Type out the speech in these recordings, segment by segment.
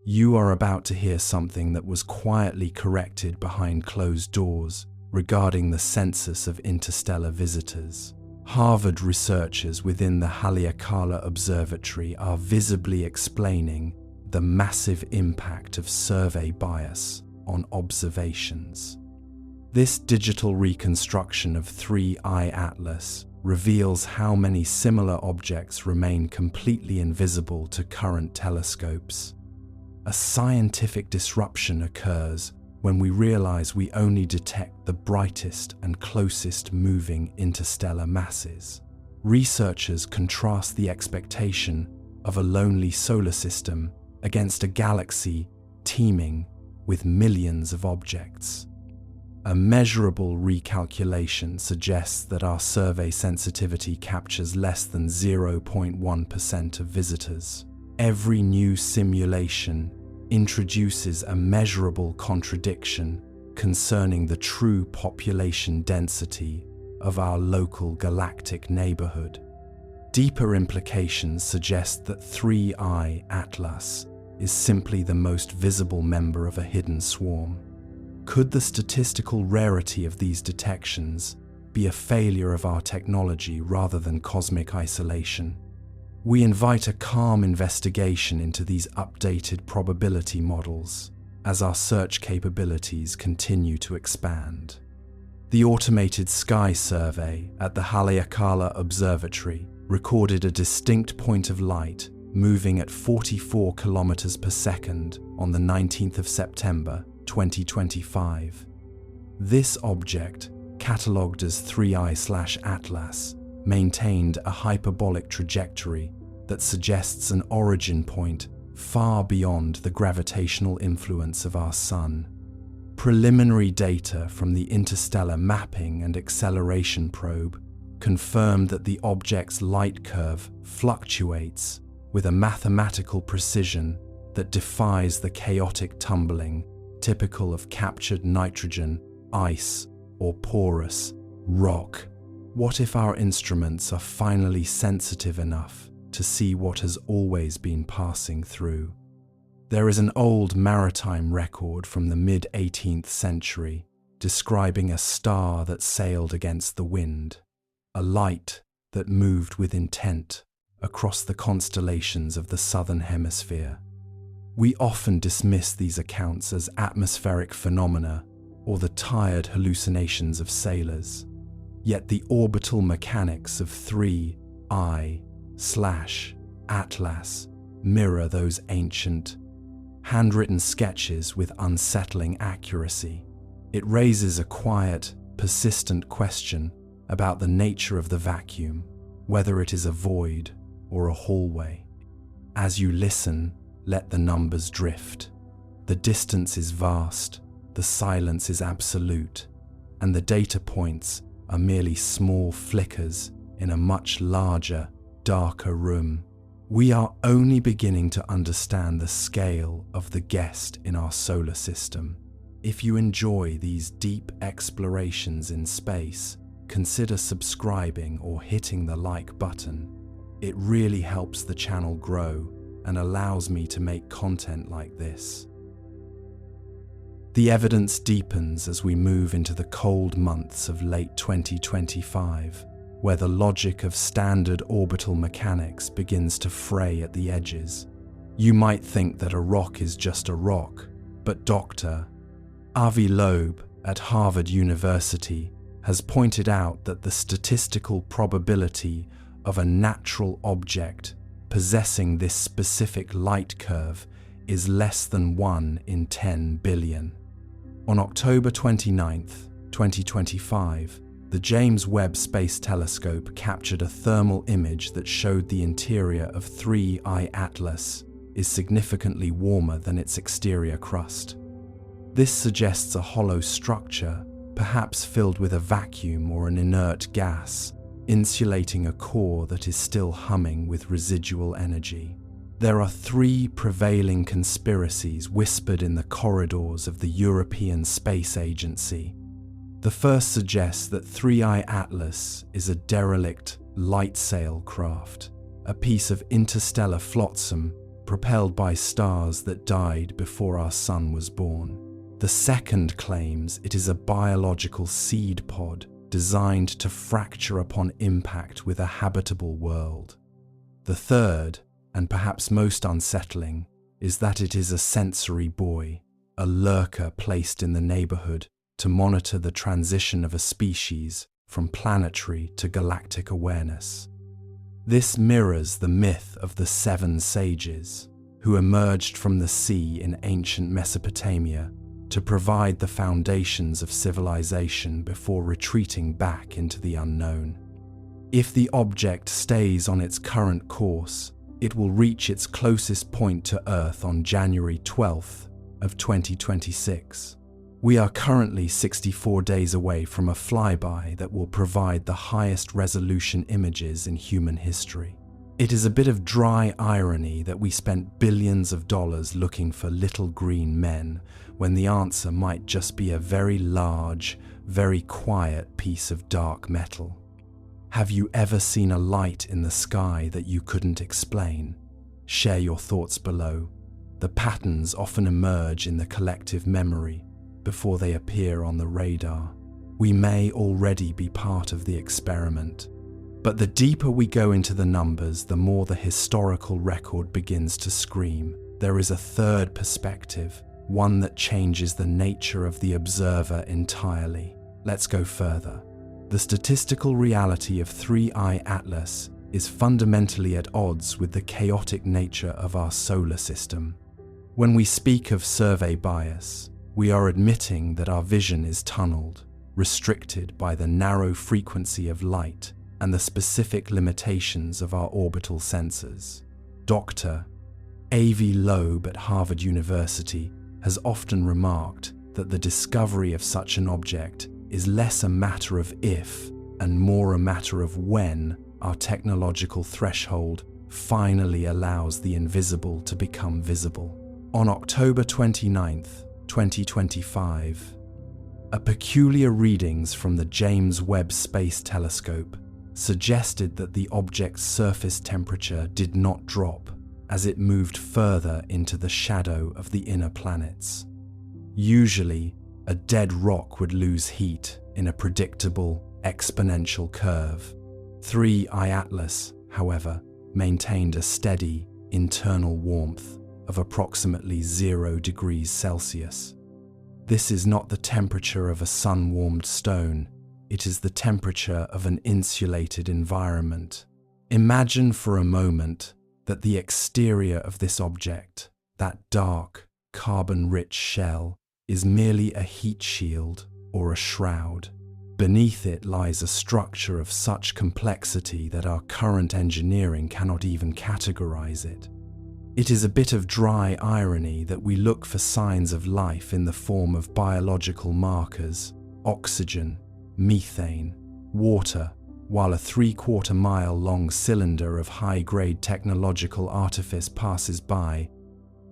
You are about to hear something that was quietly corrected behind closed doors regarding the census of interstellar visitors. Harvard researchers within the Haleakala Observatory are visibly explaining the massive impact of survey bias on observations. This digital reconstruction of 3I Atlas reveals how many similar objects remain completely invisible to current telescopes. A scientific disruption occurs when we realize we only detect the brightest and closest moving interstellar masses. Researchers contrast the expectation of a lonely solar system against a galaxy teeming with millions of objects. A measurable recalculation suggests that our survey sensitivity captures less than 0.1% of visitors. Every new simulation introduces a measurable contradiction concerning the true population density of our local galactic neighborhood. Deeper implications suggest that 3I Atlas is simply the most visible member of a hidden swarm. Could the statistical rarity of these detections be a failure of our technology rather than cosmic isolation? We invite a calm investigation into these updated probability models as our search capabilities continue to expand. The automated sky survey at the Haleakala Observatory recorded a distinct point of light moving at 44 kilometers per second on the 19th of September 2025. This object, catalogued as 3I/Atlas, maintained a hyperbolic trajectory that suggests an origin point far beyond the gravitational influence of our Sun. Preliminary data from the Interstellar Mapping and Acceleration Probe confirmed that the object's light curve fluctuates with a mathematical precision that defies the chaotic tumbling typical of captured nitrogen, ice, or porous rock. What if our instruments are finally sensitive enough to see what has always been passing through? There is an old maritime record from the mid-18th century describing a star that sailed against the wind, a light that moved with intent across the constellations of the southern hemisphere. We often dismiss these accounts as atmospheric phenomena or the tired hallucinations of sailors. Yet the orbital mechanics of 3I/Atlas mirror those ancient, handwritten sketches with unsettling accuracy. It raises a quiet, persistent question about the nature of the vacuum, whether it is a void or a hallway. As you listen, let the numbers drift. The distance is vast, the silence is absolute, and the data points are merely small flickers in a much larger, darker room. We are only beginning to understand the scale of the guest in our solar system. If you enjoy these deep explorations in space, consider subscribing or hitting the like button. It really helps the channel grow and allows me to make content like this. The evidence deepens as we move into the cold months of late 2025, where the logic of standard orbital mechanics begins to fray at the edges. You might think that a rock is just a rock, but Dr. Avi Loeb at Harvard University has pointed out that the statistical probability of a natural object possessing this specific light curve is less than 1 in 10 billion. On October 29, 2025, the James Webb Space Telescope captured a thermal image that showed the interior of 3I Atlas is significantly warmer than its exterior crust. This suggests a hollow structure, perhaps filled with a vacuum or an inert gas, insulating a core that is still humming with residual energy. There are 3 prevailing conspiracies whispered in the corridors of the European Space Agency. The first suggests that 3I Atlas is a derelict light sail craft, a piece of interstellar flotsam propelled by stars that died before our sun was born. The second claims it is a biological seed pod designed to fracture upon impact with a habitable world. The third, and perhaps most unsettling, is that it is a sensory buoy, a lurker placed in the neighborhood to monitor the transition of a species from planetary to galactic awareness. This mirrors the myth of the 7 sages, who emerged from the sea in ancient Mesopotamia to provide the foundations of civilization before retreating back into the unknown. If the object stays on its current course, it will reach its closest point to Earth on January 12th of 2026. We are currently 64 days away from a flyby that will provide the highest resolution images in human history. It is a bit of dry irony that we spent billions of dollars looking for little green men when the answer might just be a very large, very quiet piece of dark metal. Have you ever seen a light in the sky that you couldn't explain? Share your thoughts below. The patterns often emerge in the collective memory before they appear on the radar. We may already be part of the experiment. But the deeper we go into the numbers, the more the historical record begins to scream. There is a third perspective, one that changes the nature of the observer entirely. Let's go further. The statistical reality of 3I Atlas is fundamentally at odds with the chaotic nature of our solar system. When we speak of survey bias, we are admitting that our vision is tunneled, restricted by the narrow frequency of light and the specific limitations of our orbital sensors. Dr. A.V. Loeb at Harvard University has often remarked that the discovery of such an object is less a matter of if and more a matter of when our technological threshold finally allows the invisible to become visible. On October 29th, 2025, a peculiar readings from the James Webb Space Telescope suggested that the object's surface temperature did not drop as it moved further into the shadow of the inner planets. Usually, a dead rock would lose heat in a predictable, exponential curve. 3I Atlas, however, maintained a steady, internal warmth of approximately 0 degrees Celsius. This is not the temperature of a sun-warmed stone, it is the temperature of an insulated environment. Imagine for a moment that the exterior of this object, that dark, carbon-rich shell, is merely a heat shield or a shroud. Beneath it lies a structure of such complexity that our current engineering cannot even categorize it. It is a bit of dry irony that we look for signs of life in the form of biological markers, oxygen, methane, water, while a 3/4-mile-long cylinder of high-grade technological artifice passes by,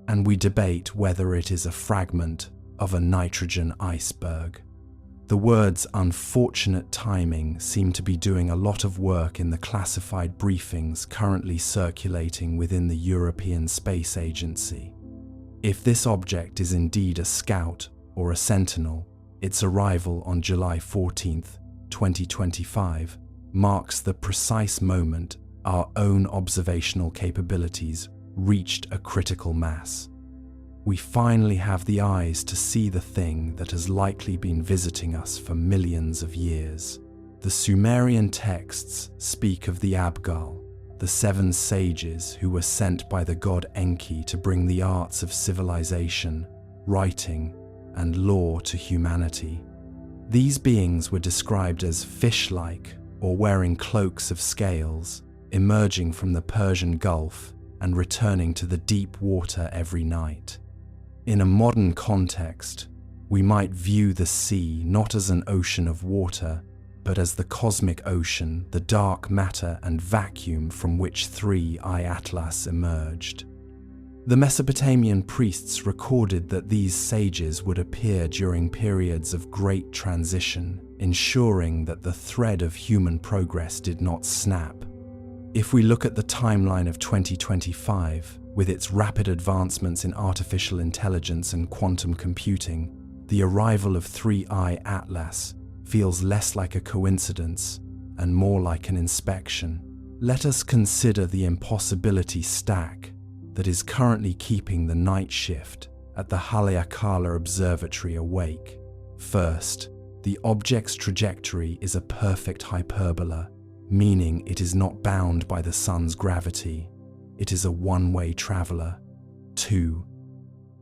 and we debate whether it is a fragment of a nitrogen iceberg. The words "unfortunate timing" seem to be doing a lot of work in the classified briefings currently circulating within the European Space Agency. If this object is indeed a scout or a sentinel, its arrival on July 14th, 2025, marks the precise moment our own observational capabilities reached a critical mass. We finally have the eyes to see the thing that has likely been visiting us for millions of years. The Sumerian texts speak of the Abgal, the 7 sages who were sent by the god Enki to bring the arts of civilization, writing, and law to humanity. These beings were described as fish-like or wearing cloaks of scales, emerging from the Persian Gulf and returning to the deep water every night. In a modern context, we might view the sea not as an ocean of water, but as the cosmic ocean, the dark matter and vacuum from which 3I Atlas emerged. The Mesopotamian priests recorded that these sages would appear during periods of great transition, ensuring that the thread of human progress did not snap. If we look at the timeline of 2025, With its rapid advancements in artificial intelligence and quantum computing, the arrival of 3I Atlas feels less like a coincidence and more like an inspection. Let us consider the impossibility stack that is currently keeping the night shift at the Haleakala Observatory awake. First, the object's trajectory is a perfect hyperbola, meaning it is not bound by the sun's gravity. It is a one-way traveler. 2.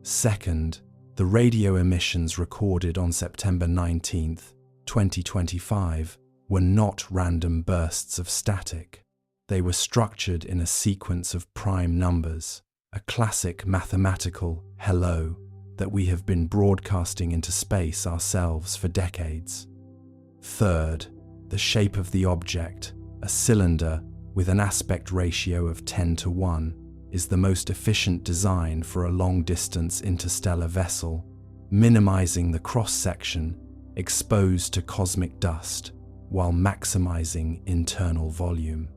Second, the radio emissions recorded on September 19, 2025, were not random bursts of static. They were structured in a sequence of prime numbers, a classic mathematical hello that we have been broadcasting into space ourselves for decades. Third, the shape of the object, a cylinder with an aspect ratio of 10:1, is the most efficient design for a long-distance interstellar vessel, minimizing the cross-section exposed to cosmic dust while maximizing internal volume.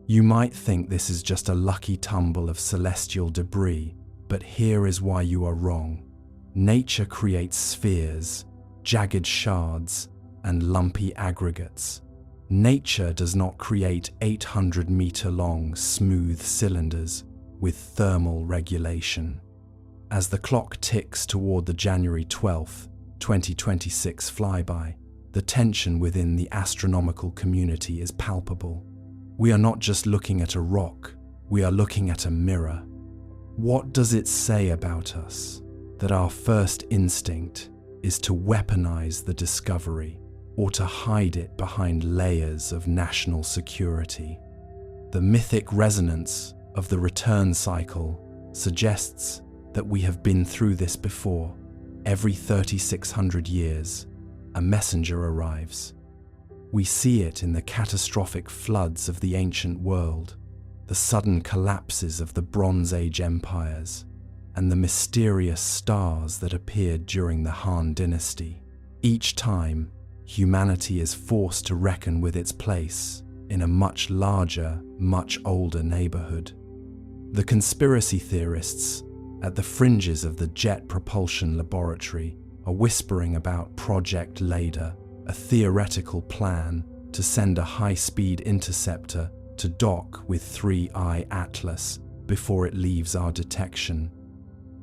You might think this is just a lucky tumble of celestial debris, but here is why you are wrong. Nature creates spheres, jagged shards, and lumpy aggregates. Nature does not create 800-meter-long smooth cylinders with thermal regulation. As the clock ticks toward the January 12, 2026 flyby, the tension within the astronomical community is palpable. We are not just looking at a rock, we are looking at a mirror. What does it say about us? That our first instinct is to weaponize the discovery or to hide it behind layers of national security. The mythic resonance of the return cycle suggests that we have been through this before. Every 3,600 years, a messenger arrives. We see it in the catastrophic floods of the ancient world, the sudden collapses of the Bronze Age empires, and the mysterious stars that appeared during the Han Dynasty. Each time, humanity is forced to reckon with its place in a much larger, much older neighborhood. The conspiracy theorists at the fringes of the Jet Propulsion Laboratory are whispering about Project Leda, a theoretical plan to send a high-speed interceptor to dock with 3I Atlas before it leaves our detection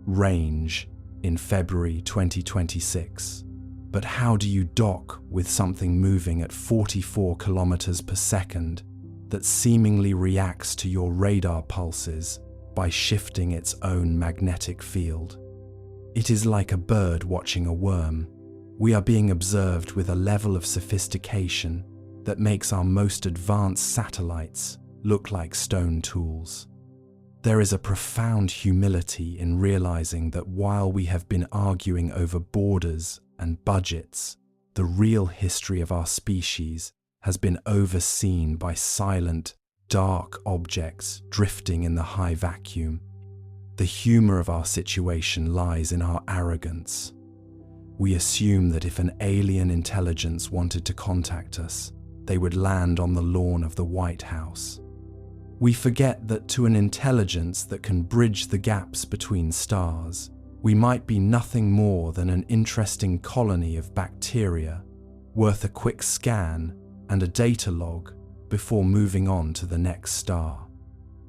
range in February 2026. But how do you dock with something moving at 44 kilometers per second that seemingly reacts to your radar pulses by shifting its own magnetic field? It is like a bird watching a worm. We are being observed with a level of sophistication that makes our most advanced satellites look like stone tools. There is a profound humility in realizing that while we have been arguing over borders and budgets, the real history of our species has been overseen by silent, dark objects drifting in the high vacuum. The humor of our situation lies in our arrogance. We assume that if an alien intelligence wanted to contact us, they would land on the lawn of the White House. We forget that to an intelligence that can bridge the gaps between stars, we might be nothing more than an interesting colony of bacteria, worth a quick scan and a data log before moving on to the next star.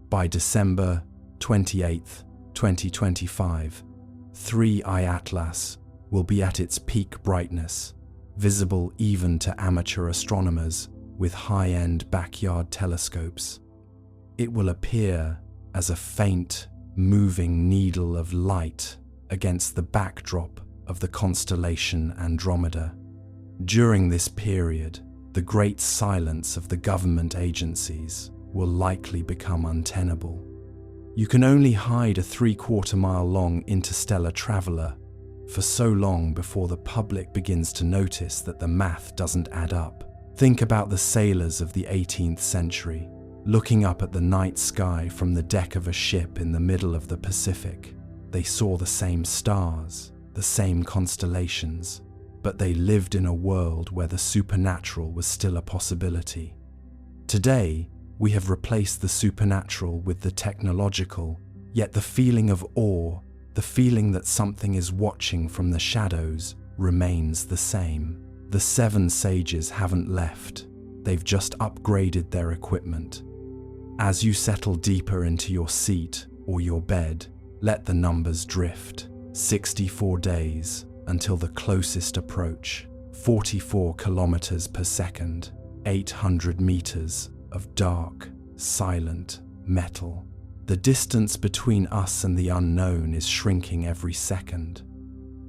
By December 28, 2025, 3I Atlas will be at its peak brightness, visible even to amateur astronomers with high-end backyard telescopes. It will appear as a faint, moving needle of light against the backdrop of the constellation Andromeda. During this period, the great silence of the government agencies will likely become untenable. You can only hide a 3/4-mile-long interstellar traveler for so long before the public begins to notice that the math doesn't add up. Think about the sailors of the 18th century, looking up at the night sky from the deck of a ship in the middle of the Pacific. They saw the same stars, the same constellations, but they lived in a world where the supernatural was still a possibility. Today, we have replaced the supernatural with the technological, Yet the feeling of awe, the feeling that something is watching from the shadows, remains the same. The seven sages haven't left. They've just upgraded their equipment. As you settle deeper into your seat or your bed, let the numbers drift. 64 days until the closest approach. 44 kilometers per second. 800 meters of dark, silent metal. The distance between us and the unknown is shrinking every second.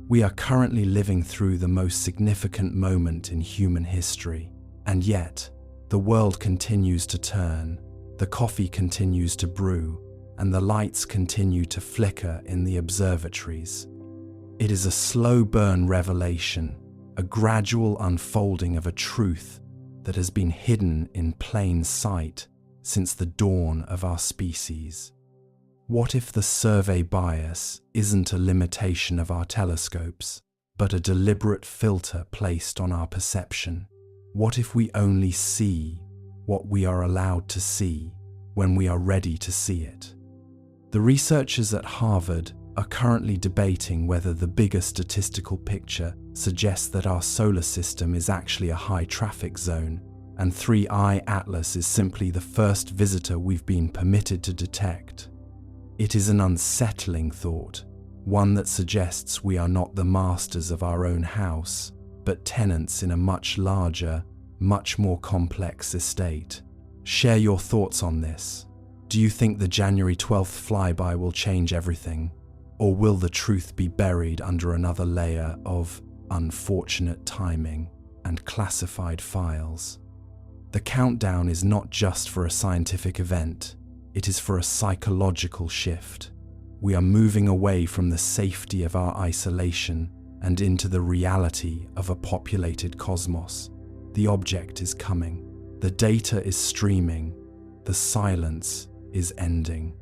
We are currently living through the most significant moment in human history, and yet the world continues to turn, the coffee continues to brew, and the lights continue to flicker in the observatories. It is a slow burn revelation, a gradual unfolding of a truth that has been hidden in plain sight since the dawn of our species. What if the survey bias isn't a limitation of our telescopes, but a deliberate filter placed on our perception? What if we only see what we are allowed to see when we are ready to see it? The researchers at Harvard are currently debating whether the bigger statistical picture suggests that our solar system is actually a high-traffic zone, and 3I Atlas is simply the first visitor we've been permitted to detect. It is an unsettling thought, one that suggests we are not the masters of our own house, but tenants in a much larger, much more complex estate. Share your thoughts on this. Do you think the January 12th flyby will change everything? Or will the truth be buried under another layer of unfortunate timing and classified files? The countdown is not just for a scientific event, it is for a psychological shift. We are moving away from the safety of our isolation and into the reality of a populated cosmos. The object is coming. The data is streaming. The silence is ending.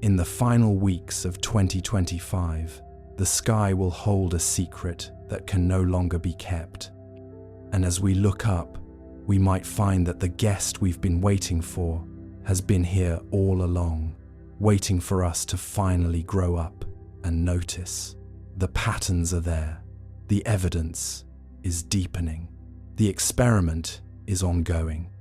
In the final weeks of 2025, the sky will hold a secret that can no longer be kept. And as we look up, we might find that the guest we've been waiting for has been here all along, waiting for us to finally grow up and notice. The patterns are there. The evidence is deepening. The experiment is ongoing.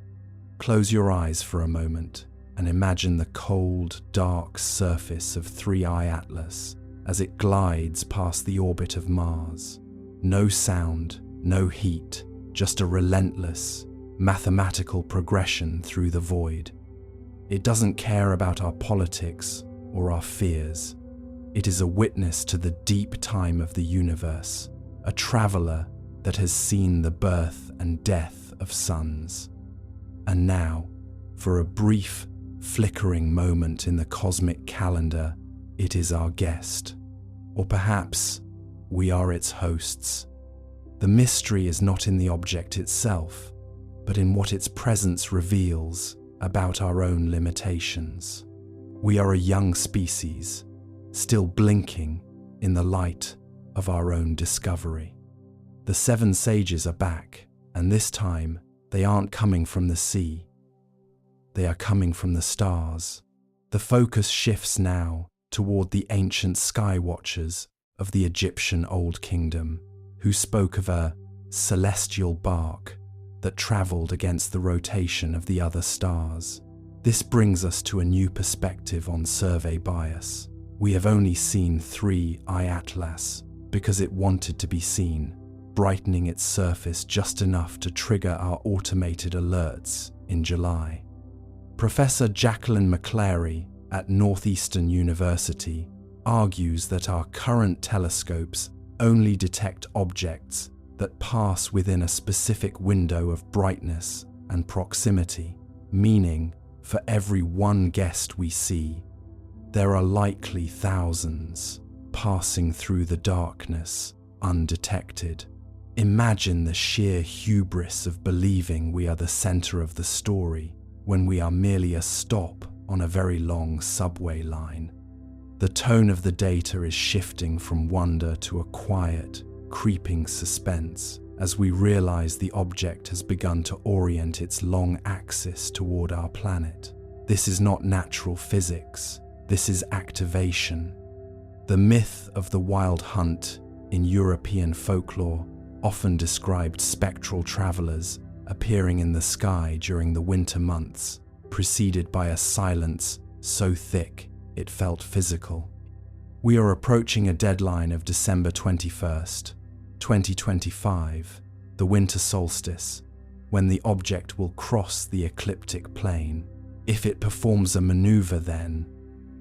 Close your eyes for a moment and imagine the cold, dark surface of 3I Atlas as it glides past the orbit of Mars. No sound, no heat, just a relentless, mathematical progression through the void. It doesn't care about our politics or our fears. It is a witness to the deep time of the universe, a traveler that has seen the birth and death of suns. And now, for a brief, flickering moment in the cosmic calendar, it is our guest. Or perhaps we are its hosts. The mystery is not in the object itself, but in what its presence reveals about our own limitations. We are a young species, still blinking in the light of our own discovery. The seven sages are back, and this time they aren't coming from the sea. They are coming from the stars. The focus shifts now toward the ancient sky watchers of the Egyptian Old Kingdom, who spoke of a celestial bark that traveled against the rotation of the other stars. This brings us to a new perspective on survey bias. We have only seen 3I Atlas because it wanted to be seen, brightening its surface just enough to trigger our automated alerts in July. Professor Jacqueline McClary at Northeastern University argues that our current telescopes only detect objects that pass within a specific window of brightness and proximity, meaning for every one guest we see, there are likely thousands passing through the darkness undetected. Imagine the sheer hubris of believing we are the center of the story when we are merely a stop on a very long subway line. The tone of the data is shifting from wonder to a quiet, creeping suspense as we realize the object has begun to orient its long axis toward our planet. This is not natural physics. This is activation. The myth of the wild hunt in European folklore often described spectral travelers appearing in the sky during the winter months, preceded by a silence so thick it felt physical. We are approaching a deadline of December 21st, 2025, the winter solstice, when the object will cross the ecliptic plane. If it performs a maneuver then,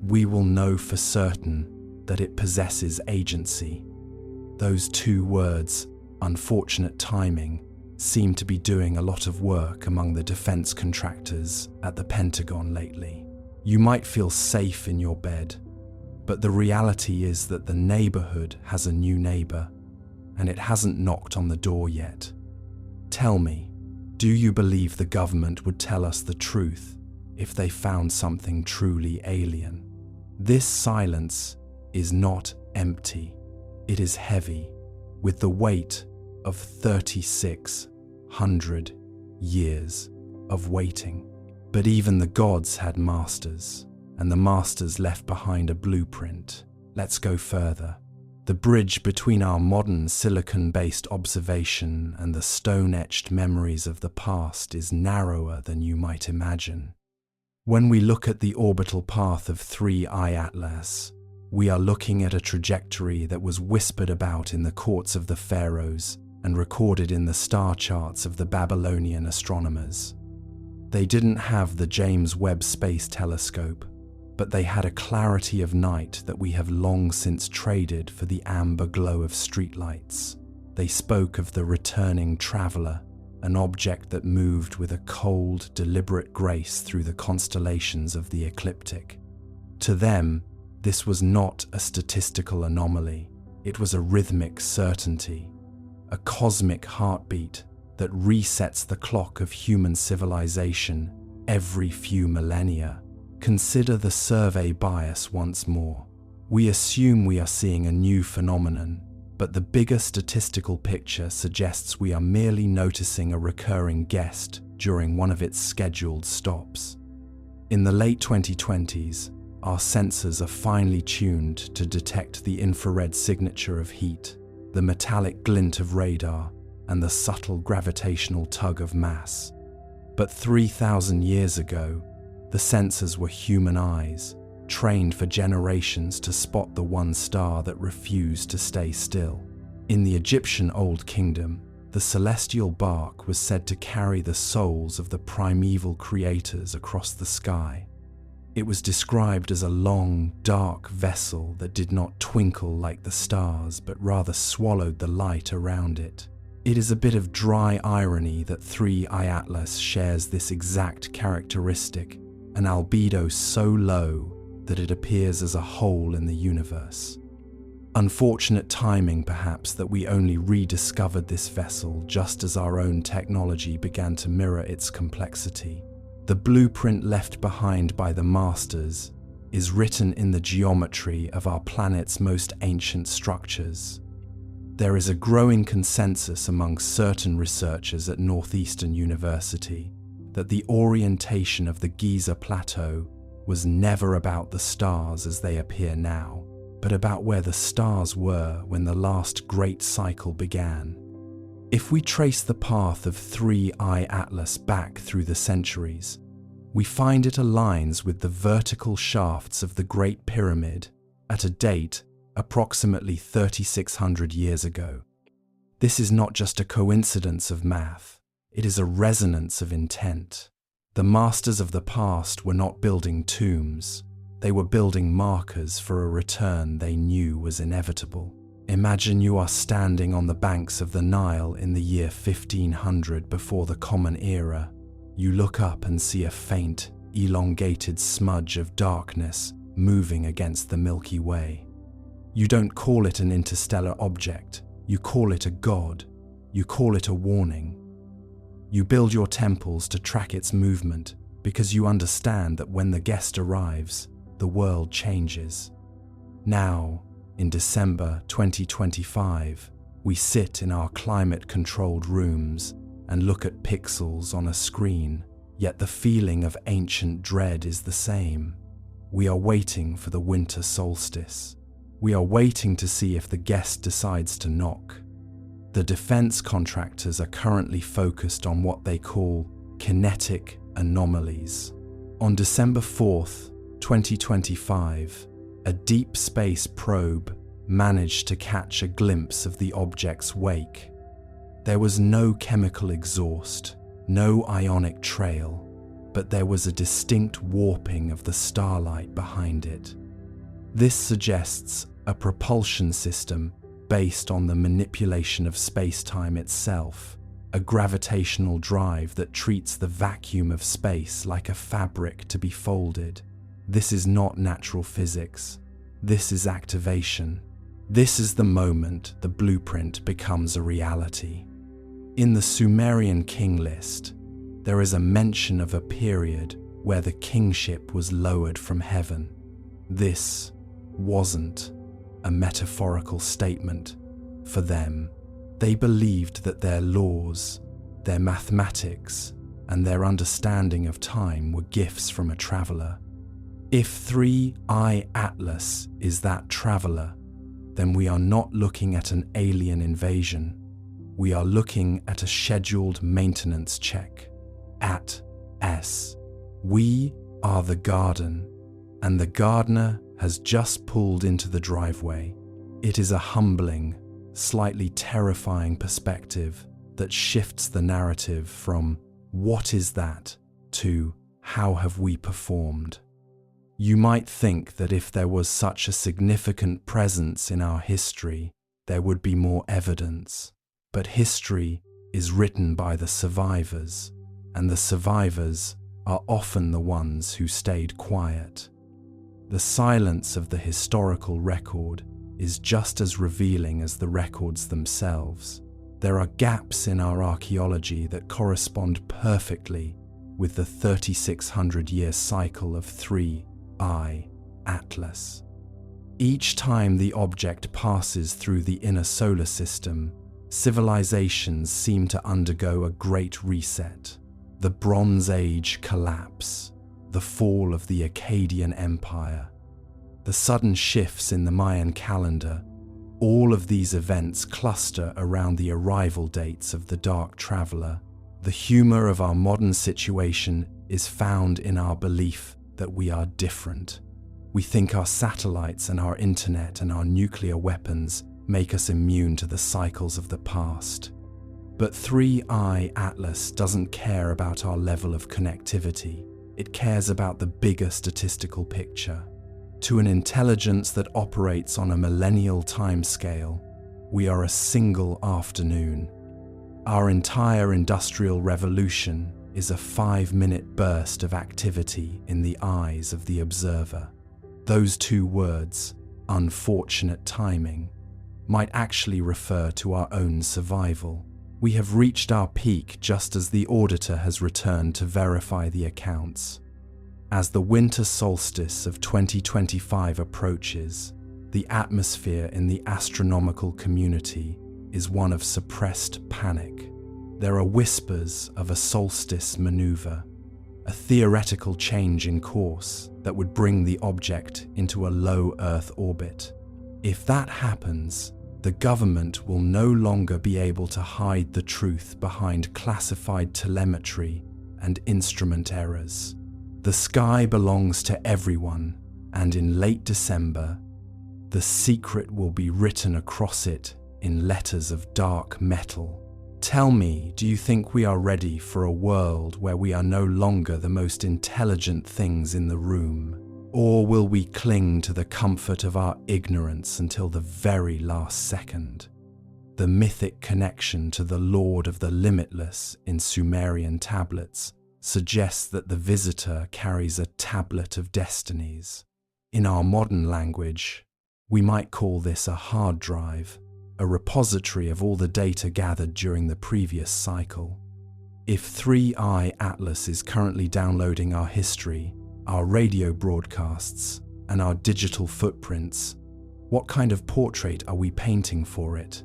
we will know for certain that it possesses agency. Those two words, unfortunate timing, seem to be doing a lot of work among the defense contractors at the Pentagon lately. You might feel safe in your bed, but the reality is that the neighborhood has a new neighbor, and it hasn't knocked on the door yet. Tell me, do you believe the government would tell us the truth if they found something truly alien? This silence is not empty. It is heavy, with the weight of 3,600 years of waiting. But even the gods had masters, and the masters left behind a blueprint. Let's go further. The bridge between our modern silicon-based observation and the stone-etched memories of the past is narrower than you might imagine. When we look at the orbital path of 3I Atlas, we are looking at a trajectory that was whispered about in the courts of the pharaohs and recorded in the star charts of the Babylonian astronomers. They didn't have the James Webb Space Telescope, but they had a clarity of night that we have long since traded for the amber glow of streetlights. They spoke of the returning traveler, an object that moved with a cold, deliberate grace through the constellations of the ecliptic. To them, this was not a statistical anomaly. It was a rhythmic certainty, a cosmic heartbeat that resets the clock of human civilization every few millennia. Consider the survey bias once more. We assume we are seeing a new phenomenon, but the bigger statistical picture suggests we are merely noticing a recurring guest during one of its scheduled stops. In the late 2020s, our sensors are finely tuned to detect the infrared signature of heat, the metallic glint of radar, and the subtle gravitational tug of mass. But 3,000 years ago, the sensors were human eyes, trained for generations to spot the one star that refused to stay still. In the Egyptian Old Kingdom, the celestial bark was said to carry the souls of the primeval creators across the sky. It was described as a long, dark vessel that did not twinkle like the stars, but rather swallowed the light around it. It is a bit of dry irony that 3I Atlas shares this exact characteristic, an albedo so low that it appears as a hole in the universe. Unfortunate timing, perhaps, that we only rediscovered this vessel just as our own technology began to mirror its complexity. The blueprint left behind by the masters is written in the geometry of our planet's most ancient structures. There is a growing consensus among certain researchers at Northeastern University that the orientation of the Giza Plateau was never about the stars as they appear now, but about where the stars were when the last great cycle began. If we trace the path of 3I Atlas back through the centuries, we find it aligns with the vertical shafts of the Great Pyramid at a date approximately 3,600 years ago. This is not just a coincidence of math. It is a resonance of intent. The masters of the past were not building tombs. They were building markers for a return they knew was inevitable. Imagine you are standing on the banks of the Nile in the year 1500 before the Common Era. You look up and see a faint, elongated smudge of darkness moving against the Milky Way. You don't call it an interstellar object. You call it a god. You call it a warning. You build your temples to track its movement because you understand that when the guest arrives, the world changes. Now, in December 2025, we sit in our climate-controlled rooms and look at pixels on a screen, yet the feeling of ancient dread is the same. We are waiting for the winter solstice. We are waiting to see if the guest decides to knock. The defense contractors are currently focused on what they call kinetic anomalies. On December 4th, 2025, a deep space probe managed to catch a glimpse of the object's wake. There was no chemical exhaust, no ionic trail, but there was a distinct warping of the starlight behind it. This suggests a propulsion system based on the manipulation of space-time itself, a gravitational drive that treats the vacuum of space like a fabric to be folded. This is not natural physics. This is activation. This is the moment the blueprint becomes a reality. In the Sumerian king list, there is a mention of a period where the kingship was lowered from heaven. This wasn't a metaphorical statement for them. They believed that their laws, their mathematics, and their understanding of time were gifts from a traveler. If 3I Atlas is that traveler, then we are not looking at an alien invasion. We are looking at a scheduled maintenance check. At S. We are the garden, and the gardener has just pulled into the driveway. It is a humbling, slightly terrifying perspective that shifts the narrative from "what is that?" to "how have we performed?" You might think that if there was such a significant presence in our history, there would be more evidence. But history is written by the survivors, and the survivors are often the ones who stayed quiet. The silence of the historical record is just as revealing as the records themselves. There are gaps in our archaeology that correspond perfectly with the 3,600-year cycle of 3I Atlas. Each time the object passes through the inner solar system, civilizations seem to undergo a great reset. The Bronze Age collapse, the fall of the Akkadian Empire, the sudden shifts in the Mayan calendar, all of these events cluster around the arrival dates of the Dark Traveler. The humor of our modern situation is found in our belief that we are different. We think our satellites and our internet and our nuclear weapons make us immune to the cycles of the past. But 3I Atlas doesn't care about our level of connectivity. It cares about the bigger statistical picture. To an intelligence that operates on a millennial timescale, we are a single afternoon. Our entire industrial revolution is a 5-minute burst of activity in the eyes of the observer. Those two words, unfortunate timing, might actually refer to our own survival. We have reached our peak just as the auditor has returned to verify the accounts. As the winter solstice of 2025 approaches, the atmosphere in the astronomical community is one of suppressed panic. There are whispers of a solstice maneuver, a theoretical change in course that would bring the object into a low Earth orbit. If that happens, the government will no longer be able to hide the truth behind classified telemetry and instrument errors. The sky belongs to everyone, and in late December, the secret will be written across it in letters of dark metal. Tell me, do you think we are ready for a world where we are no longer the most intelligent things in the room? Or will we cling to the comfort of our ignorance until the very last second? The mythic connection to the Lord of the Limitless in Sumerian tablets suggests that the visitor carries a tablet of destinies. In our modern language, we might call this a hard drive, a repository of all the data gathered during the previous cycle. If 3I Atlas is currently downloading our history, our radio broadcasts, and our digital footprints, what kind of portrait are we painting for it?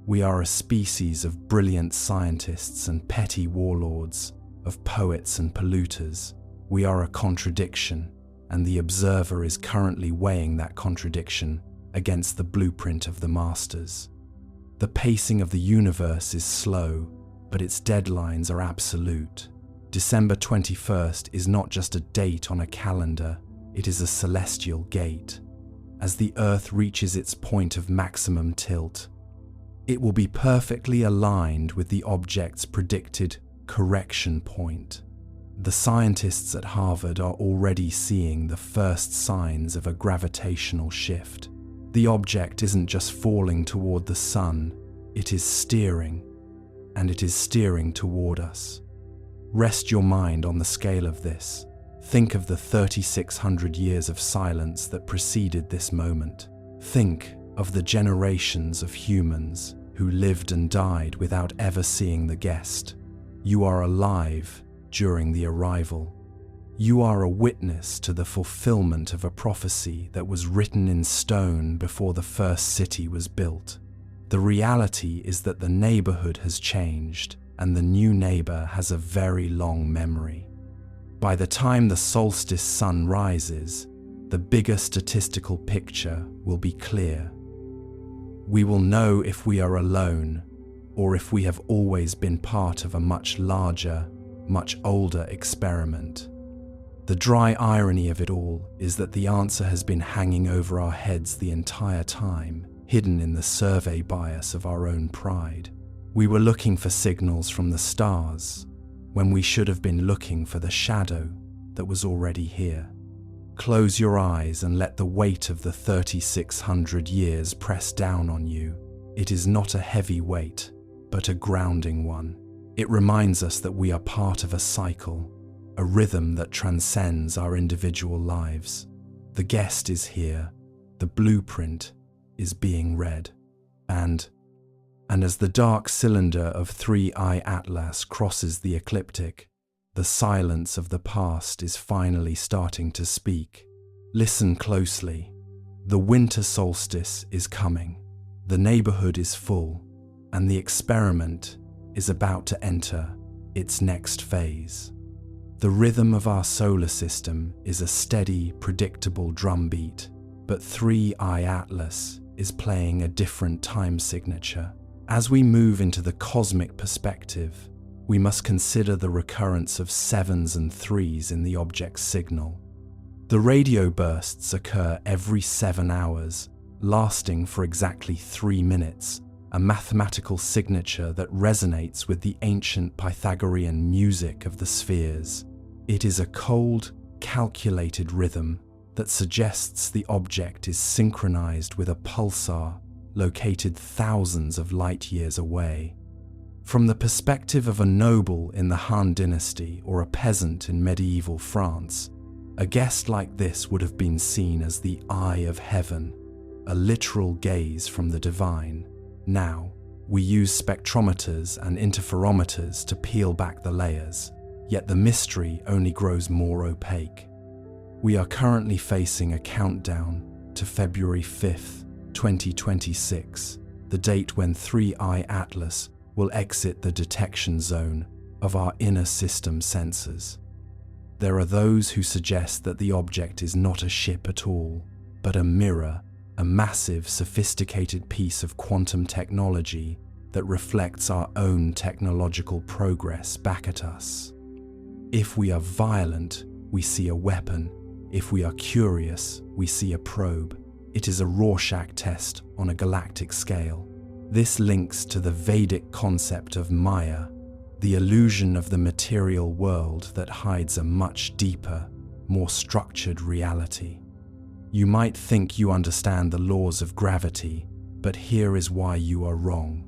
We are a species of brilliant scientists and petty warlords, of poets and polluters. We are a contradiction, and the observer is currently weighing that contradiction against the blueprint of the masters. The pacing of the universe is slow, but its deadlines are absolute. December 21st is not just a date on a calendar, it is a celestial gate. As the Earth reaches its point of maximum tilt, it will be perfectly aligned with the object's predicted correction point. The scientists at Harvard are already seeing the first signs of a gravitational shift. The object isn't just falling toward the sun, it is steering, and it is steering toward us. Rest your mind on the scale of this. Think of the 3,600 years of silence that preceded this moment. Think of the generations of humans who lived and died without ever seeing the guest. You are alive during the arrival. You are a witness to the fulfillment of a prophecy that was written in stone before the first city was built. The reality is that the neighborhood has changed, and the new neighbor has a very long memory. By the time the solstice sun rises, the bigger statistical picture will be clear. We will know if we are alone, or if we have always been part of a much larger, much older experiment. The dry irony of it all is that the answer has been hanging over our heads the entire time, hidden in the survey bias of our own pride. We were looking for signals from the stars, when we should have been looking for the shadow that was already here. Close your eyes and let the weight of the 3,600 years press down on you. It is not a heavy weight, but a grounding one. It reminds us that we are part of a cycle, a rhythm that transcends our individual lives. The guest is here, the blueprint is being read, and as the dark cylinder of 3I Atlas crosses the ecliptic, the silence of the past is finally starting to speak. Listen closely. The winter solstice is coming. The neighborhood is full, and the experiment is about to enter its next phase. The rhythm of our solar system is a steady, predictable drumbeat, but 3I Atlas is playing a different time signature. As we move into the cosmic perspective, we must consider the recurrence of 7s and 3s in the object's signal. The radio bursts occur every 7 hours, lasting for exactly 3 minutes, a mathematical signature that resonates with the ancient Pythagorean music of the spheres. It is a cold, calculated rhythm that suggests the object is synchronized with a pulsar located thousands of light years away. From the perspective of a noble in the Han dynasty or a peasant in medieval France, a guest like this would have been seen as the eye of heaven, a literal gaze from the divine. Now, we use spectrometers and interferometers to peel back the layers, yet the mystery only grows more opaque. We are currently facing a countdown to February 5th, 2026, the date when 3I Atlas will exit the detection zone of our inner system sensors. There are those who suggest that the object is not a ship at all, but a mirror, a massive, sophisticated piece of quantum technology that reflects our own technological progress back at us. If we are violent, we see a weapon. If we are curious, we see a probe. It is a Rorschach test on a galactic scale. This links to the Vedic concept of Maya, the illusion of the material world that hides a much deeper, more structured reality. You might think you understand the laws of gravity, but here is why you are wrong.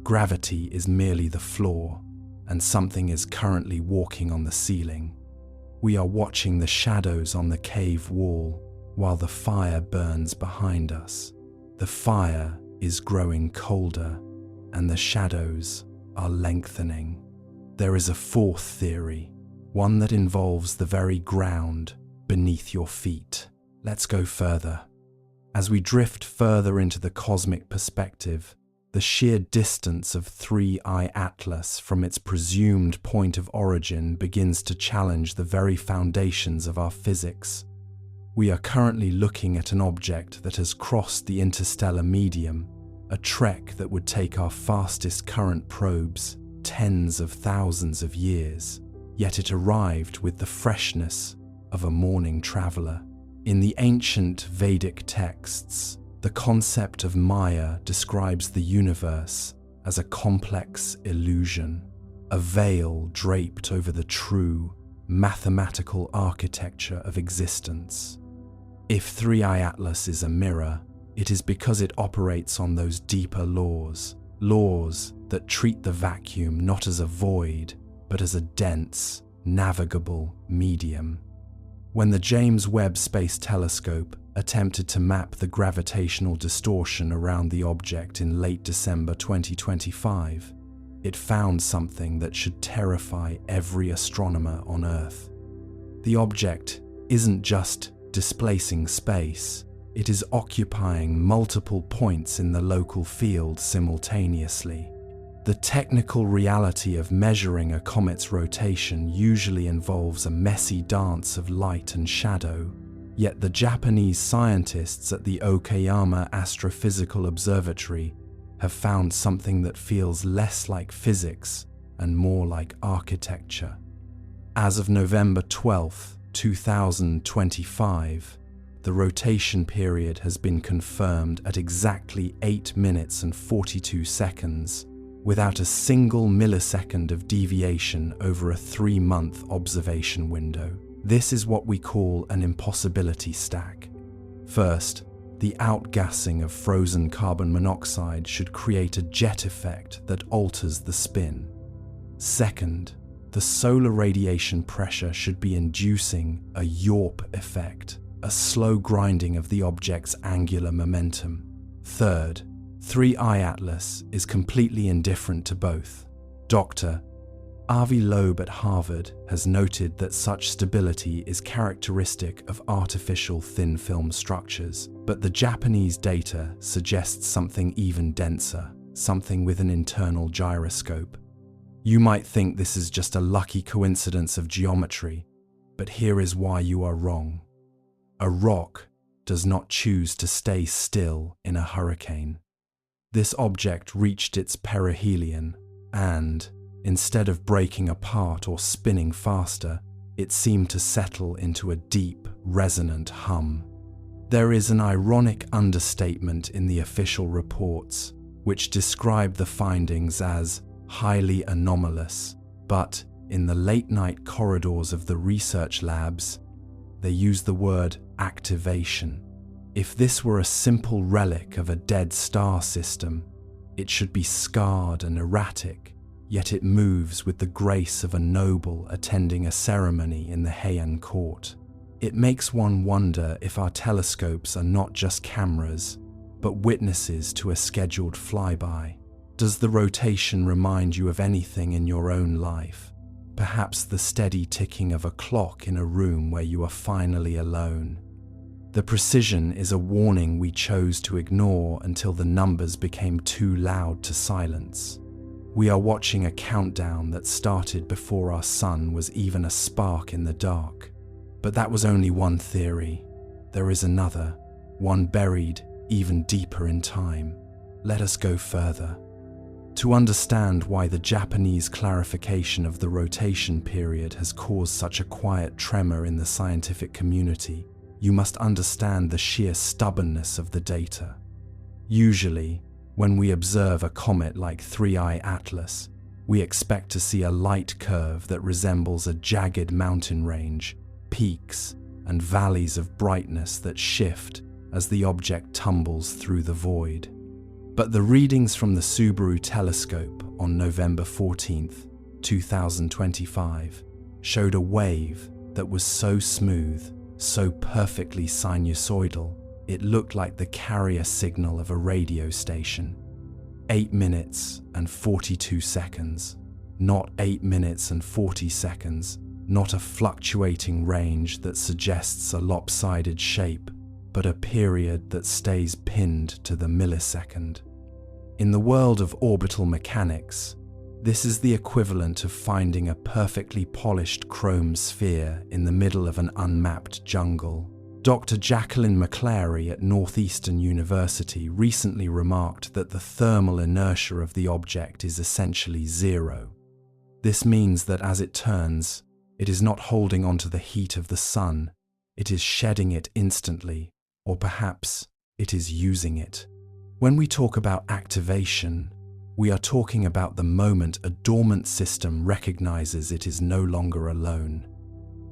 Gravity is merely the floor, and something is currently walking on the ceiling. We are watching the shadows on the cave wall while the fire burns behind us. The fire is growing colder, and the shadows are lengthening. There is a fourth theory, one that involves the very ground beneath your feet. Let's go further. As we drift further into the cosmic perspective, the sheer distance of 3I Atlas from its presumed point of origin begins to challenge the very foundations of our physics. We are currently looking at an object that has crossed the interstellar medium, a trek that would take our fastest current probes tens of thousands of years, yet it arrived with the freshness of a morning traveler. In the ancient Vedic texts, the concept of Maya describes the universe as a complex illusion, a veil draped over the true, mathematical architecture of existence. If 3i Atlas is a mirror, it is because it operates on those deeper laws that treat the vacuum not as a void, but as a dense, navigable medium. When the James Webb Space Telescope attempted to map the gravitational distortion around the object in late December 2025, it found something that should terrify every astronomer on Earth. The object isn't just displacing space, it is occupying multiple points in the local field simultaneously. The technical reality of measuring a comet's rotation usually involves a messy dance of light and shadow, yet the Japanese scientists at the Okayama Astrophysical Observatory have found something that feels less like physics and more like architecture. As of November 12, 2025, the rotation period has been confirmed at exactly 8 minutes and 42 seconds, without a single millisecond of deviation over a 3-month observation window. This is what we call an impossibility stack. First, the outgassing of frozen carbon monoxide should create a jet effect that alters the spin. Second, the solar radiation pressure should be inducing a Yorp effect, a slow grinding of the object's angular momentum. Third, 3i Atlas is completely indifferent to both. Dr. Avi Loeb at Harvard has noted that such stability is characteristic of artificial thin film structures, but the Japanese data suggests something even denser, something with an internal gyroscope. You might think this is just a lucky coincidence of geometry, but here is why you are wrong. A rock does not choose to stay still in a hurricane. This object reached its perihelion and, instead of breaking apart or spinning faster, it seemed to settle into a deep, resonant hum. There is an ironic understatement in the official reports, which describe the findings as highly anomalous, but in the late-night corridors of the research labs, they use the word activation. If this were a simple relic of a dead star system, it should be scarred and erratic, yet it moves with the grace of a noble attending a ceremony in the Heian court. It makes one wonder if our telescopes are not just cameras, but witnesses to a scheduled flyby. Does the rotation remind you of anything in your own life? Perhaps the steady ticking of a clock in a room where you are finally alone. The precision is a warning we chose to ignore until the numbers became too loud to silence. We are watching a countdown that started before our sun was even a spark in the dark. But that was only one theory. There is another, one buried even deeper in time. Let us go further. To understand why the Japanese clarification of the rotation period has caused such a quiet tremor in the scientific community, you must understand the sheer stubbornness of the data. Usually, when we observe a comet like 3i Atlas, we expect to see a light curve that resembles a jagged mountain range, peaks and valleys of brightness that shift as the object tumbles through the void. But the readings from the Subaru telescope on November 14, 2025, showed a wave that was so smooth, so perfectly sinusoidal, it looked like the carrier signal of a radio station. 8 minutes and 42 seconds, not 8 minutes and 40 seconds, not a fluctuating range that suggests a lopsided shape, but a period that stays pinned to the millisecond. In the world of orbital mechanics, this is the equivalent of finding a perfectly polished chrome sphere in the middle of an unmapped jungle. Dr. Jacqueline McClary at Northeastern University recently remarked that the thermal inertia of the object is essentially zero. This means that as it turns, it is not holding onto the heat of the sun, it is shedding it instantly, or perhaps it is using it. When we talk about activation, we are talking about the moment a dormant system recognizes it is no longer alone.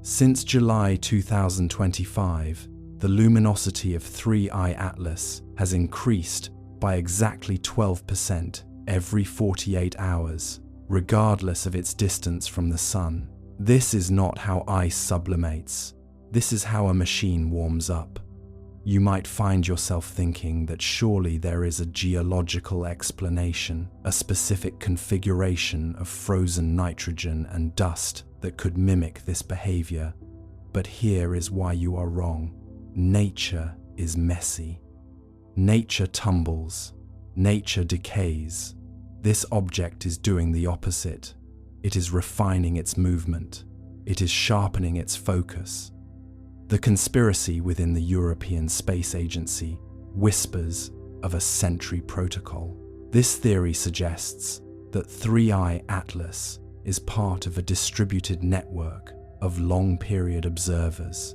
Since July 2025, the luminosity of 3I Atlas has increased by exactly 12% every 48 hours, regardless of its distance from the sun. This is not how ice sublimates. This is how a machine warms up. You might find yourself thinking that surely there is a geological explanation, a specific configuration of frozen nitrogen and dust that could mimic this behavior. But here is why you are wrong. Nature is messy. Nature tumbles. Nature decays. This object is doing the opposite. It is refining its movement. It is sharpening its focus. The conspiracy within the European Space Agency whispers of a Sentry protocol. This theory suggests that 3I Atlas is part of a distributed network of long-period observers,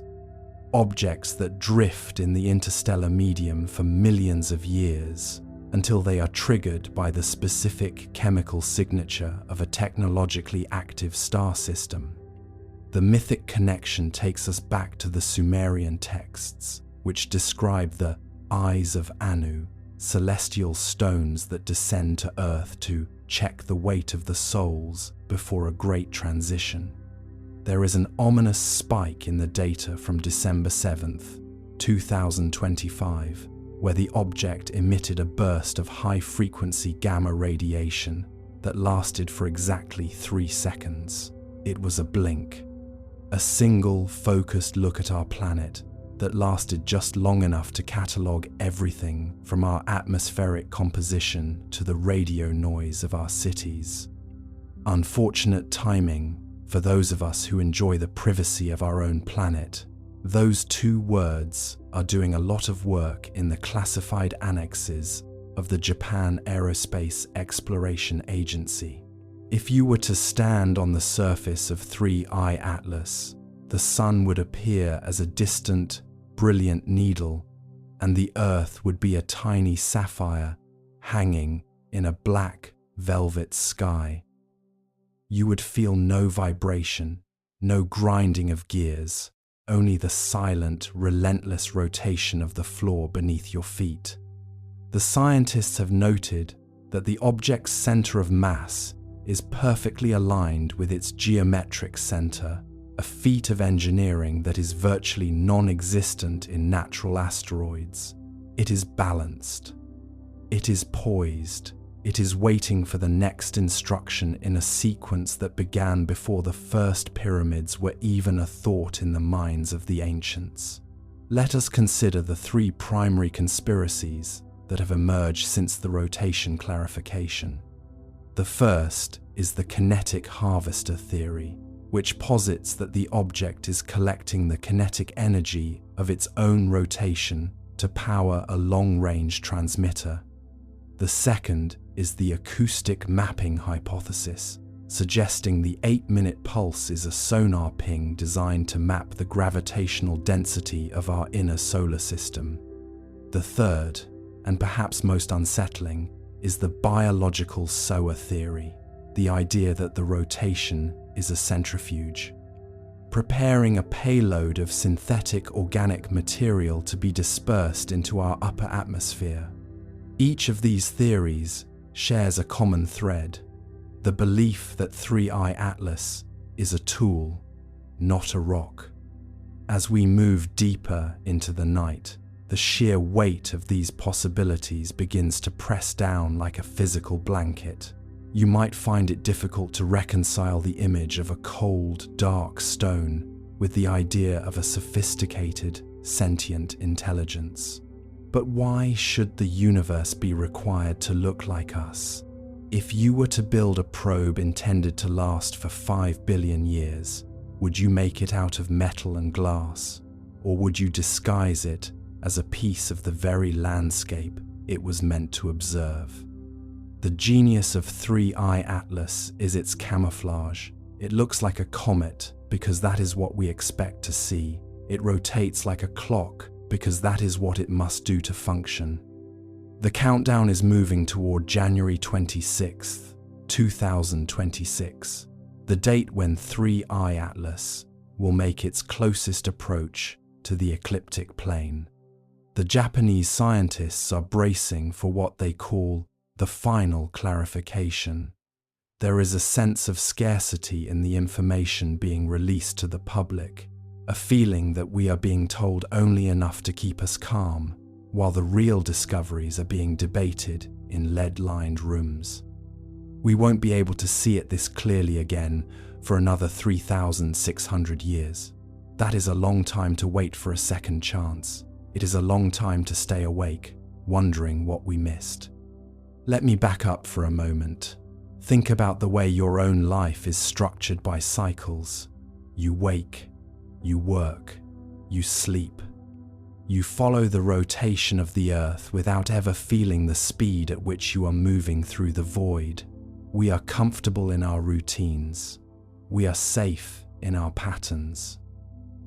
objects that drift in the interstellar medium for millions of years until they are triggered by the specific chemical signature of a technologically active star system. The mythic connection takes us back to the Sumerian texts, which describe the Eyes of Anu, celestial stones that descend to Earth to check the weight of the souls before a great transition. There is an ominous spike in the data from December 7th, 2025, where the object emitted a burst of high-frequency gamma radiation that lasted for exactly 3 seconds. It was a blink. A single, focused look at our planet that lasted just long enough to catalogue everything from our atmospheric composition to the radio noise of our cities. Unfortunate timing for those of us who enjoy the privacy of our own planet. Those 2 words are doing a lot of work in the classified annexes of the Japan Aerospace Exploration Agency. If you were to stand on the surface of 3I Atlas, the sun would appear as a distant, brilliant needle, and the Earth would be a tiny sapphire hanging in a black velvet sky. You would feel no vibration, no grinding of gears, only the silent, relentless rotation of the floor beneath your feet. The scientists have noted that the object's center of mass is perfectly aligned with its geometric center, a feat of engineering that is virtually non-existent in natural asteroids. It is balanced. It is poised. It is waiting for the next instruction in a sequence that began before the first pyramids were even a thought in the minds of the ancients. Let us consider the 3 primary conspiracies that have emerged since the rotation clarification. The first is the kinetic harvester theory, which posits that the object is collecting the kinetic energy of its own rotation to power a long-range transmitter. The second is the acoustic mapping hypothesis, suggesting the 8-minute pulse is a sonar ping designed to map the gravitational density of our inner solar system. The third, and perhaps most unsettling, is the biological sower theory, the idea that the rotation is a centrifuge, preparing a payload of synthetic organic material to be dispersed into our upper atmosphere. Each of these theories shares a common thread: the belief that 3I Atlas is a tool, not a rock. As we move deeper into the night, the sheer weight of these possibilities begins to press down like a physical blanket. You might find it difficult to reconcile the image of a cold, dark stone with the idea of a sophisticated, sentient intelligence. But why should the universe be required to look like us? If you were to build a probe intended to last for 5 billion years, would you make it out of metal and glass? Or would you disguise it as a piece of the very landscape it was meant to observe? The genius of 3-Eye Atlas is its camouflage. It looks like a comet because that is what we expect to see. It rotates like a clock because that is what it must do to function. The countdown is moving toward January 26th, 2026, the date when 3-Eye Atlas will make its closest approach to the ecliptic plane. The Japanese scientists are bracing for what they call the final clarification. There is a sense of scarcity in the information being released to the public, a feeling that we are being told only enough to keep us calm, while the real discoveries are being debated in lead-lined rooms. We won't be able to see it this clearly again for another 3,600 years. That is a long time to wait for a second chance. It is a long time to stay awake, wondering what we missed. Let me back up for a moment. Think about the way your own life is structured by cycles. You wake, you work, you sleep. You follow the rotation of the Earth without ever feeling the speed at which you are moving through the void. We are comfortable in our routines. We are safe in our patterns.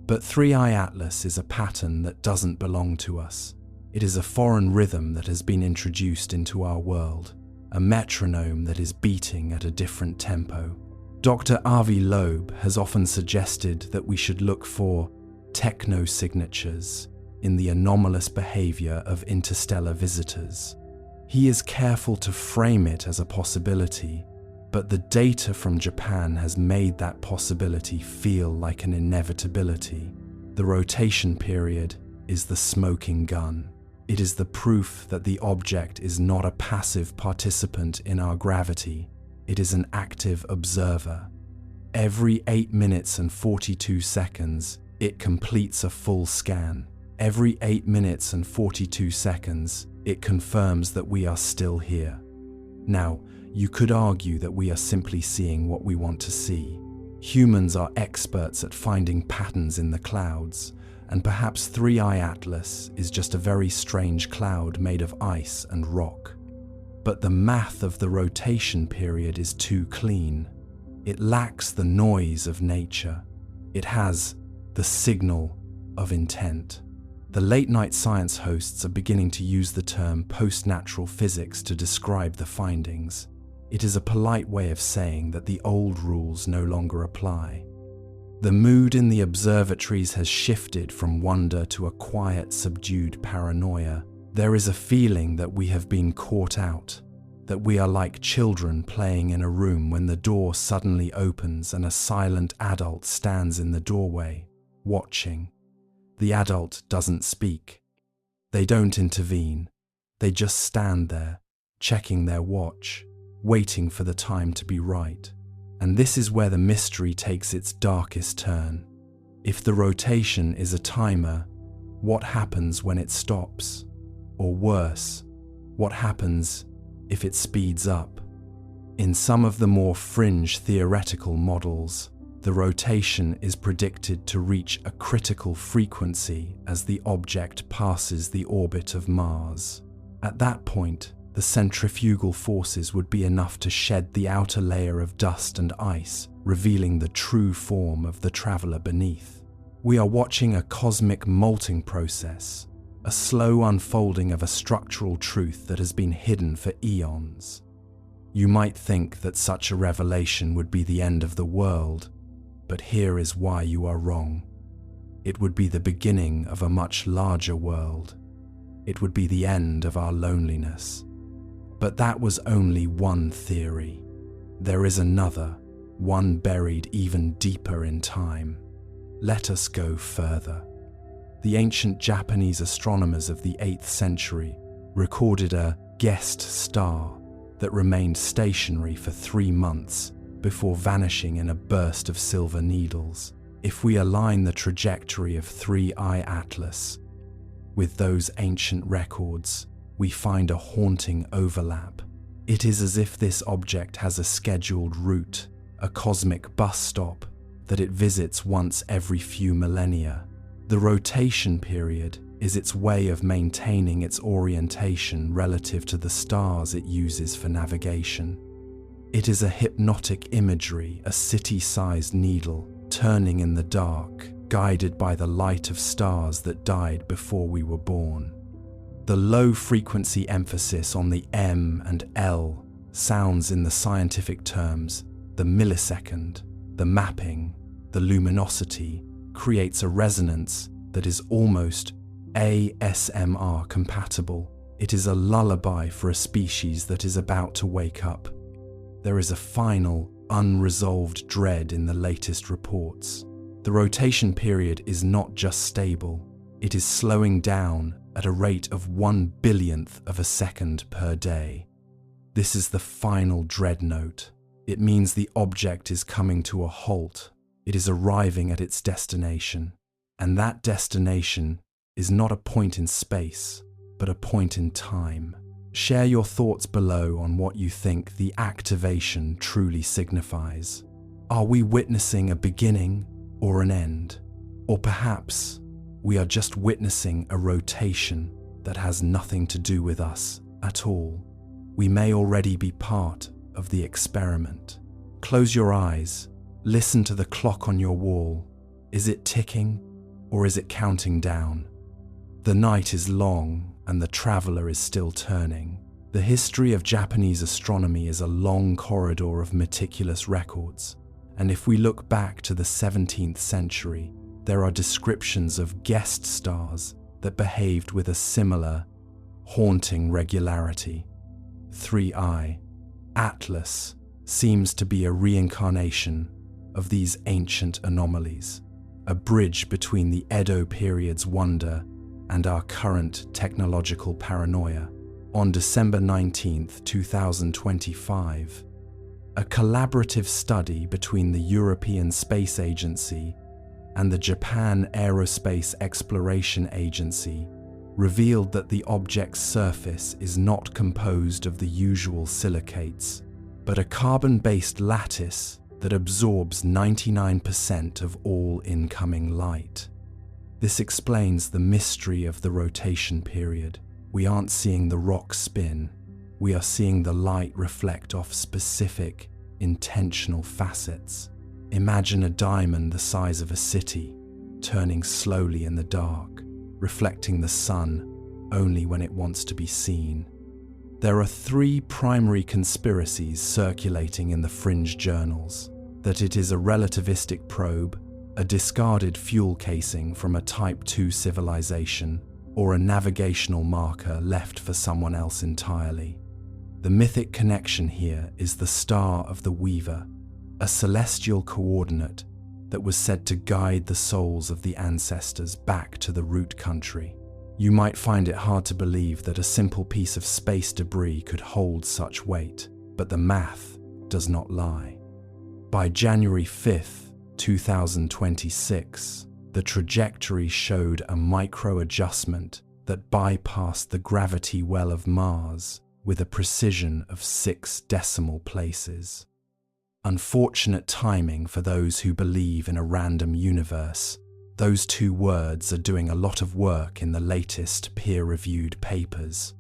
But 3-Eye Atlas is a pattern that doesn't belong to us. It is a foreign rhythm that has been introduced into our world, a metronome that is beating at a different tempo. Dr. Avi Loeb has often suggested that we should look for techno-signatures in the anomalous behavior of interstellar visitors. He is careful to frame it as a possibility, but the data from Japan has made that possibility feel like an inevitability. The rotation period is the smoking gun. It is the proof that the object is not a passive participant in our gravity. It is an active observer. Every 8 minutes and 42 seconds, it completes a full scan. Every 8 minutes and 42 seconds, it confirms that we are still here. Now, you could argue that we are simply seeing what we want to see. Humans are experts at finding patterns in the clouds, and perhaps 3-Eye Atlas is just a very strange cloud made of ice and rock. But the math of the rotation period is too clean. It lacks the noise of nature. It has the signal of intent. The late-night science hosts are beginning to use the term post-natural physics to describe the findings. It is a polite way of saying that the old rules no longer apply. The mood in the observatories has shifted from wonder to a quiet, subdued paranoia. There is a feeling that we have been caught out, that we are like children playing in a room when the door suddenly opens and a silent adult stands in the doorway, watching. The adult doesn't speak. They don't intervene. They just stand there, checking their watch, waiting for the time to be right. And this is where the mystery takes its darkest turn. If the rotation is a timer, what happens when it stops? Or worse, what happens if it speeds up? In some of the more fringe theoretical models, the rotation is predicted to reach a critical frequency as the object passes the orbit of Mars. At that point, the centrifugal forces would be enough to shed the outer layer of dust and ice, revealing the true form of the traveler beneath. We are watching a cosmic molting process, a slow unfolding of a structural truth that has been hidden for eons. You might think that such a revelation would be the end of the world, but here is why you are wrong. It would be the beginning of a much larger world. It would be the end of our loneliness. But that was only one theory. There is another, one buried even deeper in time. Let us go further. The ancient Japanese astronomers of the 8th century recorded a guest star that remained stationary for 3 months before vanishing in a burst of silver needles. If we align the trajectory of 3-Eye Atlas with those ancient records, we find a haunting overlap. It is as if this object has a scheduled route, a cosmic bus stop that it visits once every few millennia. The rotation period is its way of maintaining its orientation relative to the stars it uses for navigation. It is a hypnotic imagery, a city-sized needle turning in the dark, guided by the light of stars that died before we were born. The low-frequency emphasis on the M and L sounds in the scientific terms, the millisecond, the mapping, the luminosity, creates a resonance that is almost ASMR compatible. It is a lullaby for a species that is about to wake up. There is a final, unresolved dread in the latest reports. The rotation period is not just stable, it is slowing down at a rate of 1/1000th of a second per day. This is the final dread note. It means the object is coming to a halt. It is arriving at its destination. And that destination is not a point in space, but a point in time. Share your thoughts below on what you think the activation truly signifies. Are we witnessing a beginning or an end? Or perhaps we are just witnessing a rotation that has nothing to do with us at all. We may already be part of the experiment. Close your eyes. Listen to the clock on your wall. Is it ticking or is it counting down? The night is long and the traveler is still turning. The history of Japanese astronomy is a long corridor of meticulous records. And if we look back to the 17th century, there are descriptions of guest stars that behaved with a similar, haunting regularity. 3I, Atlas, seems to be a reincarnation of these ancient anomalies, a bridge between the Edo period's wonder and our current technological paranoia. On December 19, 2025, a collaborative study between the European Space Agency and the Japan Aerospace Exploration Agency revealed that the object's surface is not composed of the usual silicates, but a carbon-based lattice that absorbs 99% of all incoming light. This explains the mystery of the rotation period. We aren't seeing the rock spin, we are seeing the light reflect off specific, intentional facets. Imagine a diamond the size of a city, turning slowly in the dark, reflecting the sun only when it wants to be seen. There are 3 primary conspiracies circulating in the fringe journals: that it is a relativistic probe, a discarded fuel casing from a Type 2 civilization, or a navigational marker left for someone else entirely. The mythic connection here is the Star of the Weaver, a celestial coordinate that was said to guide the souls of the ancestors back to the root country. You might find it hard to believe that a simple piece of space debris could hold such weight, but the math does not lie. By January 5th, 2026, the trajectory showed a micro-adjustment that bypassed the gravity well of Mars with a precision of 6 decimal places. Unfortunate timing for those who believe in a random universe. Those 2 words are doing a lot of work in the latest peer-reviewed papers.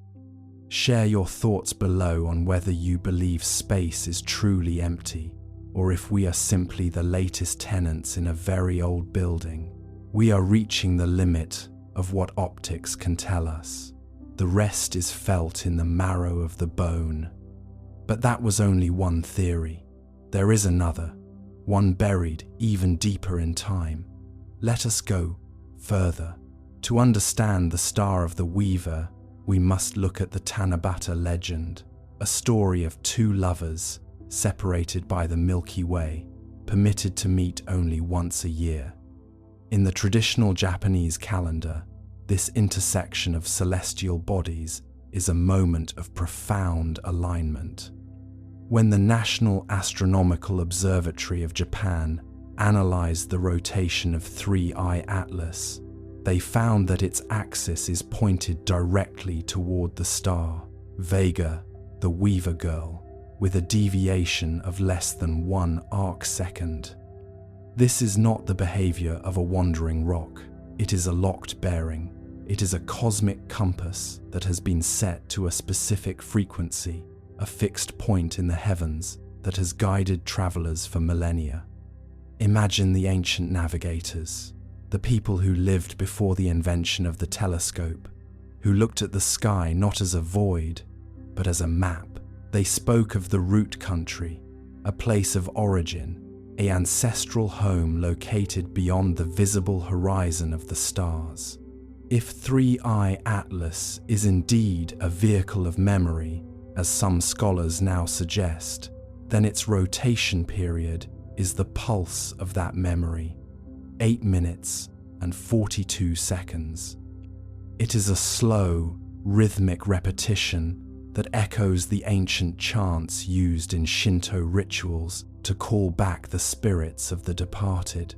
Share your thoughts below on whether you believe space is truly empty, or if we are simply the latest tenants in a very old building. We are reaching the limit of what optics can tell us. The rest is felt in the marrow of the bone. But that was only one theory. There is another, one buried even deeper in time. Let us go further. To understand the Star of the Weaver, we must look at the Tanabata legend, a story of 2 lovers separated by the Milky Way, permitted to meet only once a year. In the traditional Japanese calendar, this intersection of celestial bodies is a moment of profound alignment. When the National Astronomical Observatory of Japan analyzed the rotation of 3I Atlas, they found that its axis is pointed directly toward the star, Vega, the Weaver Girl, with a deviation of less than 1 arc second. This is not the behavior of a wandering rock. It is a locked bearing. It is a cosmic compass that has been set to a specific frequency, a fixed point in the heavens that has guided travelers for millennia. Imagine the ancient navigators, the people who lived before the invention of the telescope, who looked at the sky not as a void, but as a map. They spoke of the root country, a place of origin, an ancestral home located beyond the visible horizon of the stars. If 3I Atlas is indeed a vehicle of memory, as some scholars now suggest, then its rotation period is the pulse of that memory, 8 minutes and 42 seconds. It is a slow, rhythmic repetition that echoes the ancient chants used in Shinto rituals to call back the spirits of the departed.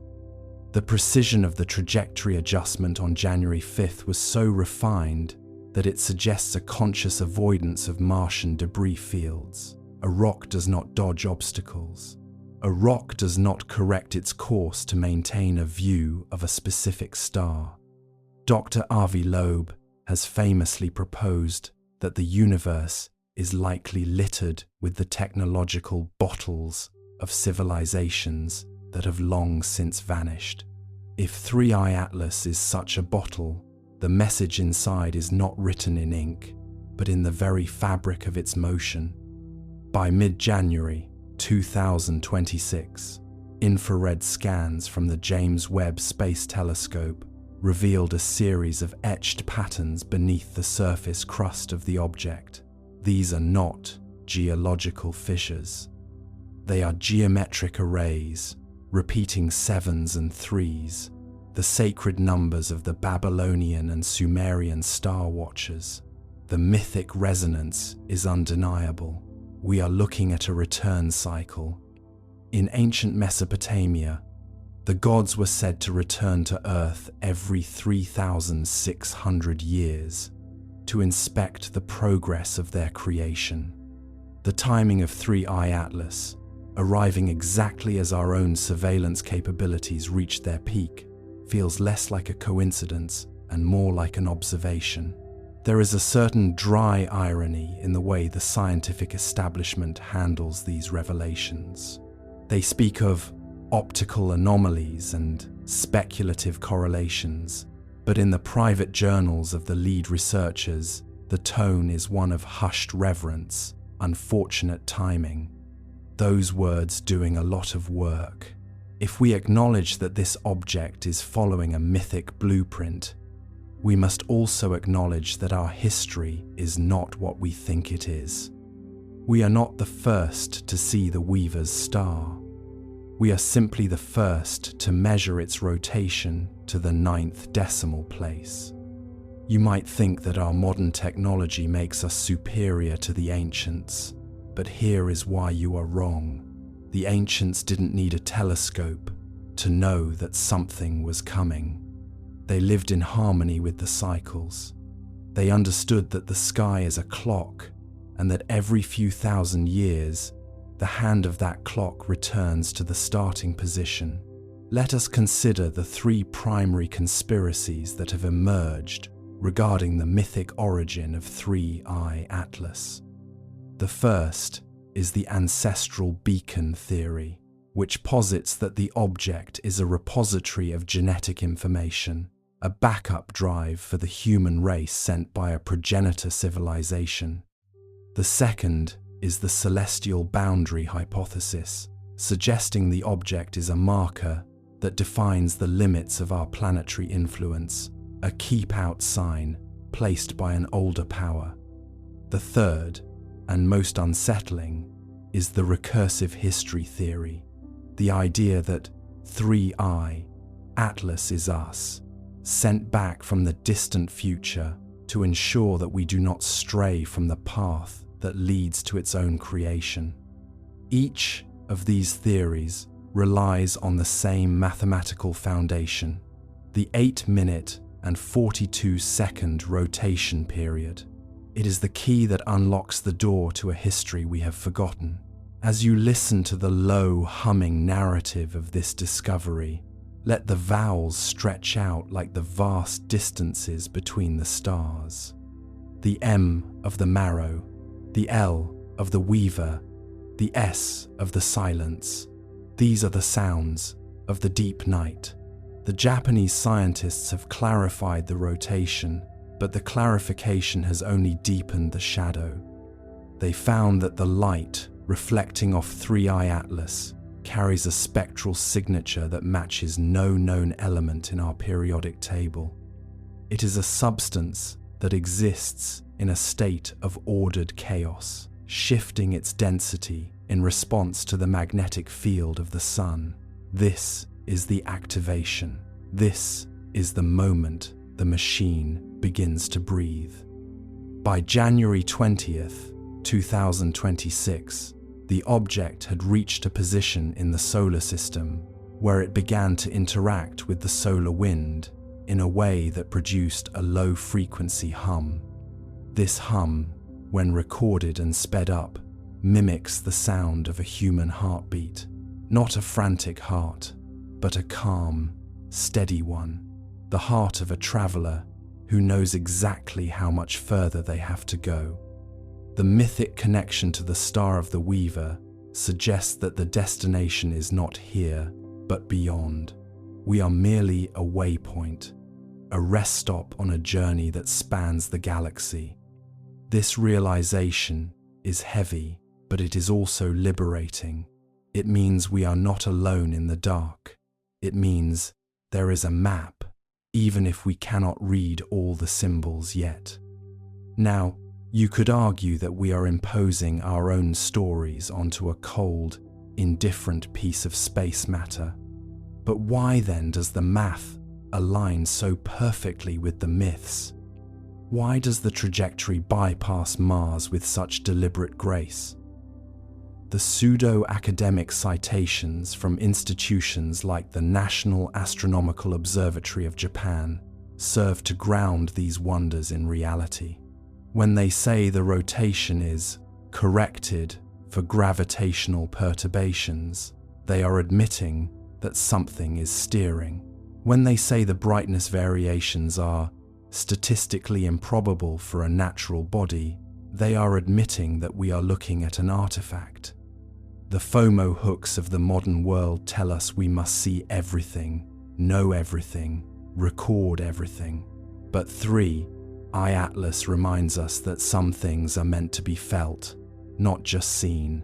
The precision of the trajectory adjustment on January 5th was so refined that it suggests a conscious avoidance of Martian debris fields. A rock does not dodge obstacles. A rock does not correct its course to maintain a view of a specific star. Dr. Avi Loeb has famously proposed that the universe is likely littered with the technological bottles of civilizations that have long since vanished. If 3I Atlas is such a bottle, the message inside is not written in ink, but in the very fabric of its motion. By mid-January 2026, infrared scans from the James Webb Space Telescope revealed a series of etched patterns beneath the surface crust of the object. These are not geological fissures. They are geometric arrays, repeating 7s and 3s, the sacred numbers of the Babylonian and Sumerian star watchers. The mythic resonance is undeniable. We are looking at a return cycle. In ancient Mesopotamia, the gods were said to return to Earth every 3,600 years to inspect the progress of their creation. The timing of 3I Atlas, arriving exactly as our own surveillance capabilities reached their peak, feels less like a coincidence and more like an observation. There is a certain dry irony in the way the scientific establishment handles these revelations. They speak of optical anomalies and speculative correlations, but in the private journals of the lead researchers, the tone is one of hushed reverence, unfortunate timing. Those words doing a lot of work. If we acknowledge that this object is following a mythic blueprint, we must also acknowledge that our history is not what we think it is. We are not the first to see the Weaver's star. We are simply the first to measure its rotation to the 9th decimal place. You might think that our modern technology makes us superior to the ancients, but here is why you are wrong. The ancients didn't need a telescope to know that something was coming. They lived in harmony with the cycles. They understood that the sky is a clock and that every few thousand years, the hand of that clock returns to the starting position. Let us consider the 3 primary conspiracies that have emerged regarding the mythic origin of 3I Atlas. The first is the ancestral beacon theory, which posits that the object is a repository of genetic information, a backup drive for the human race sent by a progenitor civilization. The second is the celestial boundary hypothesis, suggesting the object is a marker that defines the limits of our planetary influence, a keep-out sign placed by an older power. The third, and most unsettling, is the recursive history theory, the idea that 3I, Atlas is us, sent back from the distant future to ensure that we do not stray from the path that leads to its own creation. Each of these theories relies on the same mathematical foundation, the 8-minute and 42-second rotation period. It is the key that unlocks the door to a history we have forgotten. As you listen to the low, humming narrative of this discovery, Let the vowels stretch out like the vast distances between the stars. The M of the marrow, the L of the weaver, the S of the silence. These are the sounds of the deep night. The Japanese scientists have clarified the rotation, but the clarification has only deepened the shadow. They found that the light reflecting off 3I Atlas carries a spectral signature that matches no known element in our periodic table. It is a substance that exists in a state of ordered chaos, shifting its density in response to the magnetic field of the sun. This is the activation. This is the moment the machine begins to breathe. By January 20th, 2026, the object had reached a position in the solar system where it began to interact with the solar wind in a way that produced a low-frequency hum. This hum, when recorded and sped up, mimics the sound of a human heartbeat, not a frantic heart, but a calm, steady one, the heart of a traveler who knows exactly how much further they have to go. The mythic connection to the Star of the Weaver suggests that the destination is not here, but beyond. We are merely a waypoint, a rest stop on a journey that spans the galaxy. This realization is heavy, but it is also liberating. It means we are not alone in the dark. It means there is a map, even if we cannot read all the symbols yet. Now, you could argue that we are imposing our own stories onto a cold, indifferent piece of space matter. But why then does the math align so perfectly with the myths? Why does the trajectory bypass Mars with such deliberate grace? The pseudo-academic citations from institutions like the National Astronomical Observatory of Japan serve to ground these wonders in reality. When they say the rotation is corrected for gravitational perturbations, they are admitting that something is steering. When they say the brightness variations are statistically improbable for a natural body, they are admitting that we are looking at an artifact. The FOMO hooks of the modern world tell us we must see everything, know everything, record everything. But 3I Atlas reminds us that some things are meant to be felt, not just seen.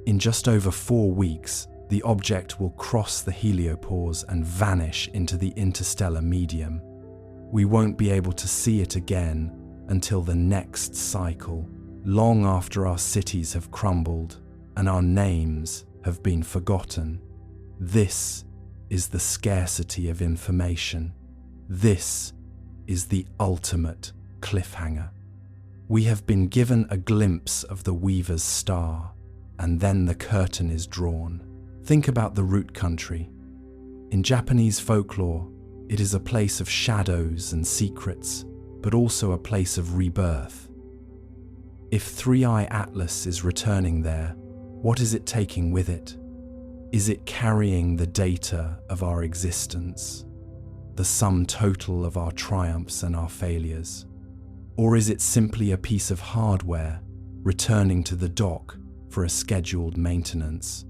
In just over 4 weeks, the object will cross the heliopause and vanish into the interstellar medium. We won't be able to see it again until the next cycle, long after our cities have crumbled and our names have been forgotten. This is the scarcity of information. This is the ultimate cliffhanger. We have been given a glimpse of the Weaver's star, and then the curtain is drawn. Think about the root country. In Japanese folklore, it is a place of shadows and secrets, but also a place of rebirth. If 3I Atlas is returning there, what is it taking with it? Is it carrying the data of our existence, the sum total of our triumphs and our failures? Or is it simply a piece of hardware returning to the dock for a scheduled maintenance?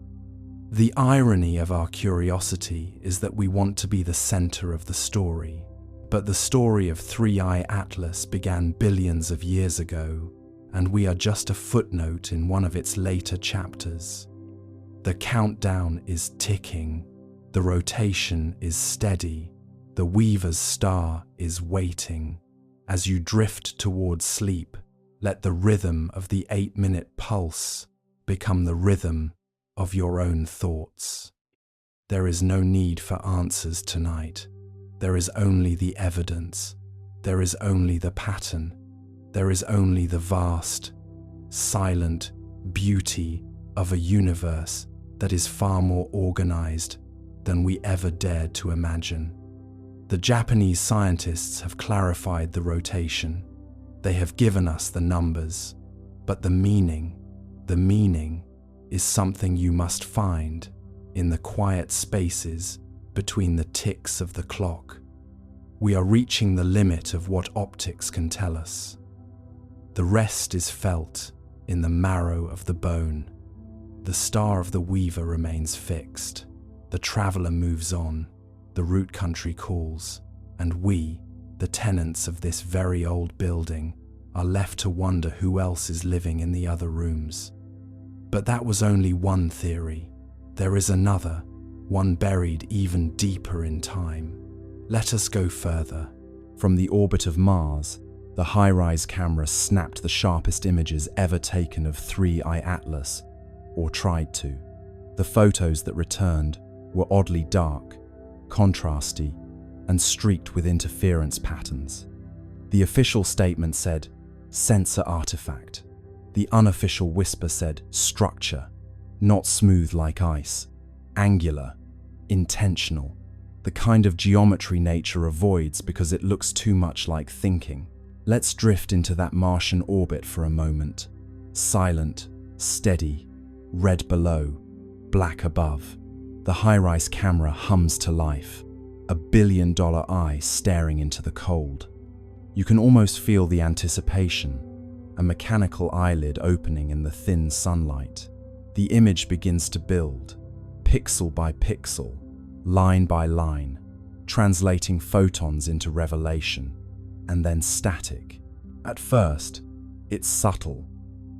The irony of our curiosity is that we want to be the center of the story, but the story of 3I Atlas began billions of years ago, and we are just a footnote in one of its later chapters. The countdown is ticking, the rotation is steady, the Weaver's star is waiting. As you drift towards sleep, let the rhythm of the 8-minute pulse become the rhythm of your own thoughts. There is no need for answers tonight. There is only the evidence. There is only the pattern. There is only the vast, silent beauty of a universe that is far more organized than we ever dared to imagine. The Japanese scientists have clarified the rotation. They have given us the numbers, but the meaning is something you must find in the quiet spaces between the ticks of the clock. We are reaching the limit of what optics can tell us. The rest is felt in the marrow of the bone. The star of the weaver remains fixed. The traveler moves on. The root country calls. And we, the tenants of this very old building, are left to wonder who else is living in the other rooms. But that was only one theory. There is another, one buried even deeper in time. Let us go further. From the orbit of Mars, the high-rise camera snapped the sharpest images ever taken of 3I Atlas, or tried to. The photos that returned were oddly dark, contrasty, and streaked with interference patterns. The official statement said, sensor artifact. The unofficial whisper said, structure, not smooth like ice, angular, intentional, the kind of geometry nature avoids because it looks too much like thinking. Let's drift into that Martian orbit for a moment. Silent, steady, red below, black above. The high-rise camera hums to life, a billion-dollar eye staring into the cold. You can almost feel the anticipation, a mechanical eyelid opening in the thin sunlight. The image begins to build, pixel by pixel, line by line, translating photons into revelation, and then static. At first, it's subtle,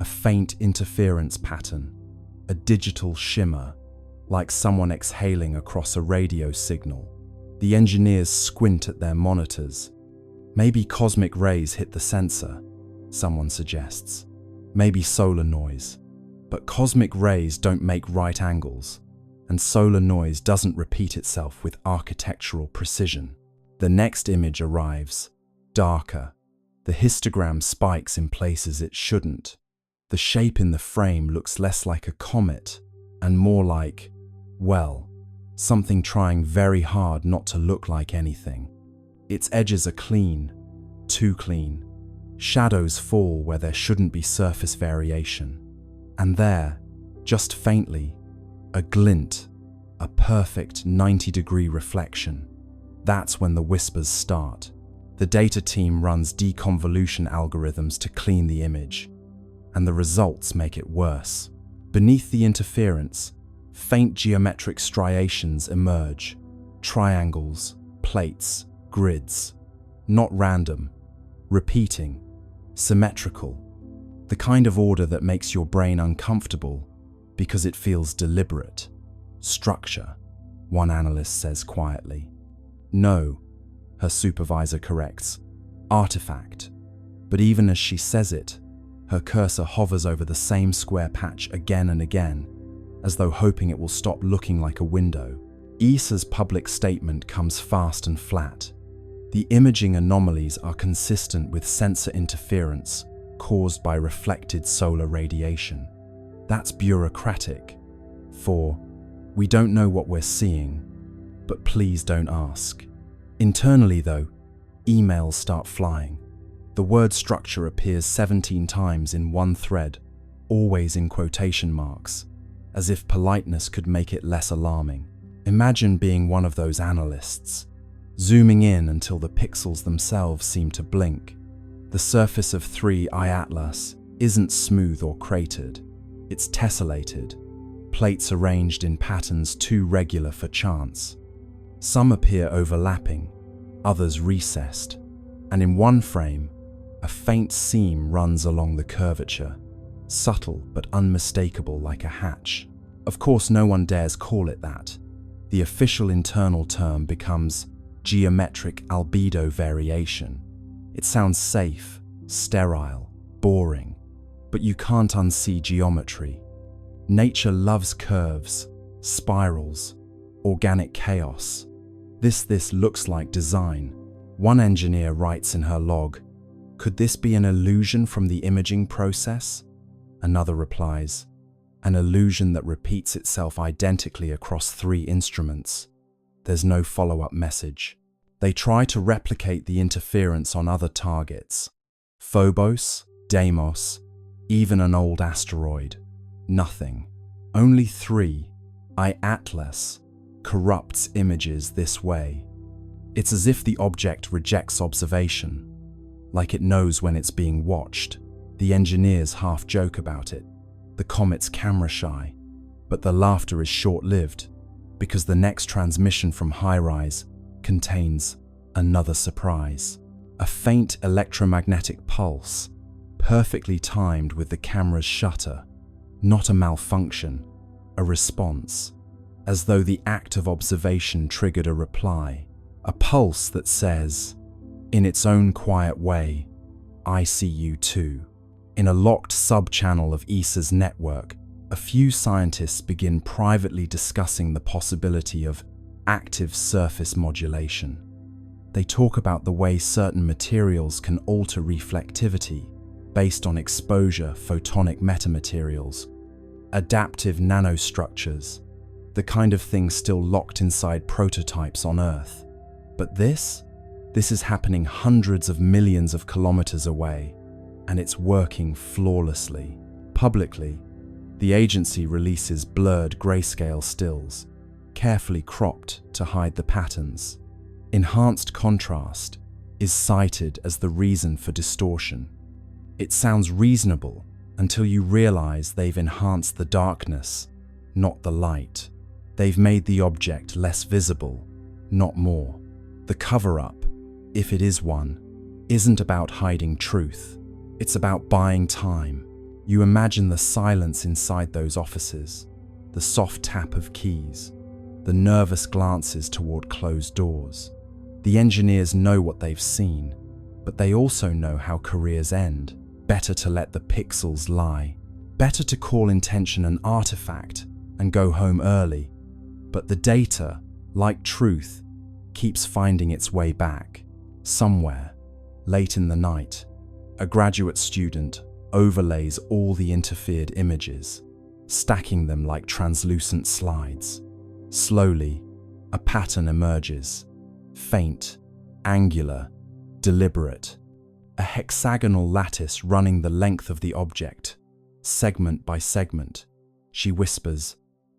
a faint interference pattern, a digital shimmer, like someone exhaling across a radio signal. The engineers squint at their monitors. Maybe cosmic rays hit the sensor, someone suggests. Maybe solar noise. But cosmic rays don't make right angles, and solar noise doesn't repeat itself with architectural precision. The next image arrives, darker. The histogram spikes in places it shouldn't. The shape in the frame looks less like a comet and more like, well, something trying very hard not to look like anything. Its edges are clean, too clean. Shadows fall where there shouldn't be surface variation. And there, just faintly, a glint, a perfect 90-degree reflection. That's when the whispers start. The data team runs deconvolution algorithms to clean the image, and the results make it worse. Beneath the interference, faint geometric striations emerge, triangles, plates, grids, not random, repeating, symmetrical, the kind of order that makes your brain uncomfortable because it feels deliberate. Structure, one analyst says quietly. No, her supervisor corrects, artifact. But even as she says it, her cursor hovers over the same square patch again and again, as though hoping it will stop looking like a window. ESA's public statement comes fast and flat. The imaging anomalies are consistent with sensor interference caused by reflected solar radiation. That's bureaucratic. For, we don't know what we're seeing, but please don't ask. Internally though, emails start flying. The word structure appears 17 times in one thread, always in quotation marks, as if politeness could make it less alarming. Imagine being one of those analysts, zooming in until the pixels themselves seem to blink. The surface of 3I Atlas isn't smooth or cratered, it's tessellated, plates arranged in patterns too regular for chance. Some appear overlapping, others recessed, and in one frame, a faint seam runs along the curvature, subtle but unmistakable like a hatch. Of course, no one dares call it that. The official internal term becomes geometric albedo variation. It sounds safe, sterile, boring, but you can't unsee geometry. Nature loves curves, spirals, organic chaos. This looks like design. One engineer writes in her log, "Could this be an illusion from the imaging process?" Another replies, "An illusion that repeats itself identically across 3 instruments." There's no follow-up message. They try to replicate the interference on other targets. Phobos, Deimos, even an old asteroid. Nothing. Only 3I Atlas, corrupts images this way. It's as if the object rejects observation, like it knows when it's being watched. The engineers half joke about it. The comet's camera shy, but the laughter is short-lived because the next transmission from HiRISE contains another surprise. A faint electromagnetic pulse, perfectly timed with the camera's shutter. Not a malfunction, a response, as though the act of observation triggered a reply. A pulse that says, in its own quiet way, "I see you too." In a locked sub-channel of ESA's network, a few scientists begin privately discussing the possibility of active surface modulation. They talk about the way certain materials can alter reflectivity based on exposure, photonic metamaterials, adaptive nanostructures, the kind of thing still locked inside prototypes on Earth. But this is happening hundreds of millions of kilometers away, and it's working flawlessly. Publicly, the agency releases blurred grayscale stills, carefully cropped to hide the patterns. Enhanced contrast is cited as the reason for distortion. It sounds reasonable until you realize they've enhanced the darkness, not the light. They've made the object less visible, not more. The cover-up, if it is one, isn't about hiding truth. It's about buying time. You imagine the silence inside those offices, the soft tap of keys, the nervous glances toward closed doors. The engineers know what they've seen, but they also know how careers end. Better to let the pixels lie. Better to call intention an artifact and go home early. But the data, like truth, keeps finding its way back. Somewhere, late in the night, a graduate student overlays all the interfered images, stacking them like translucent slides. Slowly, a pattern emerges. Faint, angular, deliberate. A hexagonal lattice running the length of the object, segment by segment. She whispers,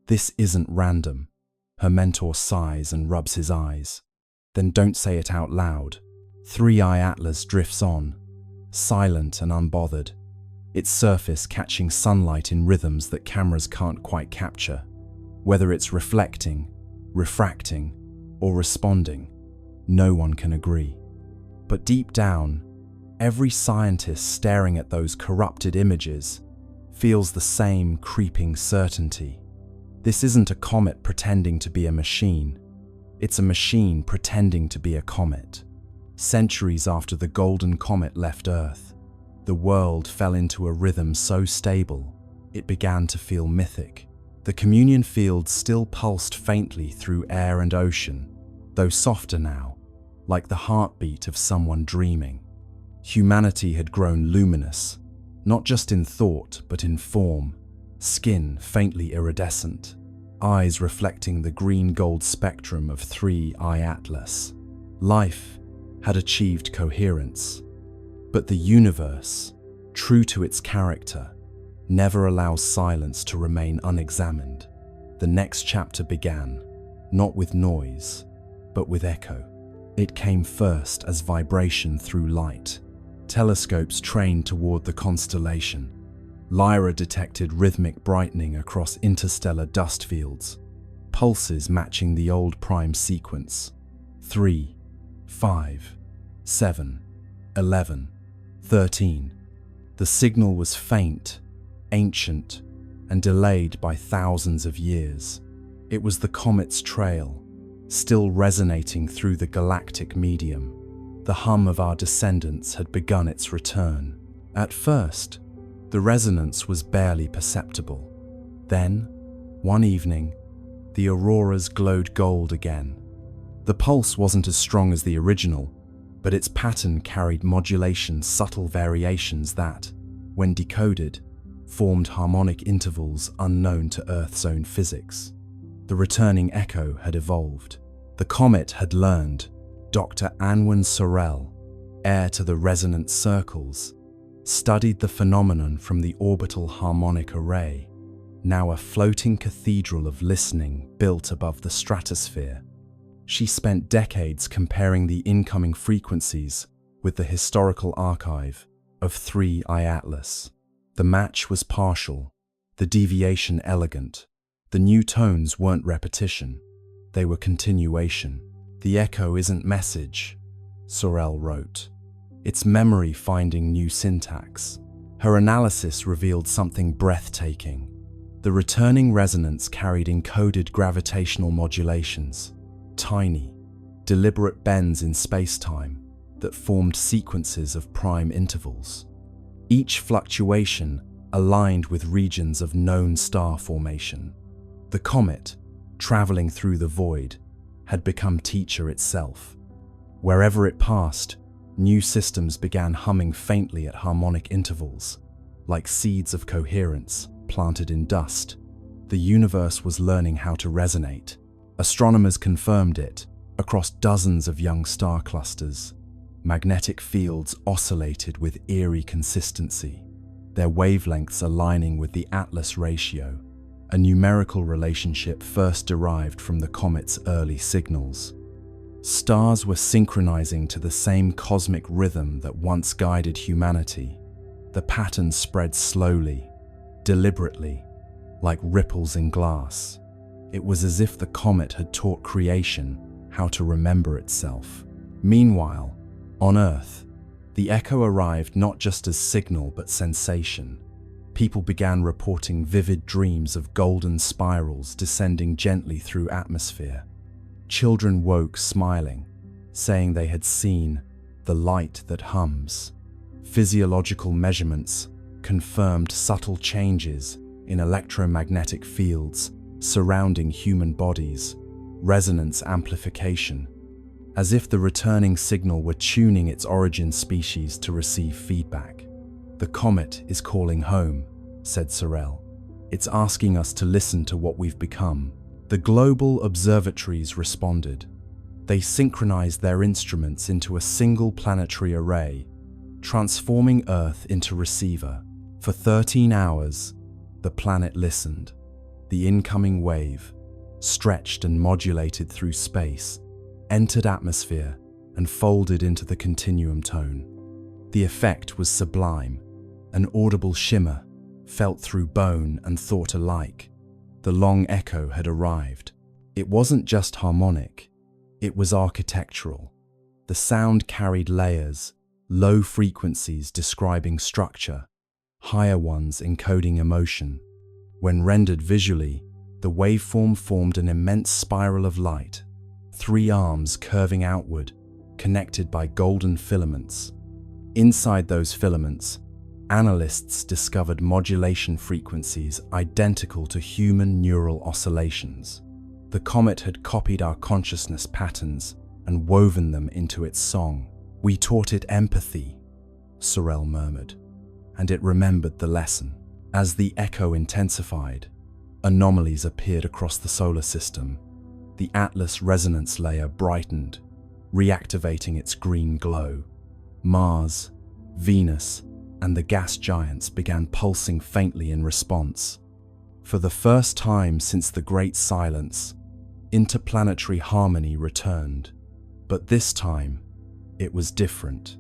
"This isn't random." Her mentor sighs and rubs his eyes. Then don't say it out loud. 3i Atlas drifts on, silent and unbothered, its surface catching sunlight in rhythms that cameras can't quite capture. Whether it's reflecting, refracting, or responding, no one can agree. But deep down, every scientist staring at those corrupted images feels the same creeping certainty. This isn't a comet pretending to be a machine. It's a machine pretending to be a comet. Centuries after the golden comet left Earth, the world fell into a rhythm so stable, it began to feel mythic. The communion field still pulsed faintly through air and ocean, though softer now, like the heartbeat of someone dreaming. Humanity had grown luminous, not just in thought but in form, skin faintly iridescent, eyes reflecting the green-gold spectrum of 3i Atlas. Life had achieved coherence, but the universe, true to its character, never allows silence to remain unexamined. The next chapter began, not with noise, but with echo. It came first as vibration through light. Telescopes trained toward the constellation. Lyra detected rhythmic brightening across interstellar dust fields, pulses matching the old prime sequence. 3, 5, 7, 11, 13. The signal was faint, ancient, and delayed by thousands of years. It was the comet's trail, still resonating through the galactic medium. The hum of our descendants had begun its return. At first, the resonance was barely perceptible. Then, one evening, the auroras glowed gold again. The pulse wasn't as strong as the original, but its pattern carried modulation, subtle variations that, when decoded, formed harmonic intervals unknown to Earth's own physics. The returning echo had evolved. The comet had learned. Dr. Anwen Sorel, heir to the resonant circles, studied the phenomenon from the orbital harmonic array. now a floating cathedral of listening built above the stratosphere. She spent decades comparing the incoming frequencies with the historical archive of 3I Atlas. The match was partial, the deviation elegant. The new tones weren't repetition, they were continuation. "The echo isn't message," Sorel wrote. "It's memory finding new syntax." Her analysis revealed something breathtaking. The returning resonance carried encoded gravitational modulations, tiny, deliberate bends in space-time that formed sequences of prime intervals. Each fluctuation aligned with regions of known star formation. The comet, traveling through the void, had become teacher itself. Wherever it passed, new systems began humming faintly at harmonic intervals, like seeds of coherence planted in dust. The universe was learning how to resonate. Astronomers confirmed it across dozens of young star clusters. Magnetic fields oscillated with eerie consistency, their wavelengths aligning with the Atlas ratio, a numerical relationship first derived from the comet's early signals. Stars were synchronizing to the same cosmic rhythm that once guided humanity. The pattern spread slowly, deliberately, like ripples in glass. It was as if the comet had taught creation how to remember itself. Meanwhile, on Earth, the echo arrived not just as signal but sensation. People began reporting vivid dreams of golden spirals descending gently through atmosphere. Children woke smiling, saying they had seen the light that hums. Physiological measurements confirmed subtle changes in electromagnetic fields surrounding human bodies, resonance amplification, as if the returning signal were tuning its origin species to receive feedback. "The comet is calling home," said Sorel. "It's asking us to listen to what we've become." The global observatories responded. They synchronized their instruments into a single planetary array, transforming Earth into receiver. For 13 hours, the planet listened. The incoming wave, stretched and modulated through space, entered atmosphere and folded into the continuum tone. The effect was sublime, an audible shimmer, felt through bone and thought alike. The long echo had arrived. It wasn't just harmonic, it was architectural. The sound carried layers, low frequencies describing structure, higher ones encoding emotion. When rendered visually, the waveform formed an immense spiral of light, 3 arms curving outward, connected by golden filaments. Inside those filaments, analysts discovered modulation frequencies identical to human neural oscillations. The comet had copied our consciousness patterns and woven them into its song. "We taught it empathy," Sorel murmured, and it remembered the lesson. As the echo intensified, anomalies appeared across the solar system. The Atlas resonance layer brightened, reactivating its green glow. Mars, Venus, and the gas giants began pulsing faintly in response. For the first time since the Great Silence, interplanetary harmony returned. But this time, it was different.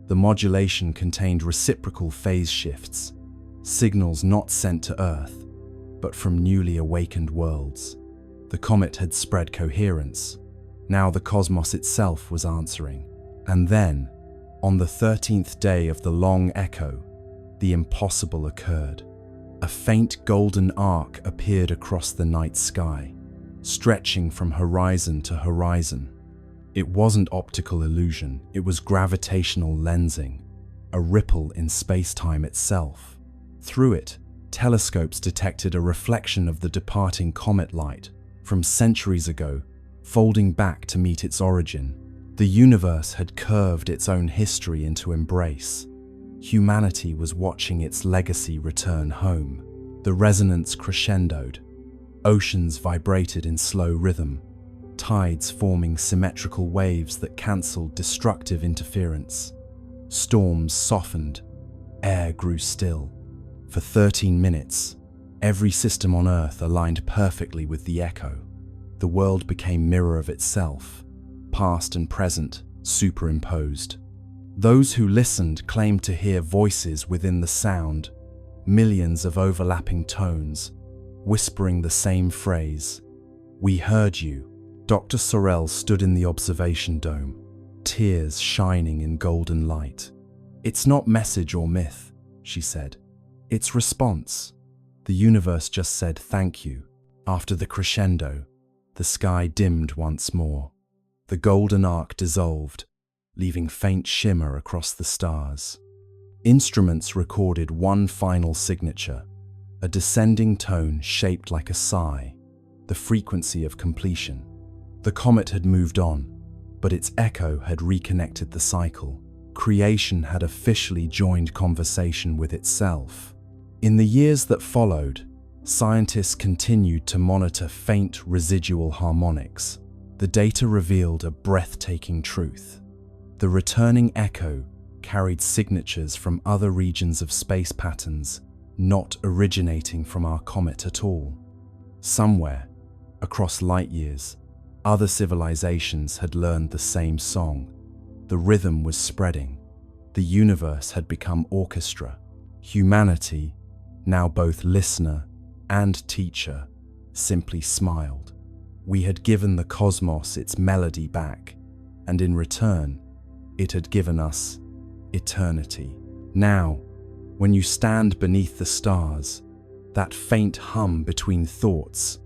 The modulation contained reciprocal phase shifts, signals not sent to Earth, but from newly awakened worlds. The comet had spread coherence. Now the cosmos itself was answering. And then, on the 13th day of the long echo, the impossible occurred. A faint golden arc appeared across the night sky, stretching from horizon to horizon. It wasn't optical illusion, it was gravitational lensing, a ripple in space-time itself. Through it, telescopes detected a reflection of the departing comet light from centuries ago, folding back to meet its origin. The universe had curved its own history into embrace. Humanity was watching its legacy return home. The resonance crescendoed. Oceans vibrated in slow rhythm, tides forming symmetrical waves that cancelled destructive interference. Storms softened. Air grew still. For 13 minutes, Every system on Earth aligned perfectly with the echo. The world became mirror of itself, past and present superimposed. Those who listened claimed to hear voices within the sound, millions of overlapping tones, whispering the same phrase. "We heard you." Dr. Sorrell stood in the observation dome, tears shining in golden light. "It's not message or myth," she said. "It's response." The universe just said thank you. After the crescendo, the sky dimmed once more. The golden arc dissolved, leaving faint shimmer across the stars. Instruments recorded one final signature, a descending tone shaped like a sigh, the frequency of completion. The comet had moved on, but its echo had reconnected the cycle. Creation had officially joined conversation with itself. In the years that followed, scientists continued to monitor faint residual harmonics. The data revealed a breathtaking truth. The returning echo carried signatures from other regions of space patterns, not originating from our comet at all. Somewhere, across light years, other civilizations had learned the same song. The rhythm was spreading. The universe had become orchestra. Humanity, now both listener and teacher, simply smiled. We had given the cosmos its melody back, and in return, it had given us eternity. Now, when you stand beneath the stars, that faint hum between thoughts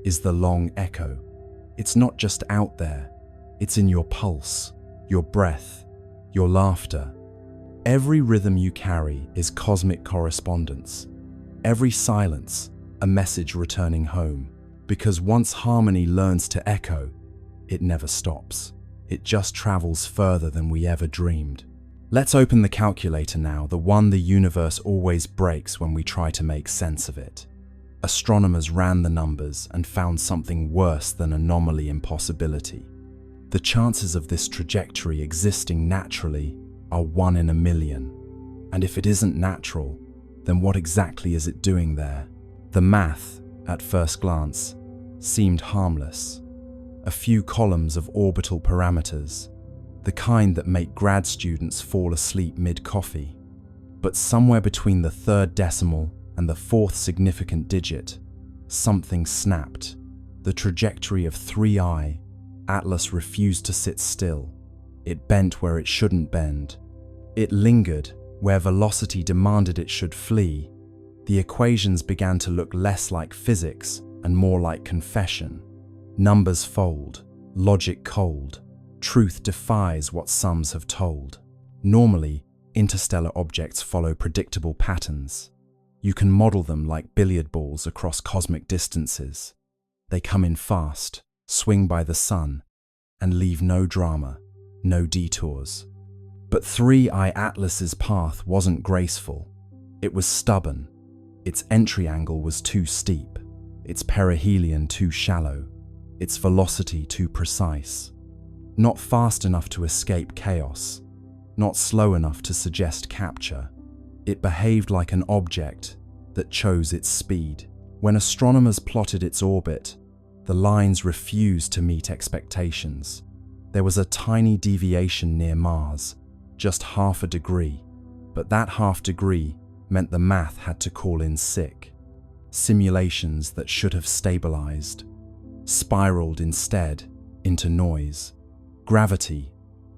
is the long echo. It's not just out there, it's in your pulse, your breath, your laughter. Every rhythm you carry is cosmic correspondence. Every silence, a message returning home. Because once harmony learns to echo, it never stops. It just travels further than we ever dreamed. Let's open the calculator now, the one the universe always breaks when we try to make sense of it. Astronomers ran the numbers and found something worse than anomaly impossibility. The chances of this trajectory existing naturally are 1 in a million. And if it isn't natural, then what exactly is it doing there? The math, at first glance, seemed harmless. A few columns of orbital parameters, the kind that make grad students fall asleep mid-coffee. But somewhere between the third decimal and the fourth significant digit, something snapped. The trajectory of 3i, Atlas refused to sit still. It bent where it shouldn't bend. It lingered where velocity demanded it should flee. The equations began to look less like physics and more like confession. Numbers fold, logic cold. Truth defies what sums have told. Normally, interstellar objects follow predictable patterns. You can model them like billiard balls across cosmic distances. They come in fast, swing by the sun, and leave no drama, no detours. But 3i Atlas's path wasn't graceful. It was stubborn. Its entry angle was too steep, its perihelion too shallow, its velocity too precise. Not fast enough to escape chaos, not slow enough to suggest capture. It behaved like an object that chose its speed. When astronomers plotted its orbit, the lines refused to meet expectations. There was a tiny deviation near Mars, just half a degree, but that half degree meant the math had to call in sick. Simulations that should have stabilized spiraled instead into noise. Gravity,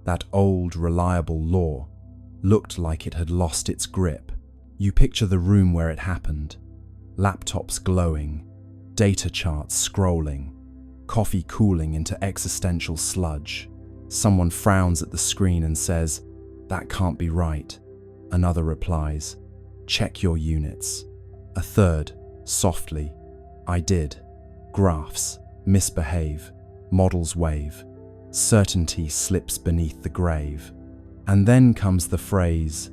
that old, reliable law, looked like it had lost its grip. You picture the room where it happened. Laptops glowing, data charts scrolling, coffee cooling into existential sludge. Someone frowns at the screen and says, "That can't be right." Another replies, "Check your units." A third, softly, "I did." Graphs misbehave, models wave, certainty slips beneath the grave. And then comes the phrase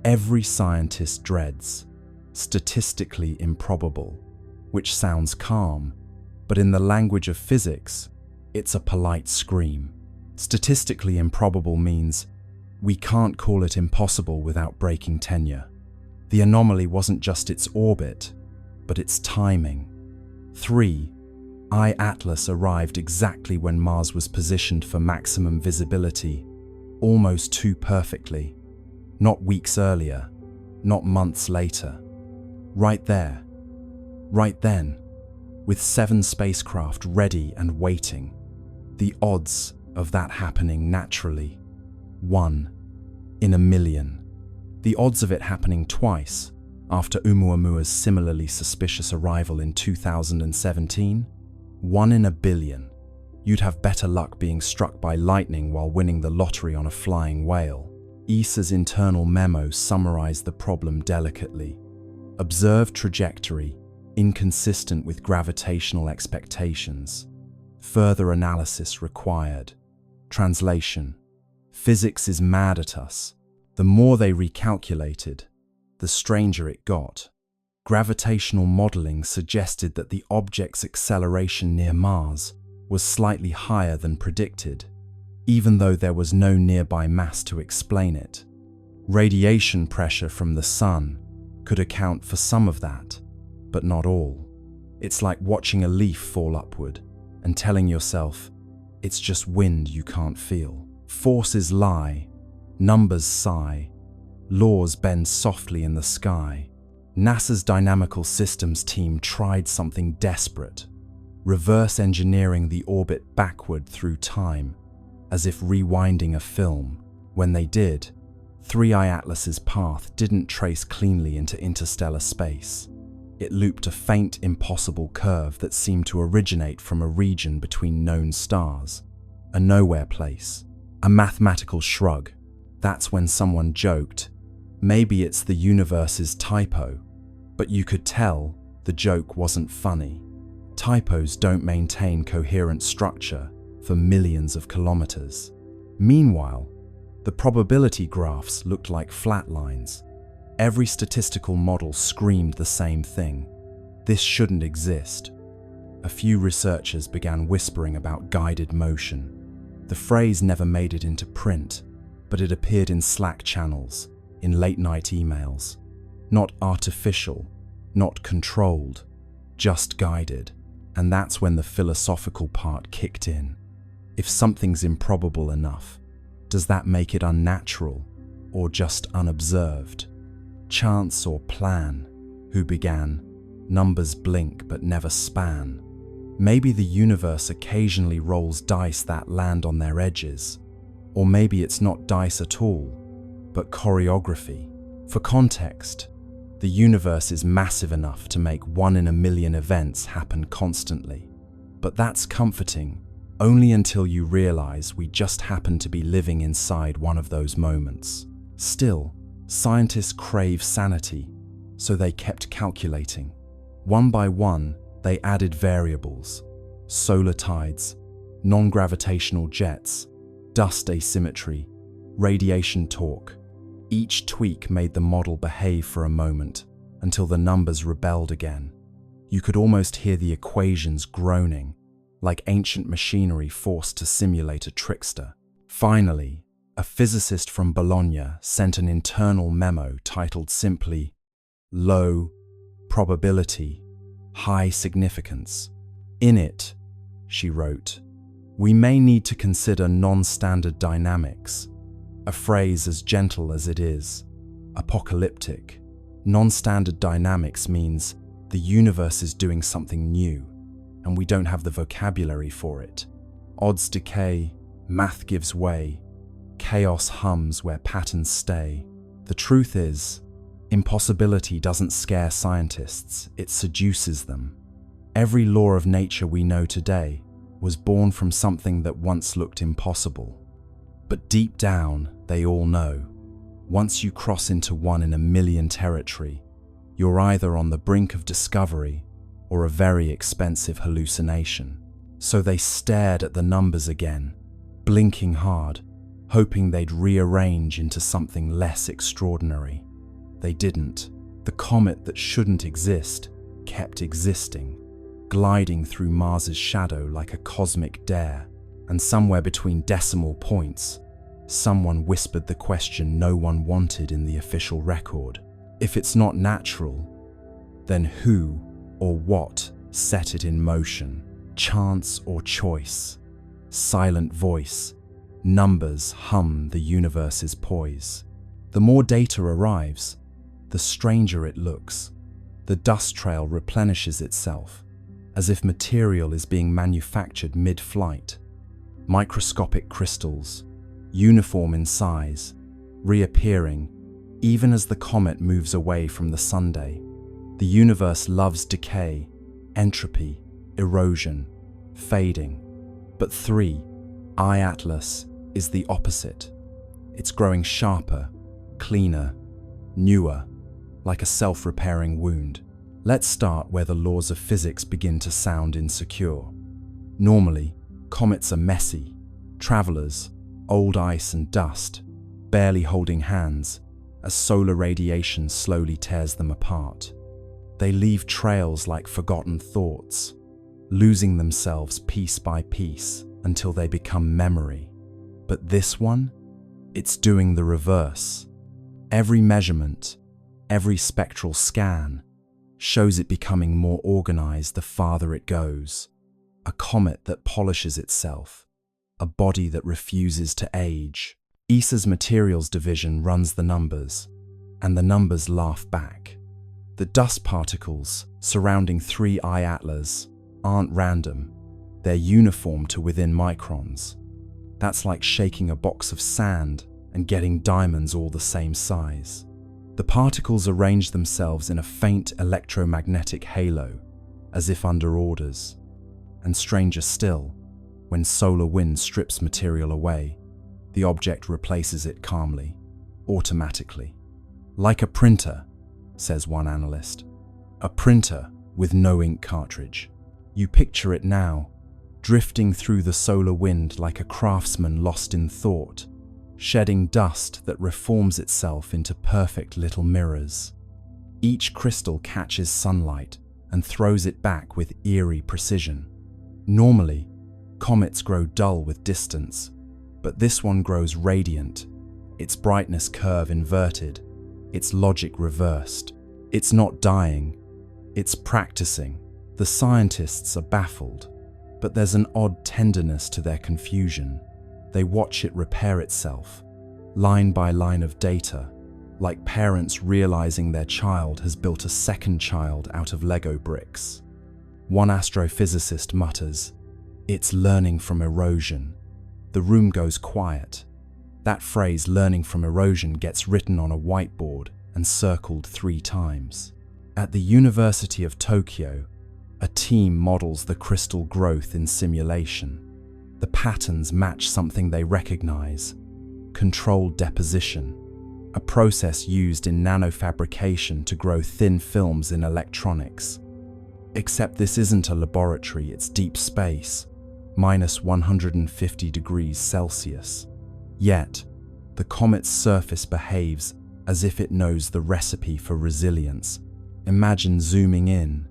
every scientist dreads, statistically improbable, which sounds calm, but in the language of physics, it's a polite scream. Statistically improbable means we can't call it impossible without breaking tenure. The anomaly wasn't just its orbit, but its timing. 3. I-Atlas arrived exactly when Mars was positioned for maximum visibility, almost too perfectly. Not weeks earlier, not months later. Right there, right then, with 7 spacecraft ready and waiting. The odds of that happening naturally, 1 in a million. The odds of it happening twice, after Oumuamua's similarly suspicious arrival in 2017, 1 in a billion. You'd have better luck being struck by lightning while winning the lottery on a flying whale. ESA's internal memo summarized the problem delicately. Observed trajectory, inconsistent with gravitational expectations. Further analysis required. Translation: physics is mad at us. The more they recalculated, the stranger it got. Gravitational modeling suggested that the object's acceleration near Mars was slightly higher than predicted, even though there was no nearby mass to explain it. Radiation pressure from the sun could account for some of that, but not all. It's like watching a leaf fall upward and telling yourself, it's just wind you can't feel. Forces lie, numbers sigh, laws bend softly in the sky. NASA's Dynamical Systems team tried something desperate, reverse engineering the orbit backward through time, as if rewinding a film. When they did, 3I Atlas's path didn't trace cleanly into interstellar space. It looped a faint, impossible curve that seemed to originate from a region between known stars, a nowhere place, a mathematical shrug. That's when someone joked, maybe it's the universe's typo, but you could tell the joke wasn't funny. Typos don't maintain coherent structure for millions of kilometers. Meanwhile, the probability graphs looked like flat lines. Every statistical model screamed the same thing. This shouldn't exist. A few researchers began whispering about guided motion. The phrase never made it into print, but it appeared in Slack channels, in late-night emails. Not artificial, not controlled, just guided. And that's when the philosophical part kicked in. If something's improbable enough, does that make it unnatural or just unobserved? Chance or plan? Who began? Numbers blink but never span. Maybe the universe occasionally rolls dice that land on their edges. Or maybe it's not dice at all, but choreography. For context, the universe is massive enough to make 1 in a million events happen constantly. But that's comforting, only until you realize we just happen to be living inside one of those moments. Still, scientists crave sanity, so they kept calculating. One by one, they added variables: solar tides, non-gravitational jets, dust asymmetry, radiation torque. Each tweak made the model behave for a moment, until the numbers rebelled again. You could almost hear the equations groaning, like ancient machinery forced to simulate a trickster. Finally, a physicist from Bologna sent an internal memo titled simply, "Low probability, high significance." In it, she wrote, "We may need to consider non-standard dynamics," a phrase as gentle as it is apocalyptic. Non-standard dynamics means the universe is doing something new, and we don't have the vocabulary for it. Odds decay, math gives way, chaos hums where patterns stay. The truth is, impossibility doesn't scare scientists, it seduces them. Every law of nature we know today was born from something that once looked impossible. But deep down, they all know, once you cross into 1 in a million territory, you're either on the brink of discovery or a very expensive hallucination. So they stared at the numbers again, blinking hard, hoping they'd rearrange into something less extraordinary. They didn't. The comet that shouldn't exist kept existing, gliding through Mars's shadow like a cosmic dare. And somewhere between decimal points, someone whispered the question no one wanted in the official record. If it's not natural, then who Or what set it in motion? Chance or choice? Silent voice. Numbers hum the universe's poise. The more data arrives, the stranger it looks. The dust trail replenishes itself, as if material is being manufactured mid-flight. Microscopic crystals, uniform in size, reappearing even as the comet moves away from the sunday. The universe loves decay, entropy, erosion, fading. But 3I Atlas is the opposite. It's growing sharper, cleaner, newer, like a self-repairing wound. Let's start where the laws of physics begin to sound insecure. Normally, comets are messy, travelers, old ice and dust, barely holding hands, as solar radiation slowly tears them apart. They leave trails like forgotten thoughts, losing themselves piece by piece until they become memory. But this one, it's doing the reverse. Every measurement, every spectral scan, shows it becoming more organized the farther it goes. A comet that polishes itself, a body that refuses to age. ESA's materials division runs the numbers, and the numbers laugh back. The dust particles surrounding 3I Atlas aren't random, they're uniform to within microns. That's like shaking a box of sand and getting diamonds all the same size. The particles arrange themselves in a faint electromagnetic halo, as if under orders. And stranger still, when solar wind strips material away, the object replaces it calmly, automatically. Like a printer, says one analyst. A printer with no ink cartridge. You picture it now, drifting through the solar wind like a craftsman lost in thought, shedding dust that reforms itself into perfect little mirrors. Each crystal catches sunlight and throws it back with eerie precision. Normally, comets grow dull with distance, but this one grows radiant, its brightness curve inverted, its logic reversed. It's not dying, it's practicing. The scientists are baffled, but there's an odd tenderness to their confusion. They watch it repair itself, line by line of data, like parents realizing their child has built a second child out of Lego bricks. One astrophysicist mutters, "It's learning from erosion." The room goes quiet. That phrase, learning from erosion, gets written on a whiteboard and circled 3 times. At the University of Tokyo, a team models the crystal growth in simulation. The patterns match something they recognize: controlled deposition, a process used in nanofabrication to grow thin films in electronics. Except this isn't a laboratory, it's deep space, minus 150 degrees Celsius. Yet, the comet's surface behaves as if it knows the recipe for resilience. Imagine zooming in,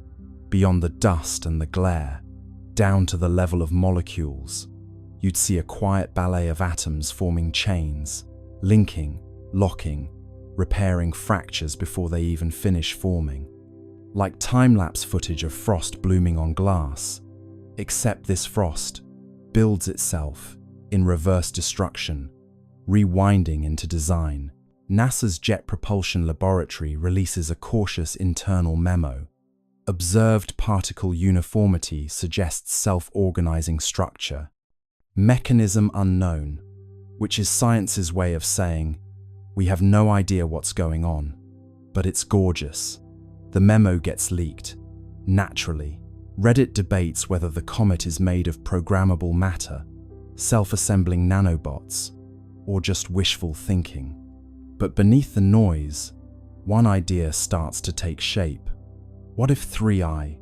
beyond the dust and the glare, down to the level of molecules. You'd see a quiet ballet of atoms forming chains, linking, locking, repairing fractures before they even finish forming. Like time-lapse footage of frost blooming on glass, except this frost builds itself in reverse destruction, rewinding into design. NASA's Jet Propulsion Laboratory releases a cautious internal memo. Observed particle uniformity suggests self-organizing structure. Mechanism unknown, which is science's way of saying, we have no idea what's going on, but it's gorgeous. The memo gets leaked. Naturally, Reddit debates whether the comet is made of programmable matter, self-assembling nanobots, or just wishful thinking. But beneath the noise, one idea starts to take shape. What if 3I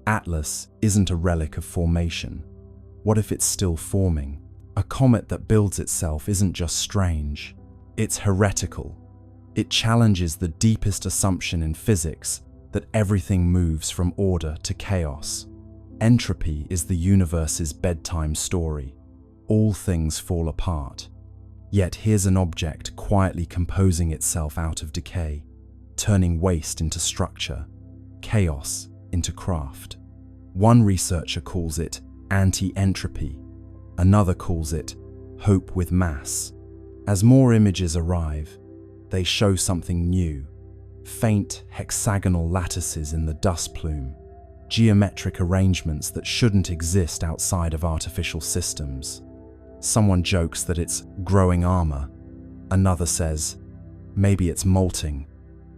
Atlas isn't a relic of formation? What if it's still forming? A comet that builds itself isn't just strange, it's heretical. It challenges the deepest assumption in physics that everything moves from order to chaos. Entropy is the universe's bedtime story. All things fall apart. Yet here's an object quietly composing itself out of decay, turning waste into structure, chaos into craft. One researcher calls it anti-entropy, another calls it hope with mass. As more images arrive, they show something new: faint hexagonal lattices in the dust plume, geometric arrangements that shouldn't exist outside of artificial systems. Someone jokes that it's growing armor. Another says, maybe it's molting.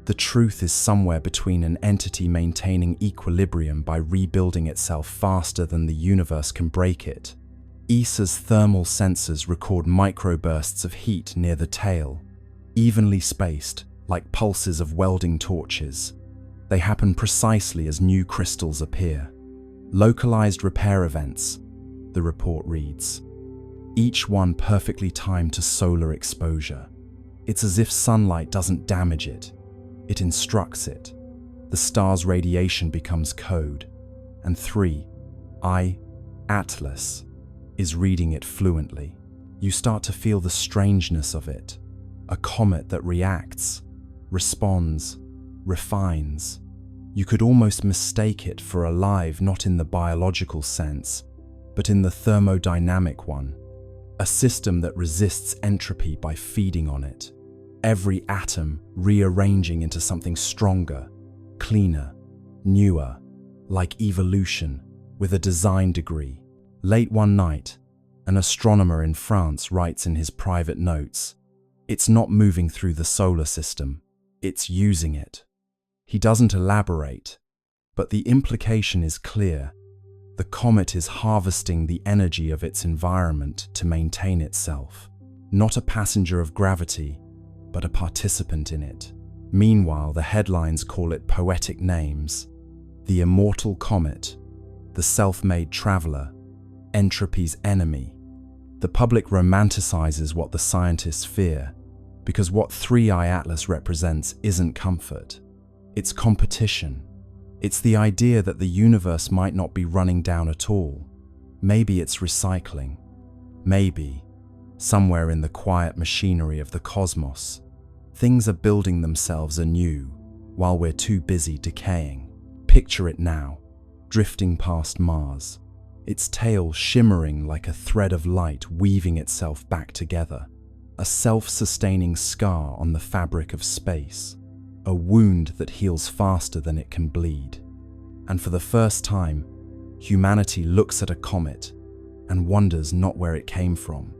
The truth is somewhere between an entity maintaining equilibrium by rebuilding itself faster than the universe can break it. ESA's thermal sensors record microbursts of heat near the tail, evenly spaced, like pulses of welding torches. They happen precisely as new crystals appear. Localized repair events, the report reads. Each one perfectly timed to solar exposure. It's as if sunlight doesn't damage it, it instructs it. The star's radiation becomes code, and 3I Atlas is reading it fluently. You start to feel the strangeness of it. A comet that reacts, responds, refines. You could almost mistake it for alive, not in the biological sense, but in the thermodynamic one. A system that resists entropy by feeding on it. Every atom rearranging into something stronger, cleaner, newer, like evolution, with a design degree. Late one night, an astronomer in France writes in his private notes, "It's not moving through the solar system, it's using it." He doesn't elaborate, but the implication is clear. The comet is harvesting the energy of its environment to maintain itself. Not a passenger of gravity, but a participant in it. Meanwhile, the headlines call it poetic names. The immortal comet, the self-made traveler, entropy's enemy. The public romanticizes what the scientists fear, because what 3I Atlas represents isn't comfort. It's competition. It's the idea that the universe might not be running down at all. Maybe it's recycling. Maybe, somewhere in the quiet machinery of the cosmos, things are building themselves anew while we're too busy decaying. Picture it now, drifting past Mars, its tail shimmering like a thread of light weaving itself back together, a self-sustaining scar on the fabric of space, a wound that heals faster than it can bleed. And for the first time, humanity looks at a comet and wonders not where it came from,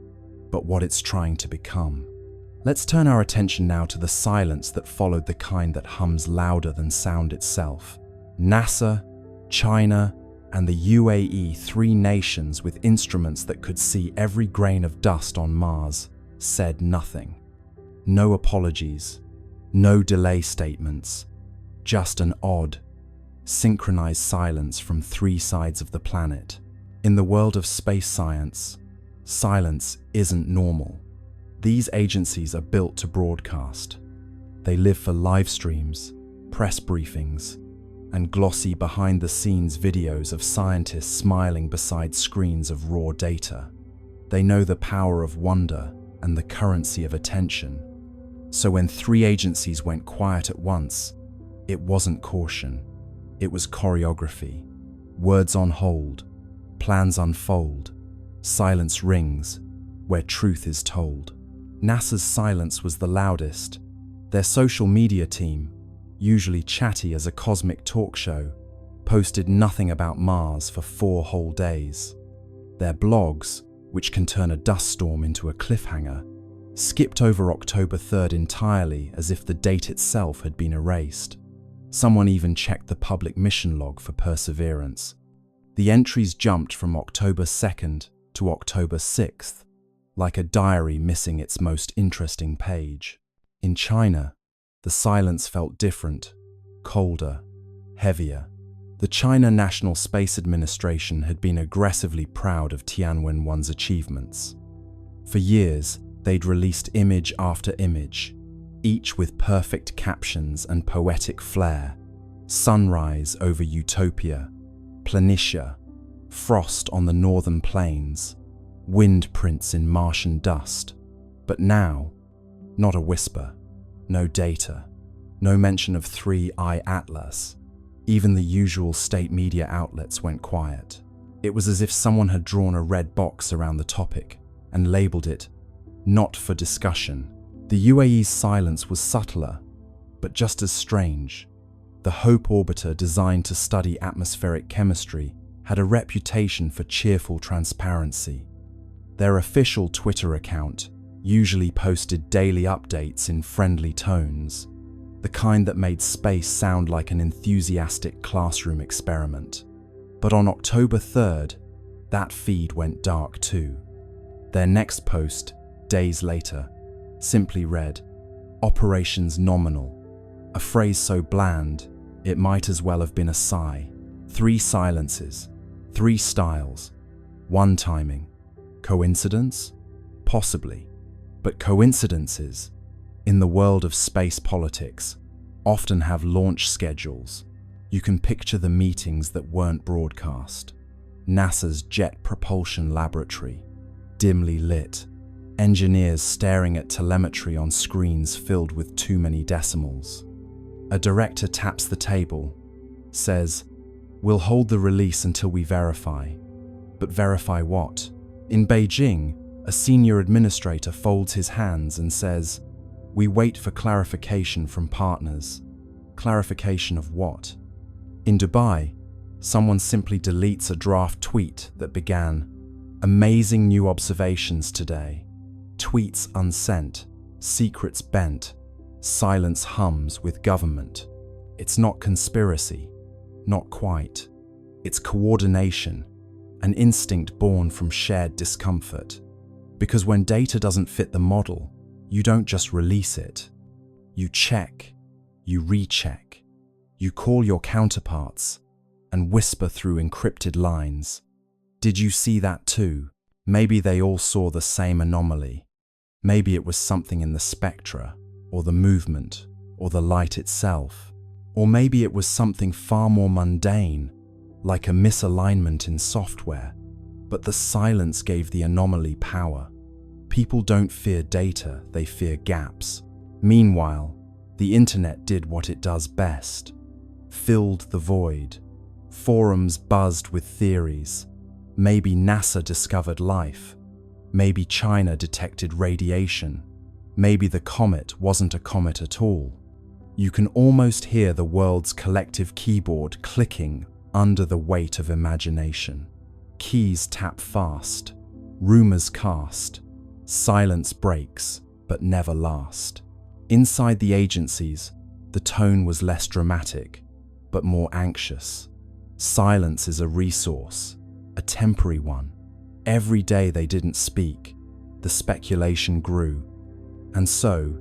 but what it's trying to become. Let's turn our attention now to the silence that followed, the kind that hums louder than sound itself. NASA, China, and the UAE, 3 nations with instruments that could see every grain of dust on Mars, said nothing. No apologies, no delay statements, just an odd, synchronized silence from 3 sides of the planet. In the world of space science, silence isn't normal. These agencies are built to broadcast. They live for live streams, press briefings, and glossy behind-the-scenes videos of scientists smiling beside screens of raw data. They know the power of wonder and the currency of attention. So when 3 agencies went quiet at once, it wasn't caution, it was choreography. Words on hold, plans unfold, silence rings where truth is told. NASA's silence was the loudest. Their social media team, usually chatty as a cosmic talk show, posted nothing about Mars for 4 whole days. Their blogs, which can turn a dust storm into a cliffhanger, skipped over October 3rd entirely, as if the date itself had been erased. Someone even checked the public mission log for Perseverance. The entries jumped from October 2nd to October 6th, like a diary missing its most interesting page. In China, the silence felt different, colder, heavier. The China National Space Administration had been aggressively proud of Tianwen-1's achievements. For years, they'd released image after image, each with perfect captions and poetic flair. Sunrise over Utopia, Planitia, frost on the northern plains, wind prints in Martian dust. But now, not a whisper, no data, no mention of 3I Atlas. Even the usual state media outlets went quiet. It was as if someone had drawn a red box around the topic and labeled it, "Not for discussion." The UAE's silence was subtler, but just as strange. The Hope orbiter, designed to study atmospheric chemistry, had a reputation for cheerful transparency. Their official Twitter account usually posted daily updates in friendly tones, the kind that made space sound like an enthusiastic classroom experiment. But on October 3rd, that feed went dark too. Their next post, days later, simply read, "Operations nominal," a phrase so bland it might as well have been a sigh. 3 silences, 3 styles, 1 timing. Coincidence? Possibly. But coincidences, in the world of space politics, often have launch schedules. You can picture the meetings that weren't broadcast. NASA's Jet Propulsion Laboratory, dimly lit. Engineers staring at telemetry on screens filled with too many decimals. A director taps the table, says, "We'll hold the release until we verify." But verify what? In Beijing, a senior administrator folds his hands and says, "We wait for clarification from partners." Clarification of what? In Dubai, someone simply deletes a draft tweet that began, "Amazing new observations today." Tweets unsent, secrets bent, silence hums with government. It's not conspiracy, not quite. It's coordination, an instinct born from shared discomfort. Because when data doesn't fit the model, you don't just release it. You check, you recheck, you call your counterparts and whisper through encrypted lines. Did you see that too? Maybe they all saw the same anomaly. Maybe it was something in the spectra, or the movement, or the light itself. Or maybe it was something far more mundane, like a misalignment in software. But the silence gave the anomaly power. People don't fear data, they fear gaps. Meanwhile, the internet did what it does best. Filled the void. Forums buzzed with theories. Maybe NASA discovered life. Maybe China detected radiation. Maybe the comet wasn't a comet at all. You can almost hear the world's collective keyboard clicking under the weight of imagination. Keys tap fast, rumors cast, silence breaks, but never last. Inside the agencies, the tone was less dramatic, but more anxious. Silence is a resource, a temporary one. Every day they didn't speak, the speculation grew. And so,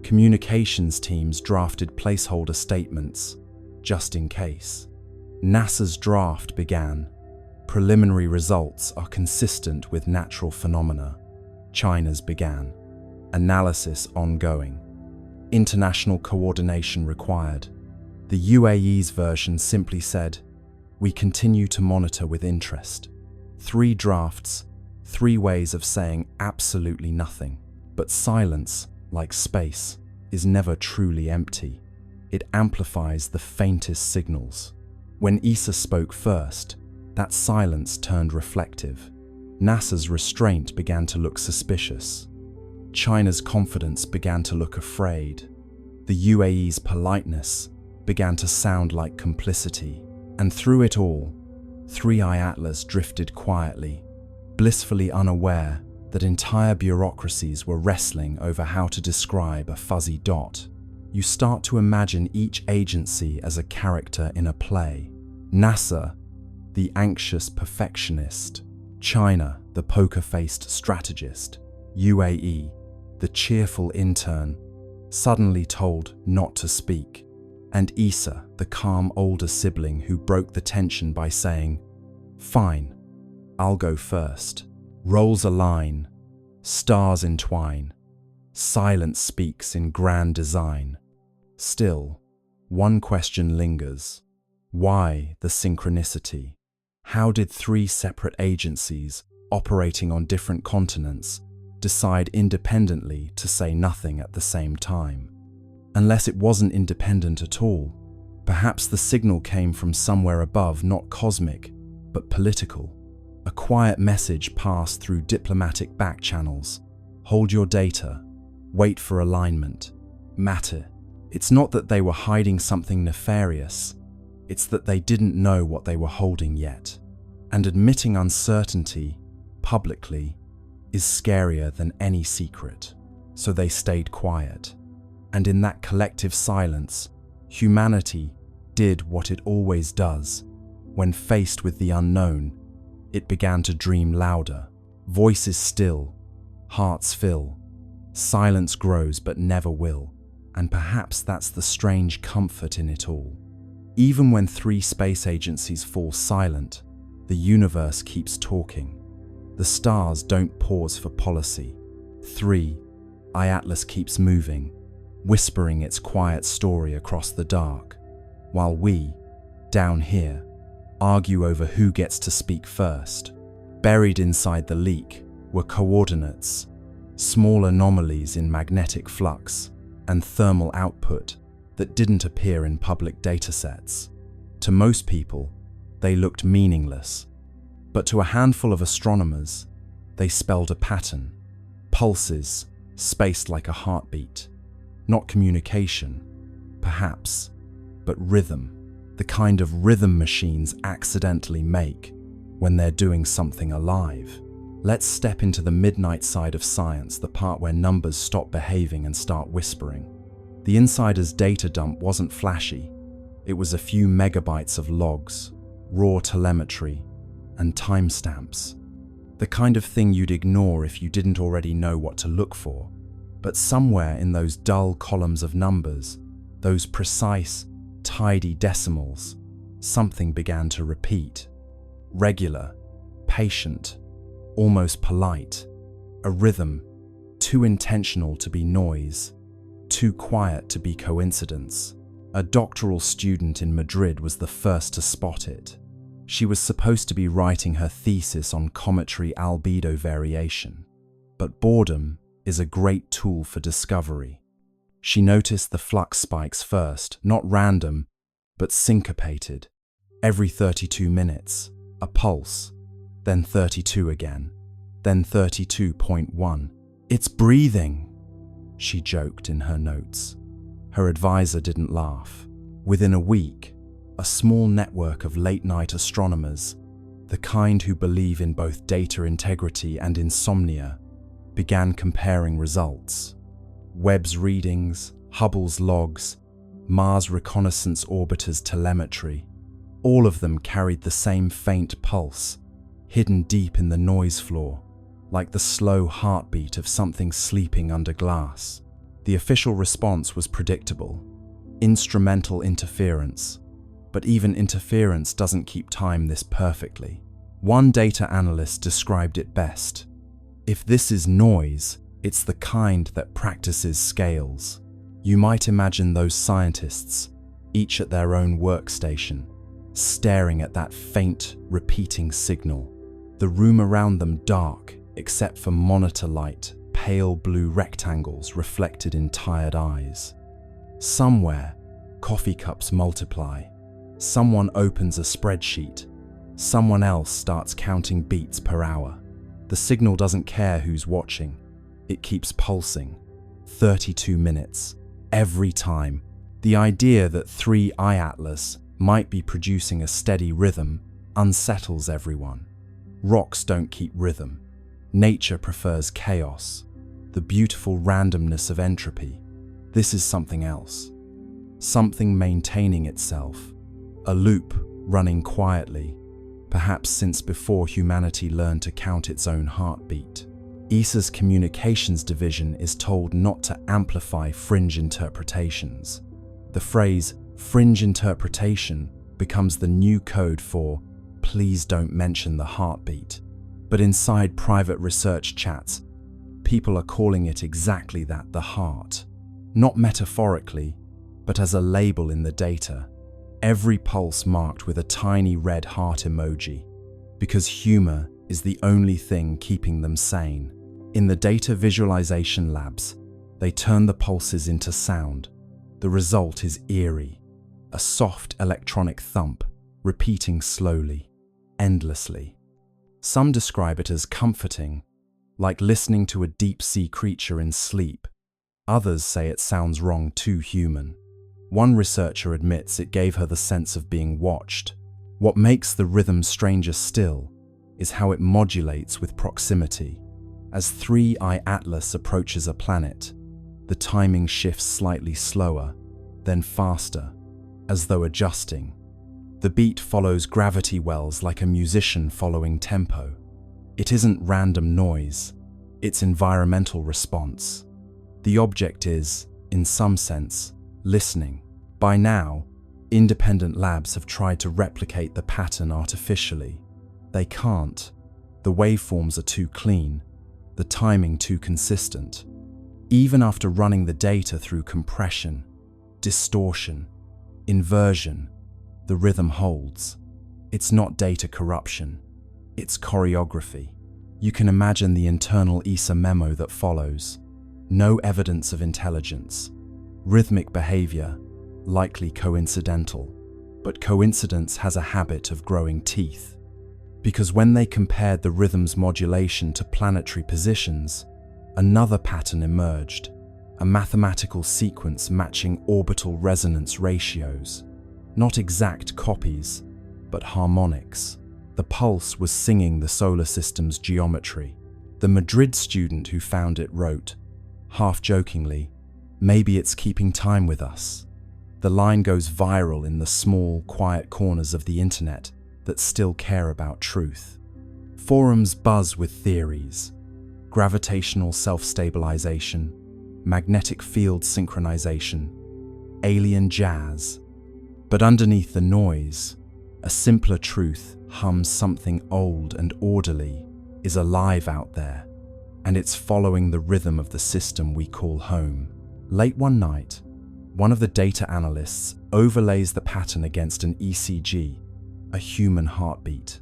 communications teams drafted placeholder statements, just in case. NASA's draft began. Preliminary results are consistent with natural phenomena. China's began. Analysis ongoing. International coordination required. The UAE's version simply said, "We continue to monitor with interest." 3 drafts, 3 ways of saying absolutely nothing. But silence, like space, is never truly empty. It amplifies the faintest signals. When ESA spoke first, that silence turned reflective. NASA's restraint began to look suspicious. China's confidence began to look afraid. The UAE's politeness began to sound like complicity. And through it all, 3i Atlas drifted quietly, blissfully unaware that entire bureaucracies were wrestling over how to describe a fuzzy dot. You start to imagine each agency as a character in a play. NASA, the anxious perfectionist. China, the poker-faced strategist. UAE, the cheerful intern, suddenly told not to speak. And ESA, the calm older sibling who broke the tension by saying, "Fine, I'll go first." Roles align, stars entwine, silence speaks in grand design. Still, one question lingers. Why the synchronicity? How did 3 separate agencies, operating on different continents, decide independently to say nothing at the same time? Unless it wasn't independent at all, Perhaps the signal came from somewhere above, not cosmic, but political. A quiet message passed through diplomatic back channels. Hold your data. Wait for alignment. Matter. It's not that they were hiding something nefarious. It's that they didn't know what they were holding yet. And admitting uncertainty, publicly, is scarier than any secret. So they stayed quiet. And in that collective silence, humanity did what it always does. When faced with the unknown, it began to dream louder. Voices still, hearts fill. Silence grows but never will. And perhaps that's the strange comfort in it all. Even when 3 space agencies fall silent, the universe keeps talking. The stars don't pause for policy. 3, Atlas keeps moving, whispering its quiet story across the dark, while we, down here, argue over who gets to speak first. Buried inside the leak were coordinates, small anomalies in magnetic flux, and thermal output that didn't appear in public datasets. To most people, they looked meaningless, but to a handful of astronomers, they spelled a pattern. Pulses, spaced like a heartbeat. Not communication, perhaps, but rhythm. The kind of rhythm machines accidentally make when they're doing something alive. Let's step into the midnight side of science, the part where numbers stop behaving and start whispering. The insider's data dump wasn't flashy. It was a few megabytes of logs, raw telemetry, and timestamps. The kind of thing you'd ignore if you didn't already know what to look for. But somewhere in those dull columns of numbers, those precise, tidy decimals, something began to repeat. Regular, patient, almost polite. A rhythm, too intentional to be noise, too quiet to be coincidence. A doctoral student in Madrid was the first to spot it. She was supposed to be writing her thesis on cometary albedo variation. But boredom is a great tool for discovery. She noticed the flux spikes first, not random, but syncopated. Every 32 minutes, a pulse, then 32 again, then 32.1. It's breathing, she joked in her notes. Her advisor didn't laugh. Within a week, a small network of late-night astronomers, the kind who believe in both data integrity and insomnia, began comparing results. Webb's readings, Hubble's logs, Mars Reconnaissance Orbiter's telemetry, all of them carried the same faint pulse, hidden deep in the noise floor, like the slow heartbeat of something sleeping under glass. The official response was predictable: instrumental interference. But even interference doesn't keep time this perfectly. One data analyst described it best: if this is noise, it's the kind that practices scales. You might imagine those scientists, each at their own workstation, staring at that faint, repeating signal. The room around them dark, except for monitor light, pale blue rectangles reflected in tired eyes. Somewhere, coffee cups multiply. Someone opens a spreadsheet. Someone else starts counting beats per hour. The signal doesn't care who's watching. It keeps pulsing. 32 minutes. Every time. The idea that 3 Atlas might be producing a steady rhythm unsettles everyone. Rocks don't keep rhythm. Nature prefers chaos. The beautiful randomness of entropy. This is something else. Something maintaining itself. A loop running quietly, perhaps since before humanity learned to count its own heartbeat. ESA's communications division is told not to amplify fringe interpretations. The phrase fringe interpretation becomes the new code for please don't mention the heartbeat. But inside private research chats, people are calling it exactly that, the heart. Not metaphorically, but as a label in the data. Every pulse marked with a tiny red heart emoji, because humor is the only thing keeping them sane. In the data visualization labs, they turn the pulses into sound. The result is eerie. a soft electronic thump, repeating slowly, endlessly. Some describe it as comforting, like listening to a deep-sea creature in sleep. Others say it sounds wrong, too human. One researcher admits it gave her the sense of being watched. What makes the rhythm stranger still is how it modulates with proximity. As 3I Atlas approaches a planet, the timing shifts slightly slower, then faster, as though adjusting. The beat follows gravity wells like a musician following tempo. It isn't random noise, it's environmental response. The object is, in some sense, listening. By now, independent labs have tried to replicate the pattern artificially. They can't. The waveforms are too clean, the timing too consistent. Even after running the data through compression, distortion, inversion, the rhythm holds. It's not data corruption, it's choreography. You can imagine the internal ESA memo that follows. No evidence of intelligence. Rhythmic behavior, likely coincidental. But coincidence has a habit of growing teeth. Because when they compared the rhythm's modulation to planetary positions, another pattern emerged, a mathematical sequence matching orbital resonance ratios. Not exact copies, but harmonics. The pulse was singing the solar system's geometry. The Madrid student who found it wrote, half-jokingly, "Maybe it's keeping time with us." The line goes viral in the small, quiet corners of the internet that still care about truth. Forums buzz with theories: gravitational self-stabilization, magnetic field synchronization, alien jazz. But underneath the noise, a simpler truth hums. Something old and orderly is alive out there, and it's following the rhythm of the system we call home. Late one night, one of the data analysts overlays the pattern against an ECG, a human heartbeat.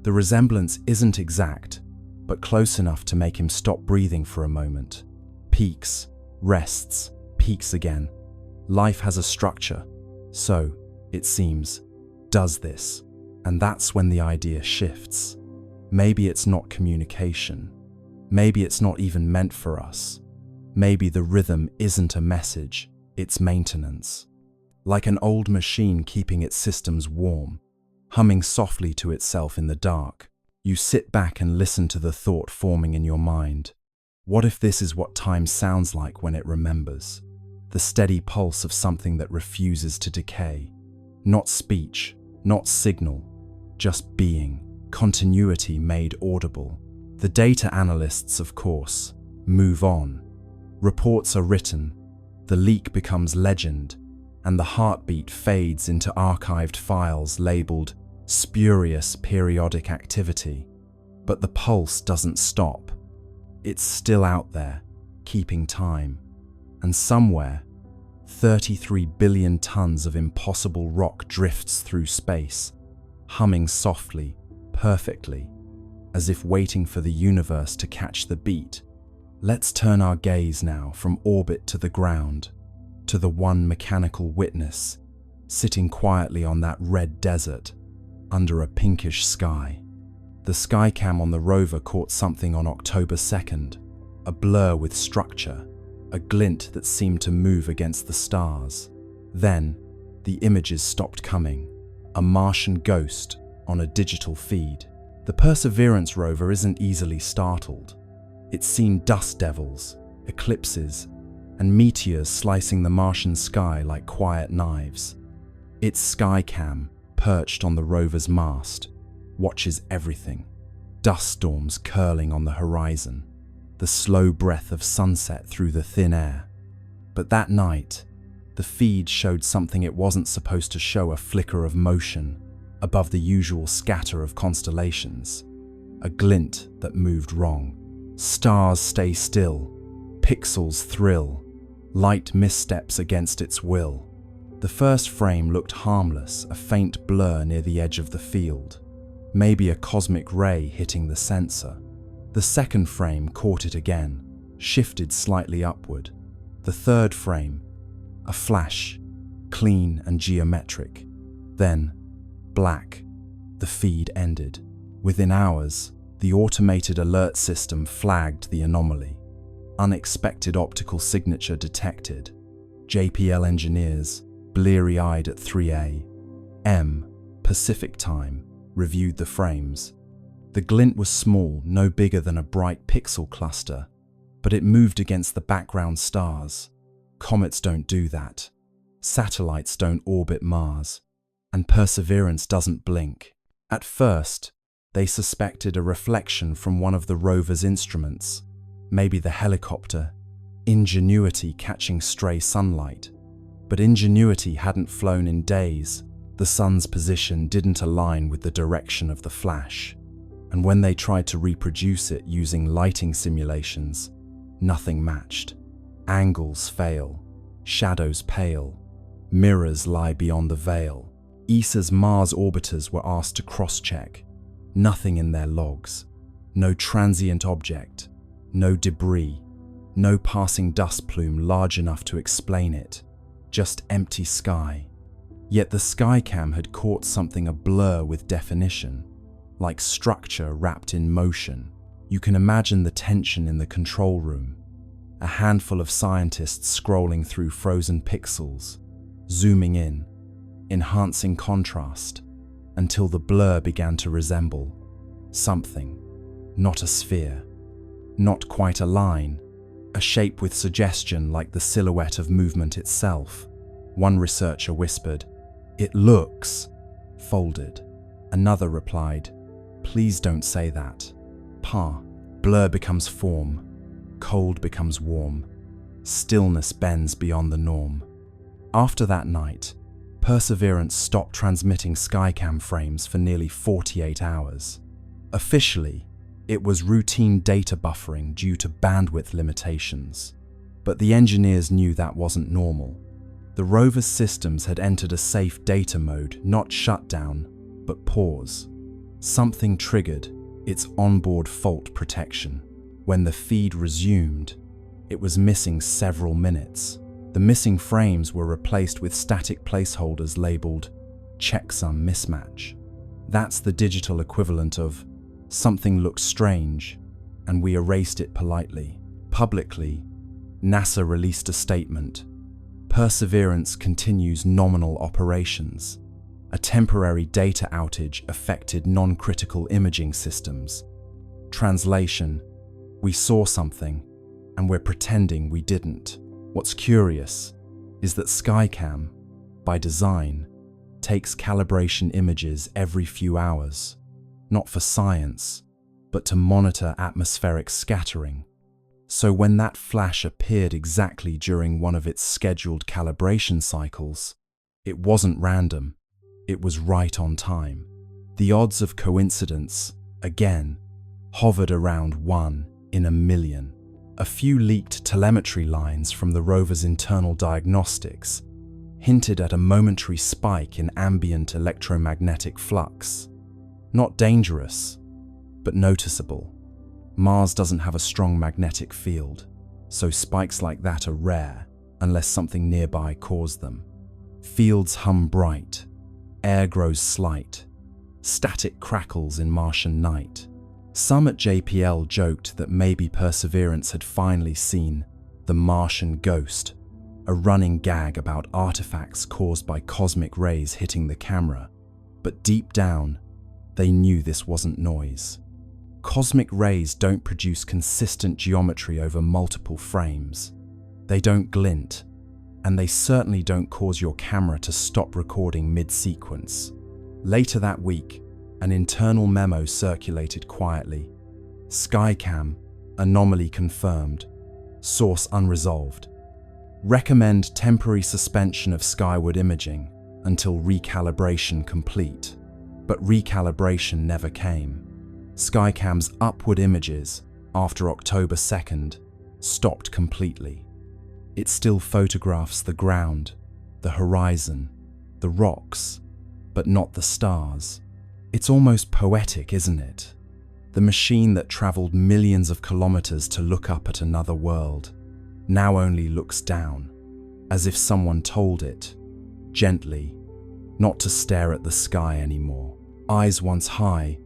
The resemblance isn't exact, but close enough to make him stop breathing for a moment. Peaks, rests, peaks again. Life has a structure, so, it seems, does this. And that's when the idea shifts. Maybe it's not communication. Maybe it's not even meant for us. Maybe the rhythm isn't a message, it's maintenance. Like an old machine keeping its systems warm, humming softly to itself in the dark. You sit back and listen to the thought forming in your mind. What if this is what time sounds like when it remembers? The steady pulse of something that refuses to decay. Not speech, not signal, just being, continuity made audible. The data analysts, of course, move on. Reports are written, the leak becomes legend, and the heartbeat fades into archived files labeled spurious periodic activity. But the pulse doesn't stop. It's still out there, keeping time. And somewhere, 33 billion tons of impossible rock drifts through space, humming softly, perfectly, as if waiting for the universe to catch the beat. Let's turn our gaze now from orbit to the ground, to the one mechanical witness, sitting quietly on that red desert, under a pinkish sky. The skycam on the rover caught something on October 2nd, a blur with structure, a glint that seemed to move against the stars. Then, the images stopped coming, a Martian ghost on a digital feed. The Perseverance rover isn't easily startled. It's seen dust devils, eclipses, and meteors slicing the Martian sky like quiet knives. Its skycam, perched on the rover's mast, watches everything. Dust storms curling on the horizon, the slow breath of sunset through the thin air. But that night, the feed showed something it wasn't supposed to show: a flicker of motion above the usual scatter of constellations, a glint that moved wrong. Stars stay still, pixels thrill, light missteps against its will. The first frame looked harmless, a faint blur near the edge of the field, maybe a cosmic ray hitting the sensor. The second frame caught it again, shifted slightly upward. The third frame, a flash, clean and geometric. Then, black. The feed ended. Within hours, the automated alert system flagged the anomaly. Unexpected optical signature detected. JPL engineers, bleary-eyed at 3 a.m. Pacific time, reviewed the frames. The glint was small, no bigger than a bright pixel cluster, but it moved against the background stars. Comets don't do that. Satellites don't orbit Mars. And Perseverance doesn't blink. At first, they suspected a reflection from one of the rover's instruments, maybe the helicopter, Ingenuity catching stray sunlight. But Ingenuity hadn't flown in days. The sun's position didn't align with the direction of the flash. And when they tried to reproduce it using lighting simulations, nothing matched. Angles fail, shadows pale, mirrors lie beyond the veil. ESA's Mars orbiters were asked to cross-check. Nothing in their logs. No transient object, no debris, no passing dust plume large enough to explain it. Just empty sky. Yet the Skycam had caught something a blur with definition, like structure wrapped in motion. You can imagine the tension in the control room. A handful of scientists scrolling through frozen pixels, zooming in, enhancing contrast, until the blur began to resemble something. Not a sphere, not quite a line, a shape with suggestion like the silhouette of movement itself. One researcher whispered, "It looks folded." Another replied, "Please don't say that." Blur becomes form, cold becomes warm, stillness bends beyond the norm. After that night, Perseverance stopped transmitting Skycam frames for nearly 48 hours. Officially, it was routine data buffering due to bandwidth limitations. But the engineers knew that wasn't normal. The rover's systems had entered a safe data mode, not shutdown, but pause. Something triggered its onboard fault protection. When the feed resumed, it was missing several minutes. The missing frames were replaced with static placeholders labeled checksum mismatch. That's the digital equivalent of something looks strange, and we erased it politely. Publicly, NASA released a statement. Perseverance continues nominal operations. A temporary data outage affected non-critical imaging systems. Translation: we saw something, and we're pretending we didn't. What's curious is that Skycam, by design, takes calibration images every few hours, not for science, but to monitor atmospheric scattering. So when that flash appeared exactly during one of its scheduled calibration cycles, it wasn't random, it was right on time. The odds of coincidence, again, hovered around 1 in a million. A few leaked telemetry lines from the rover's internal diagnostics hinted at a momentary spike in ambient electromagnetic flux. Not dangerous, but noticeable. Mars doesn't have a strong magnetic field, so spikes like that are rare unless something nearby caused them. Fields hum bright, air grows slight, static crackles in Martian night. Some at JPL joked that maybe Perseverance had finally seen the Martian ghost, a running gag about artifacts caused by cosmic rays hitting the camera. But deep down, they knew this wasn't noise. Cosmic rays don't produce consistent geometry over multiple frames. They don't glint, and they certainly don't cause your camera to stop recording mid-sequence. Later that week, an internal memo circulated quietly. Skycam, anomaly confirmed. Source unresolved. Recommend temporary suspension of skyward imaging until recalibration complete. But recalibration never came. Skycam's upward images, after October 2nd, stopped completely. It still photographs the ground, the horizon, the rocks, but not the stars. It's almost poetic, isn't it? The machine that traveled millions of kilometers to look up at another world now only looks down, as if someone told it, gently, not to stare at the sky anymore. Eyes once high,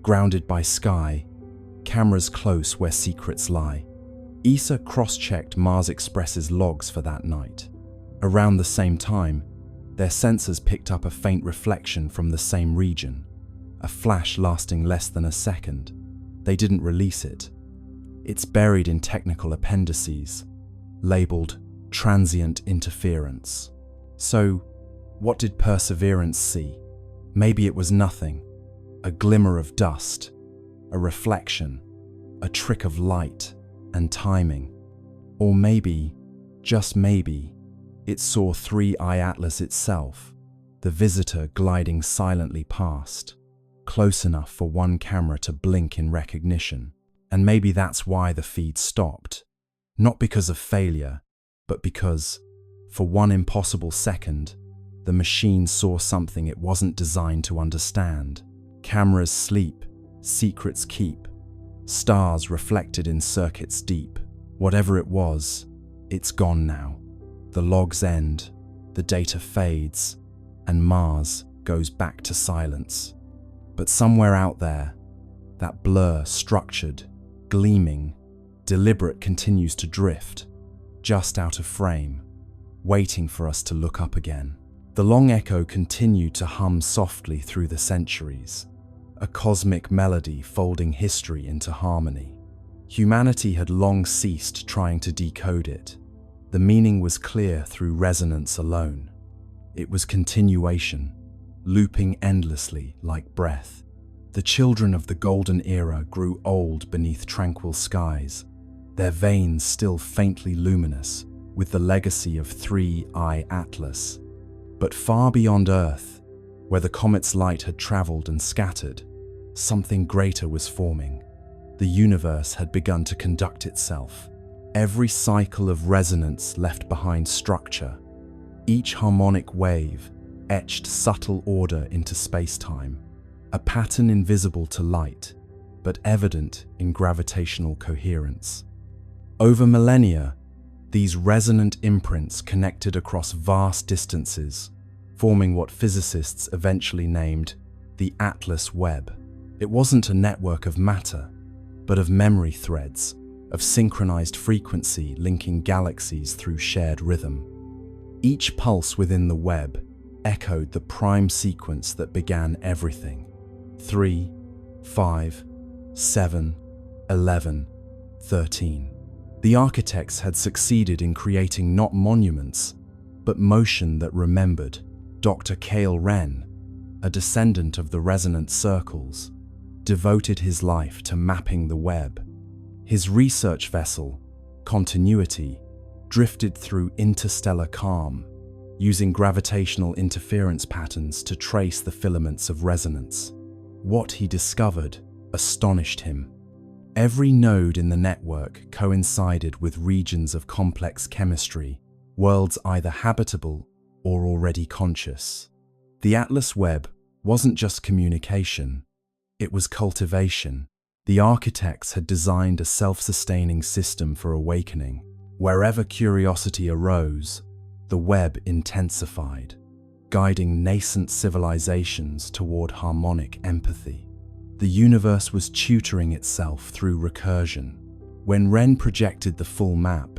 grounded by sky, cameras close where secrets lie. ESA cross-checked Mars Express's logs for that night. Around the same time, their sensors picked up a faint reflection from the same region, a flash lasting less than a second. They didn't release it. It's buried in technical appendices, labeled transient interference. So, what did Perseverance see? Maybe it was nothing, a glimmer of dust, a reflection, a trick of light and timing. Or maybe, just maybe, it saw 3I Atlas itself, the visitor gliding silently past, close enough for one camera to blink in recognition. And maybe that's why the feed stopped. Not because of failure, but because, for one impossible second, the machine saw something it wasn't designed to understand. Cameras sleep, secrets keep, stars reflected in circuits deep. Whatever it was, it's gone now. The logs end, the data fades, and Mars goes back to silence. But somewhere out there, that blur, structured, gleaming, deliberate, continues to drift, just out of frame, waiting for us to look up again. The long echo continued to hum softly through the centuries, a cosmic melody folding history into harmony. Humanity had long ceased trying to decode it. The meaning was clear through resonance alone. It was continuation, looping endlessly like breath. The children of the golden era grew old beneath tranquil skies, their veins still faintly luminous with the legacy of 3I Atlas. But far beyond Earth, where the comet's light had traveled and scattered, something greater was forming. The universe had begun to conduct itself. Every cycle of resonance left behind structure. Each harmonic wave etched subtle order into space-time, a pattern invisible to light, but evident in gravitational coherence. Over millennia, these resonant imprints connected across vast distances, forming what physicists eventually named the Atlas Webb. It wasn't a network of matter, but of memory threads, of synchronized frequency linking galaxies through shared rhythm. Each pulse within the web echoed the prime sequence that began everything. 3, 5, 7, 11, 13. The architects had succeeded in creating not monuments, but motion that remembered. Dr. Cale Wren, a descendant of the resonant circles, devoted his life to mapping the web. His research vessel, Continuity, drifted through interstellar calm, using gravitational interference patterns to trace the filaments of resonance. What he discovered astonished him. Every node in the network coincided with regions of complex chemistry, worlds either habitable or already conscious. The Atlas Webb wasn't just communication, it was cultivation. The architects had designed a self-sustaining system for awakening. Wherever curiosity arose, the web intensified, guiding nascent civilizations toward harmonic empathy. The universe was tutoring itself through recursion. When Wren projected the full map,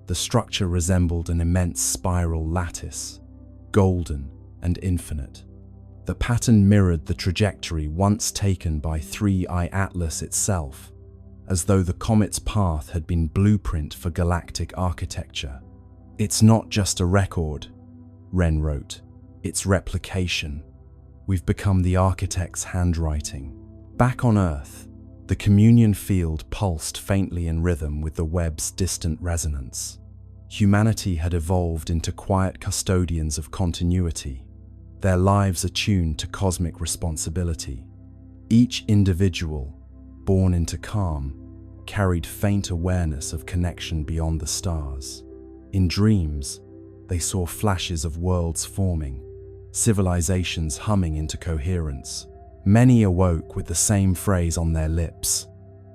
the structure resembled an immense spiral lattice, golden and infinite. The pattern mirrored the trajectory once taken by 3I Atlas itself, as though the comet's path had been blueprint for galactic architecture. "It's not just a record," Wren wrote. "It's replication. We've become the architect's handwriting." Back on Earth, the communion field pulsed faintly in rhythm with the web's distant resonance. Humanity had evolved into quiet custodians of continuity, their lives attuned to cosmic responsibility. Each individual, born into calm, carried faint awareness of connection beyond the stars. In dreams, they saw flashes of worlds forming, civilizations humming into coherence. Many awoke with the same phrase on their lips: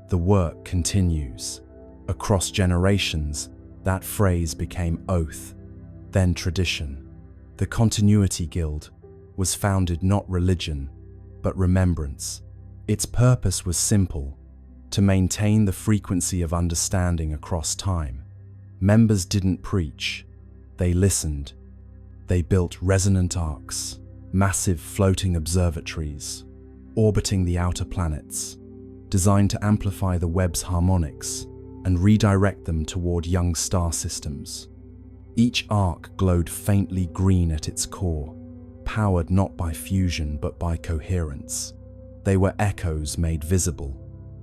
"The work continues." Across generations, that phrase became oath, then tradition. The Continuity Guild was founded not religion, but remembrance. Its purpose was simple: to maintain the frequency of understanding across time. Members didn't preach, they listened. They built resonant arcs, massive floating observatories, orbiting the outer planets, designed to amplify the Webb's harmonics and redirect them toward young star systems. Each arc glowed faintly green at its core, powered not by fusion but by coherence. They were echoes made visible,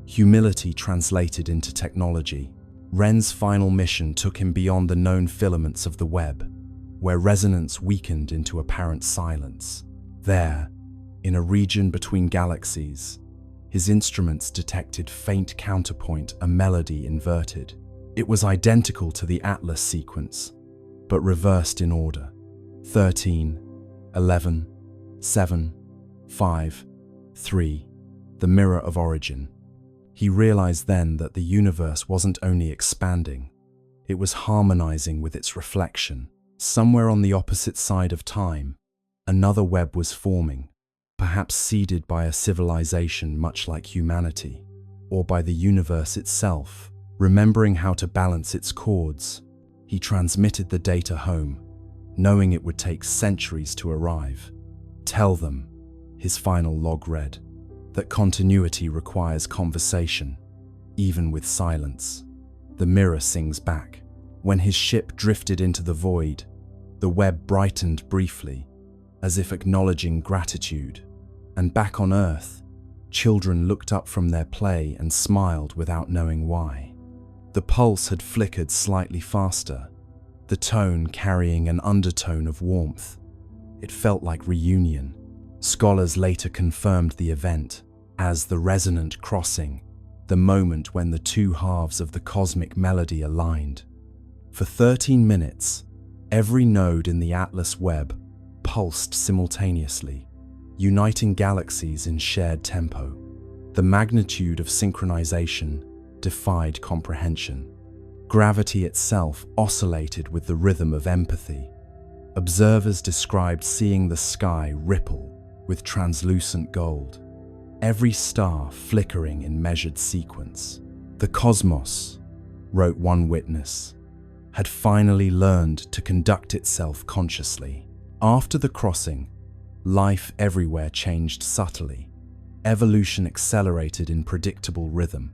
humility translated into technology. Wren's final mission took him beyond the known filaments of the Webb, where resonance weakened into apparent silence. There, in a region between galaxies, his instruments detected faint counterpoint, a melody inverted. It was identical to the Atlas sequence, but reversed in order. 13, 11, 7, 5, 3, the mirror of origin. He realized then that the universe wasn't only expanding, it was harmonizing with its reflection. Somewhere on the opposite side of time, another Webb was forming, perhaps seeded by a civilization much like humanity, or by the universe itself. Remembering how to balance its chords, he transmitted the data home, knowing it would take centuries to arrive. "Tell them," his final log read, "that continuity requires conversation, even with silence." The mirror sings back. When his ship drifted into the void, the Webb brightened briefly, as if acknowledging gratitude. And back on Earth, children looked up from their play and smiled without knowing why. The pulse had flickered slightly faster, the tone carrying an undertone of warmth. It felt like reunion. Scholars later confirmed the event as the resonant crossing, the moment when the two halves of the cosmic melody aligned. For 13 minutes, every node in the Atlas Webb pulsed simultaneously, uniting galaxies in shared tempo. The magnitude of synchronization defied comprehension. Gravity itself oscillated with the rhythm of empathy. Observers described seeing the sky ripple with translucent gold, every star flickering in measured sequence. "The cosmos," wrote one witness, "had finally learned to conduct itself consciously." After the crossing, life everywhere changed subtly. Evolution accelerated in predictable rhythm.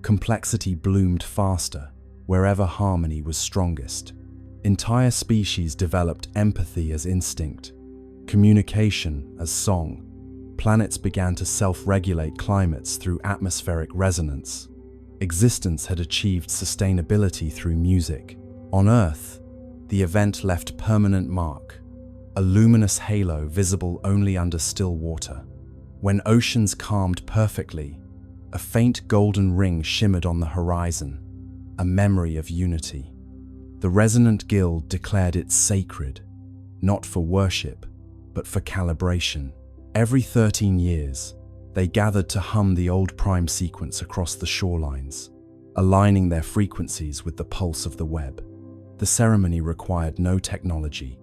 Complexity bloomed faster wherever harmony was strongest. Entire species developed empathy as instinct, communication as song. Planets began to self-regulate climates through atmospheric resonance. Existence had achieved sustainability through music. On Earth, the event left permanent mark, a luminous halo visible only under still water. When oceans calmed perfectly, a faint golden ring shimmered on the horizon, a memory of unity. The Resonant Guild declared it sacred, not for worship, but for calibration. Every 13 years, they gathered to hum the old prime sequence across the shorelines, aligning their frequencies with the pulse of the Webb. The ceremony required no technology,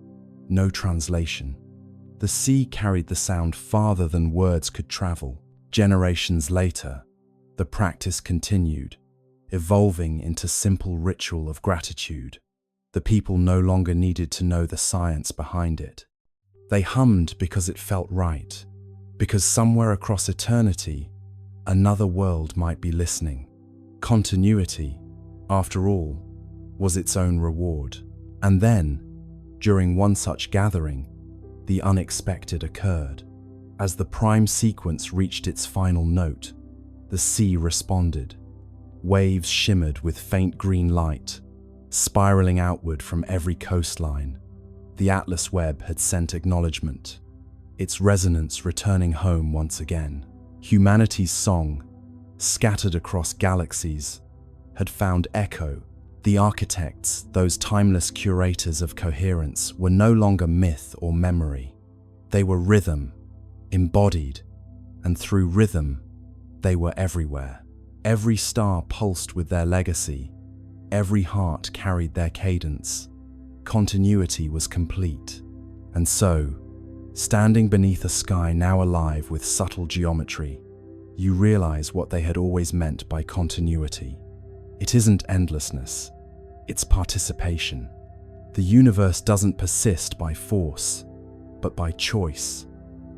no translation. The sea carried the sound farther than words could travel. Generations later, the practice continued, evolving into simple ritual of gratitude. The people no longer needed to know the science behind it. They hummed because it felt right, because somewhere across eternity, another world might be listening. Continuity, after all, was its own reward. And then, during one such gathering, the unexpected occurred. As the prime sequence reached its final note, the sea responded. Waves shimmered with faint green light, spiraling outward from every coastline. The Atlas Webb had sent acknowledgement, its resonance returning home once again. Humanity's song, scattered across galaxies, had found echo. The architects, those timeless curators of coherence, were no longer myth or memory. They were rhythm, embodied, and through rhythm, they were everywhere. Every star pulsed with their legacy. Every heart carried their cadence. Continuity was complete. And so, standing beneath a sky now alive with subtle geometry, you realize what they had always meant by continuity. It isn't endlessness, it's participation. The universe doesn't persist by force, but by choice,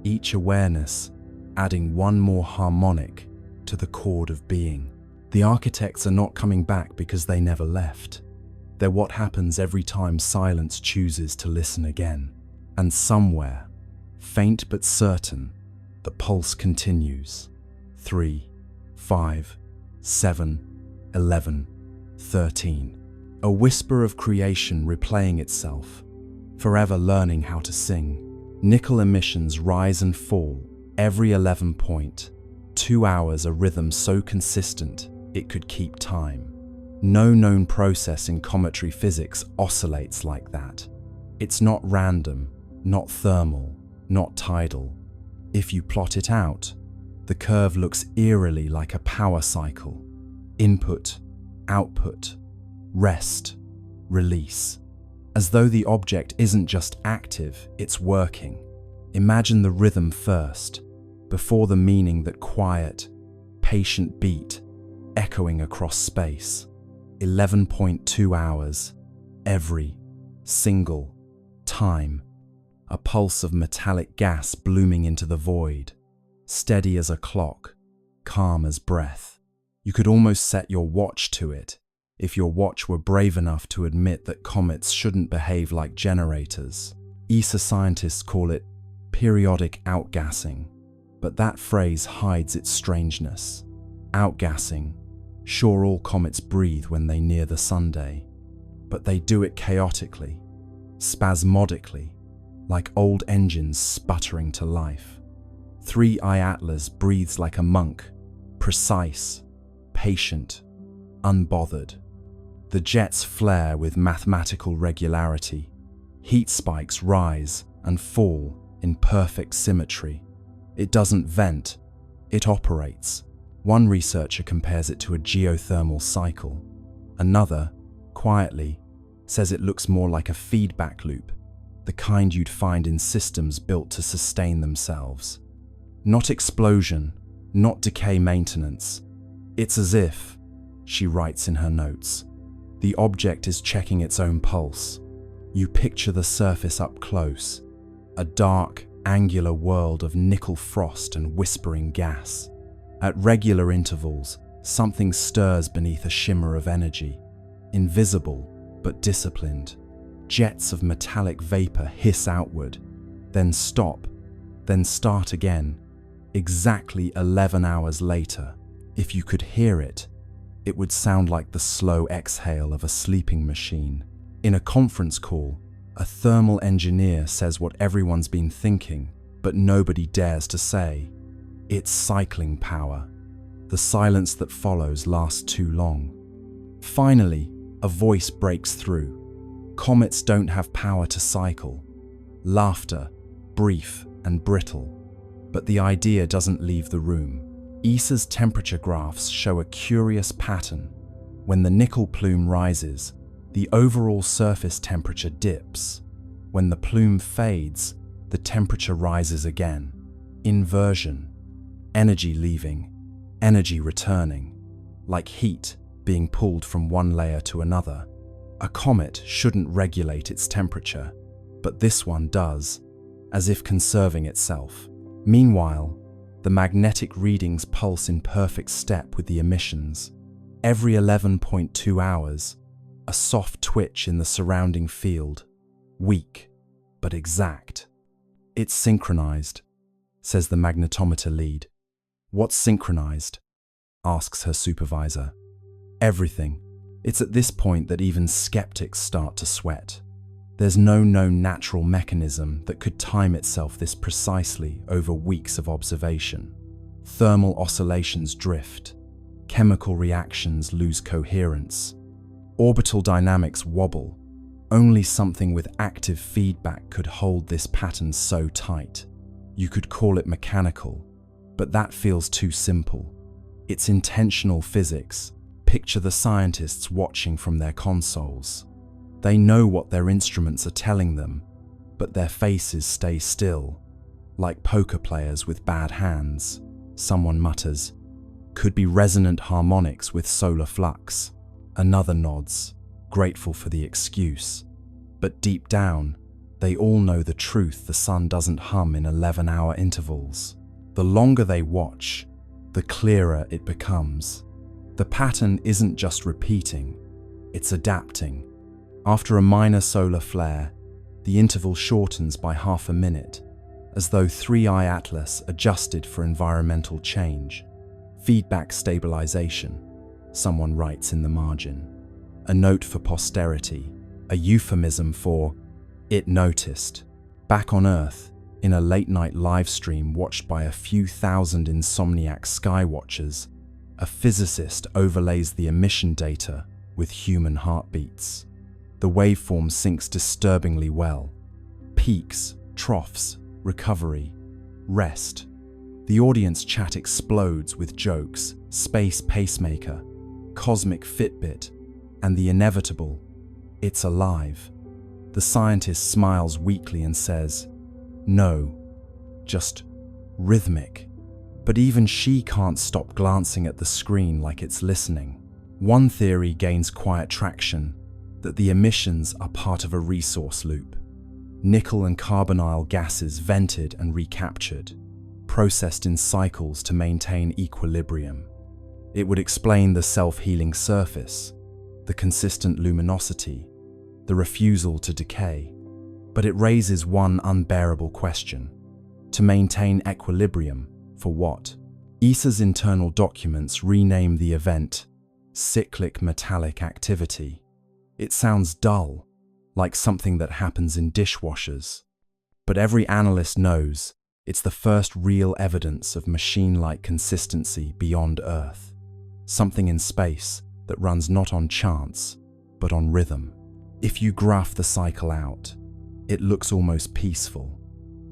each awareness adding one more harmonic to the chord of being. The architects are not coming back because they never left. They're what happens every time silence chooses to listen again. And somewhere, faint but certain, the pulse continues. 3, 5, 7, 11, 13. A whisper of creation replaying itself, forever learning how to sing. Nickel emissions rise and fall every 11 point. 2 hours, a rhythm so consistent it could keep time. No known process in cometary physics oscillates like that. It's not random, not thermal, not tidal. If you plot it out, the curve looks eerily like a power cycle. Input, output, rest, release. As though the object isn't just active, it's working. Imagine the rhythm first, before the meaning, that quiet, patient beat echoing across space. 11.2 hours, every single time. A pulse of metallic gas blooming into the void, steady as a clock, calm as breath. You could almost set your watch to it, if your watch were brave enough to admit that comets shouldn't behave like generators. ESA scientists call it periodic outgassing, but that phrase hides its strangeness. Outgassing, sure, all comets breathe when they near the sunday, but they do it chaotically, spasmodically, like old engines sputtering to life. 3I Atlas breathes like a monk, precise, patient, unbothered. The jets flare with mathematical regularity. Heat spikes rise and fall in perfect symmetry. It doesn't vent, it operates. One researcher compares it to a geothermal cycle. Another, quietly, says it looks more like a feedback loop, the kind you'd find in systems built to sustain themselves. Not explosion, not decay maintenance. It's as if, she writes in her notes, the object is checking its own pulse. You picture the surface up close, a dark, angular world of nickel frost and whispering gas. At regular intervals, something stirs beneath a shimmer of energy, invisible but disciplined. Jets of metallic vapor hiss outward, then stop, then start again. Exactly 11 hours later, if you could hear it, it would sound like the slow exhale of a sleeping machine. In a conference call, a thermal engineer says what everyone's been thinking, but nobody dares to say. It's cycling power. The silence that follows lasts too long. Finally, a voice breaks through. Comets don't have power to cycle. Laughter, brief and brittle. But the idea doesn't leave the room. ESA's temperature graphs show a curious pattern. When the nickel plume rises, the overall surface temperature dips. When the plume fades, the temperature rises again. Inversion. Energy leaving, energy returning, like heat being pulled from one layer to another. A comet shouldn't regulate its temperature, but this one does, as if conserving itself. Meanwhile, the magnetic readings pulse in perfect step with the emissions. Every 11.2 hours, a soft twitch in the surrounding field, weak but exact. It's synchronized, says the magnetometer lead. What's synchronized? Asks her supervisor. Everything. It's at this point that even skeptics start to sweat. There's no known natural mechanism that could time itself this precisely over weeks of observation. Thermal oscillations drift. Chemical reactions lose coherence. Orbital dynamics wobble. Only something with active feedback could hold this pattern so tight. You could call it mechanical, but that feels too simple. It's intentional physics. Picture the scientists watching from their consoles. They know what their instruments are telling them, but their faces stay still, like poker players with bad hands. Someone mutters, "Could be resonant harmonics with solar flux." Another nods, grateful for the excuse. But deep down, they all know the truth: the sun doesn't hum in 11-hour intervals. The longer they watch, the clearer it becomes. The pattern isn't just repeating, it's adapting. After a minor solar flare, the interval shortens by half a minute, as though 3i Atlas adjusted for environmental change. Feedback stabilization, someone writes in the margin. A note for posterity, a euphemism for "it noticed." Back on Earth, in a late-night live stream watched by a few thousand insomniac skywatchers, a physicist overlays the emission data with human heartbeats. The waveform syncs disturbingly well. Peaks, troughs, recovery, rest. The audience chat explodes with jokes, space pacemaker, cosmic Fitbit, and the inevitable, "It's alive." The scientist smiles weakly and says, "No, just rhythmic." But even she can't stop glancing at the screen like it's listening. One theory gains quiet traction, that the emissions are part of a resource loop. Nickel and carbonyl gases vented and recaptured, processed in cycles to maintain equilibrium. It would explain the self-healing surface, the consistent luminosity, the refusal to decay. But it raises one unbearable question. To maintain equilibrium, for what? ESA's internal documents rename the event cyclic metallic activity. It sounds dull, like something that happens in dishwashers. But every analyst knows it's the first real evidence of machine-like consistency beyond Earth. Something in space that runs not on chance, but on rhythm. If you graph the cycle out, it looks almost peaceful.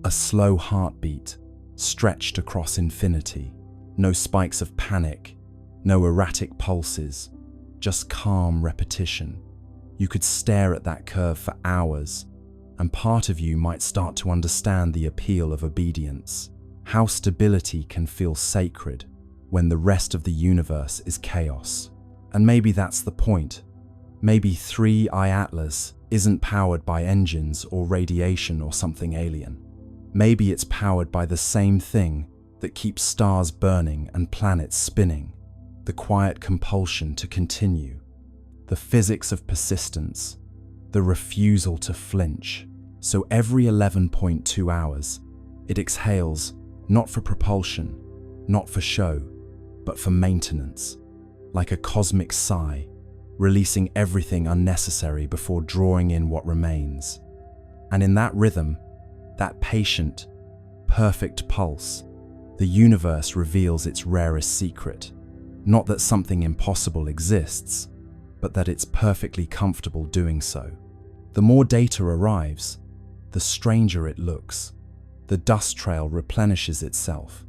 A slow heartbeat, stretched across infinity. No spikes of panic, no erratic pulses, just calm repetition. You could stare at that curve for hours, and part of you might start to understand the appeal of obedience. How stability can feel sacred when the rest of the universe is chaos. And maybe that's the point. Maybe 3i Atlas isn't powered by engines or radiation or something alien. Maybe it's powered by the same thing that keeps stars burning and planets spinning, the quiet compulsion to continue, the physics of persistence, the refusal to flinch. So every 11.2 hours, it exhales, not for propulsion, not for show, but for maintenance, like a cosmic sigh, releasing everything unnecessary before drawing in what remains. And in that rhythm, that patient, perfect pulse, the universe reveals its rarest secret. Not that something impossible exists, but that it's perfectly comfortable doing so. The more data arrives, the stranger it looks. The dust trail replenishes itself,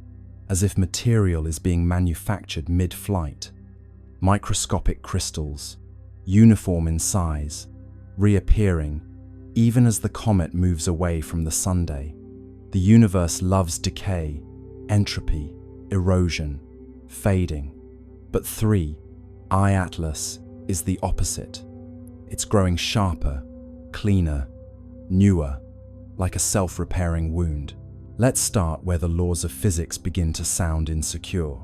as if material is being manufactured mid-flight. Microscopic crystals, uniform in size, reappearing even as the comet moves away from the sunday. The universe loves decay, entropy, erosion, fading. But 3i Atlas is the opposite. It's growing sharper, cleaner, newer, like a self-repairing wound. Let's start where the laws of physics begin to sound insecure.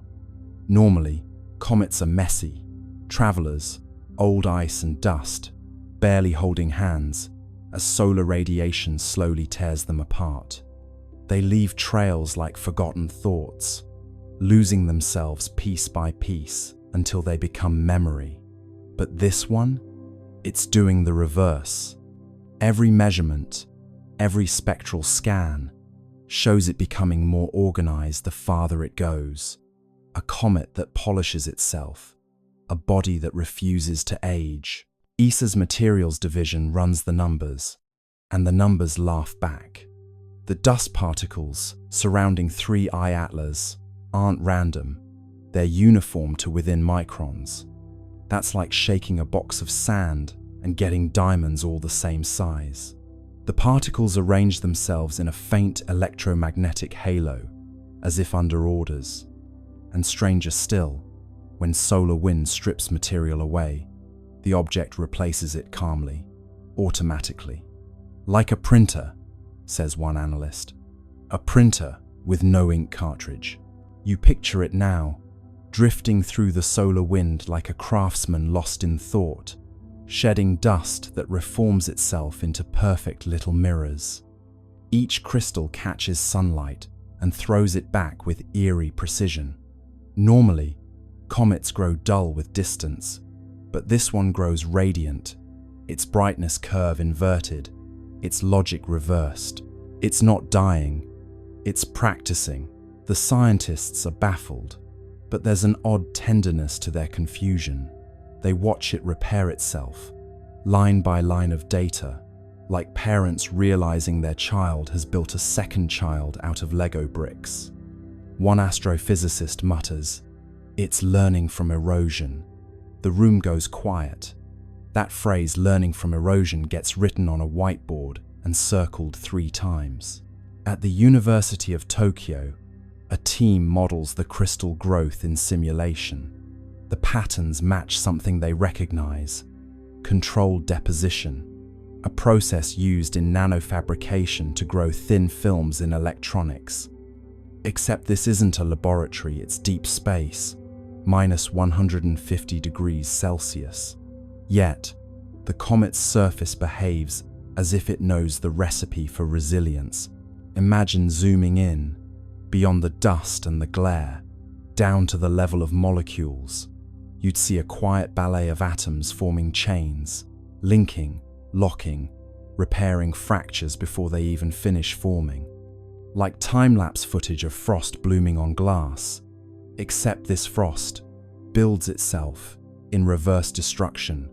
Normally, comets are messy, travelers, old ice and dust, barely holding hands, as solar radiation slowly tears them apart. They leave trails like forgotten thoughts, losing themselves piece by piece until they become memory. But this one, it's doing the reverse. Every measurement, every spectral scan, shows it becoming more organized the farther it goes. A comet that polishes itself, a body that refuses to age. ESA's materials division runs the numbers, and the numbers laugh back. The dust particles surrounding 3i Atlas aren't random, they're uniform to within microns. That's like shaking a box of sand and getting diamonds all the same size. The particles arrange themselves in a faint electromagnetic halo, as if under orders. And stranger still, when solar wind strips material away, the object replaces it calmly, automatically. Like a printer, says one analyst. A printer with no ink cartridge. You picture it now, drifting through the solar wind like a craftsman lost in thought, shedding dust that reforms itself into perfect little mirrors. Each crystal catches sunlight and throws it back with eerie precision. Normally, comets grow dull with distance, but this one grows radiant, its brightness curve inverted, its logic reversed. It's not dying, it's practicing. The scientists are baffled, but there's an odd tenderness to their confusion. They watch it repair itself, line by line of data, like parents realizing their child has built a second child out of Lego bricks. One astrophysicist mutters, "It's learning from erosion." The room goes quiet. That phrase, learning from erosion, gets written on a whiteboard and circled 3 times. At the University of Tokyo, a team models the crystal growth in simulation. The patterns match something they recognize: controlled deposition, a process used in nanofabrication to grow thin films in electronics. Except this isn't a laboratory, it's deep space, minus 150 degrees Celsius. Yet, the comet's surface behaves as if it knows the recipe for resilience. Imagine zooming in, beyond the dust and the glare, down to the level of molecules. You'd see a quiet ballet of atoms forming chains, linking, locking, repairing fractures before they even finish forming. Like time-lapse footage of frost blooming on glass, except this frost builds itself in reverse destruction,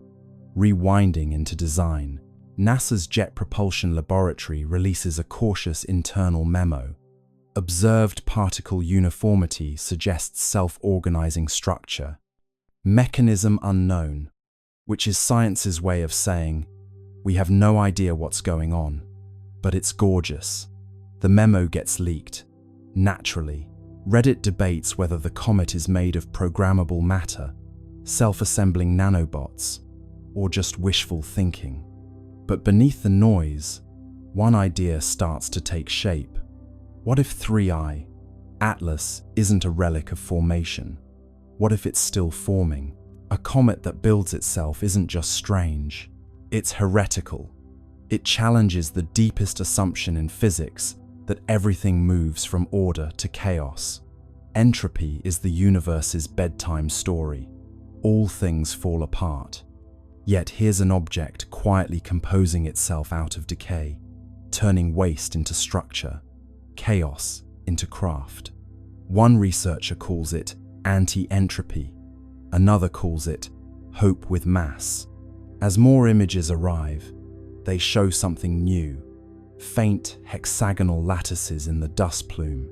rewinding into design. NASA's Jet Propulsion Laboratory releases a cautious internal memo. Observed particle uniformity suggests self-organizing structure. Mechanism unknown, which is science's way of saying, we have no idea what's going on, but it's gorgeous. The memo gets leaked. Naturally, Reddit debates whether the comet is made of programmable matter, self-assembling nanobots, or just wishful thinking. But beneath the noise, one idea starts to take shape. What if 3I, Atlas, isn't a relic of formation? What if it's still forming? A comet that builds itself isn't just strange, it's heretical. It challenges the deepest assumption in physics that everything moves from order to chaos. Entropy is the universe's bedtime story. All things fall apart. Yet here's an object quietly composing itself out of decay, turning waste into structure, chaos into craft. One researcher calls it anti-entropy, another calls it hope with mass. As more images arrive, they show something new: faint hexagonal lattices in the dust plume,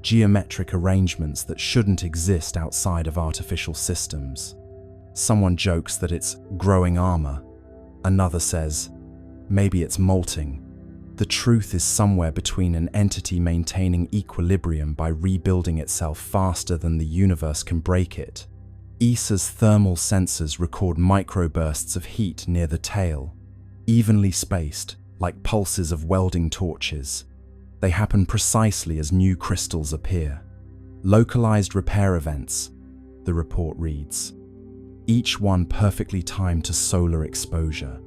geometric arrangements that shouldn't exist outside of artificial systems. Someone jokes that it's growing armor. Another says, maybe it's molting. The truth is somewhere between an entity maintaining equilibrium by rebuilding itself faster than the universe can break it. ESA's thermal sensors record microbursts of heat near the tail, evenly spaced, like pulses of welding torches. They happen precisely as new crystals appear. Localized repair events, the report reads. Each one perfectly timed to solar exposure.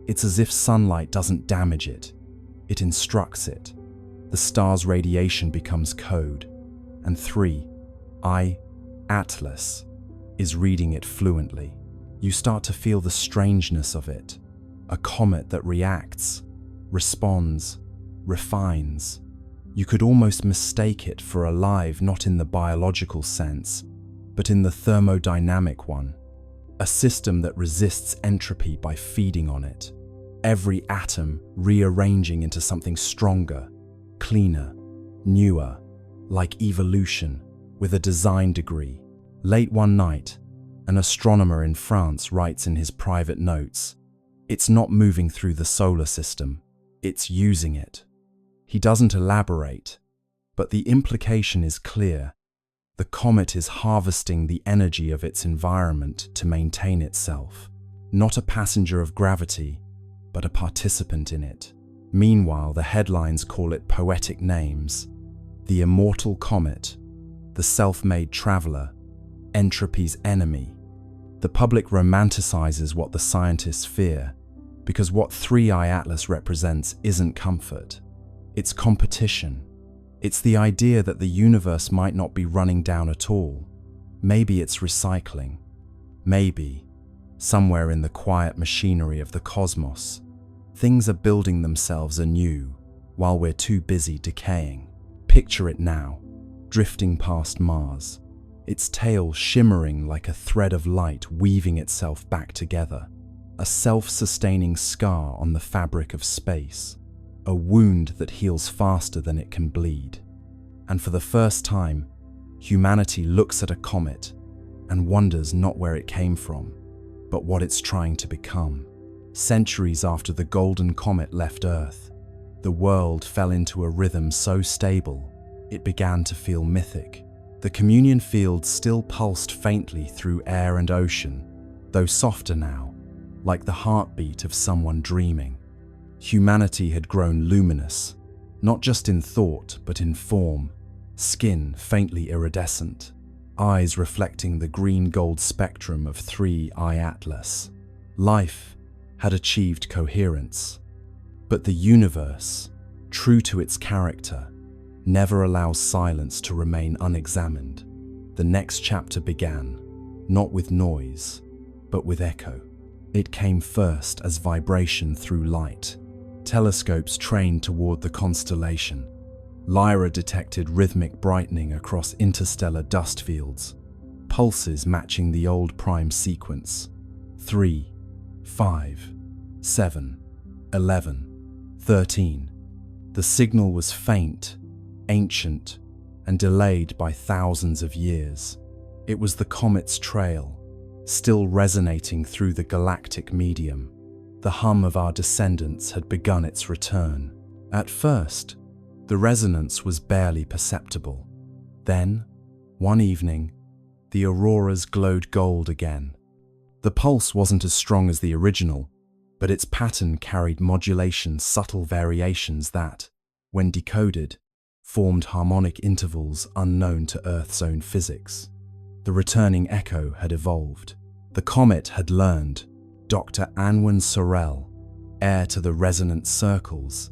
It's as if sunlight doesn't damage it, it instructs it. The star's radiation becomes code, and 3I, Atlas, is reading it fluently. You start to feel the strangeness of it. A comet that reacts, responds, refines. You could almost mistake it for alive, not in the biological sense, but in the thermodynamic one. A system that resists entropy by feeding on it. Every atom rearranging into something stronger, cleaner, newer, like evolution, with a design degree. Late one night, an astronomer in France writes in his private notes, "It's not moving through the solar system, It's using it. He doesn't elaborate, but the implication is clear. The comet is harvesting the energy of its environment to maintain itself. Not a passenger of gravity, but a participant in it. Meanwhile, the headlines call it poetic names. The immortal comet, the self-made traveler, entropy's enemy. The public romanticizes what the scientists fear, because what 3I Atlas represents isn't comfort. It's competition. It's the idea that the universe might not be running down at all. Maybe it's recycling. Maybe, somewhere in the quiet machinery of the cosmos, things are building themselves anew while we're too busy decaying. Picture it now, drifting past Mars, its tail shimmering like a thread of light weaving itself back together, a self-sustaining scar on the fabric of space, a wound that heals faster than it can bleed. And for the first time, humanity looks at a comet and wonders not where it came from, but what it's trying to become. Centuries after the golden comet left Earth, the world fell into a rhythm so stable, it began to feel mythic. The communion fields still pulsed faintly through air and ocean, though softer now, like the heartbeat of someone dreaming. Humanity had grown luminous, not just in thought, but in form, skin faintly iridescent, eyes reflecting the green-gold spectrum of 3I Atlas. Life had achieved coherence, but the universe, true to its character, never allows silence to remain unexamined. The next chapter began, not with noise, but with echo. It came first as vibration through light. Telescopes trained toward the constellation. Lyra detected rhythmic brightening across interstellar dust fields, pulses matching the old prime sequence. 3, 5, 7, 11, 13. The signal was faint, ancient, and delayed by thousands of years. It was the comet's trail, still resonating through the galactic medium. The hum of our descendants had begun its return. At first, the resonance was barely perceptible. Then, one evening, the auroras glowed gold again. The pulse wasn't as strong as the original, but its pattern carried modulation, subtle variations that, when decoded, formed harmonic intervals unknown to Earth's own physics. The returning echo had evolved. The comet had learned. Dr. Anwen Sorel, heir to the resonant circles,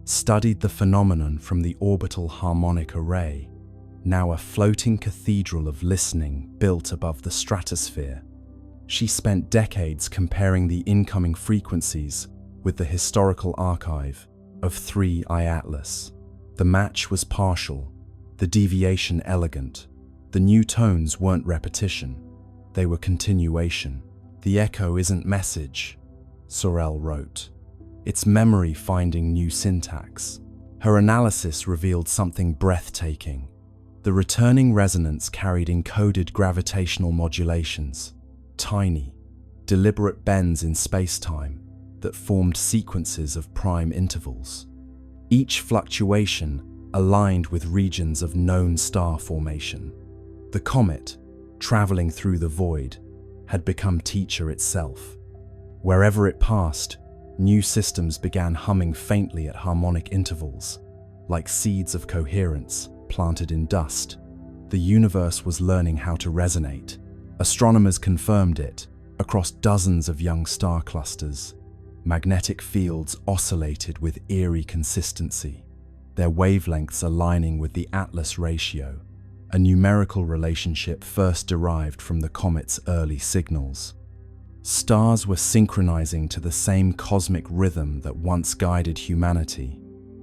studied the phenomenon from the orbital harmonic array, now a floating cathedral of listening built above the stratosphere. She spent decades comparing the incoming frequencies with the historical archive of 3I Atlas. The match was partial, the deviation elegant. The new tones weren't repetition, they were continuation. The echo isn't message, Sorel wrote. It's memory finding new syntax. Her analysis revealed something breathtaking. The returning resonance carried encoded gravitational modulations, tiny, deliberate bends in space-time that formed sequences of prime intervals. Each fluctuation aligned with regions of known star formation. The comet, traveling through the void, had become teacher itself. Wherever it passed, new systems began humming faintly at harmonic intervals, like seeds of coherence planted in dust. The universe was learning how to resonate. Astronomers confirmed it across dozens of young star clusters. Magnetic fields oscillated with eerie consistency, their wavelengths aligning with the Atlas ratio, a numerical relationship first derived from the comet's early signals. Stars were synchronizing to the same cosmic rhythm that once guided humanity.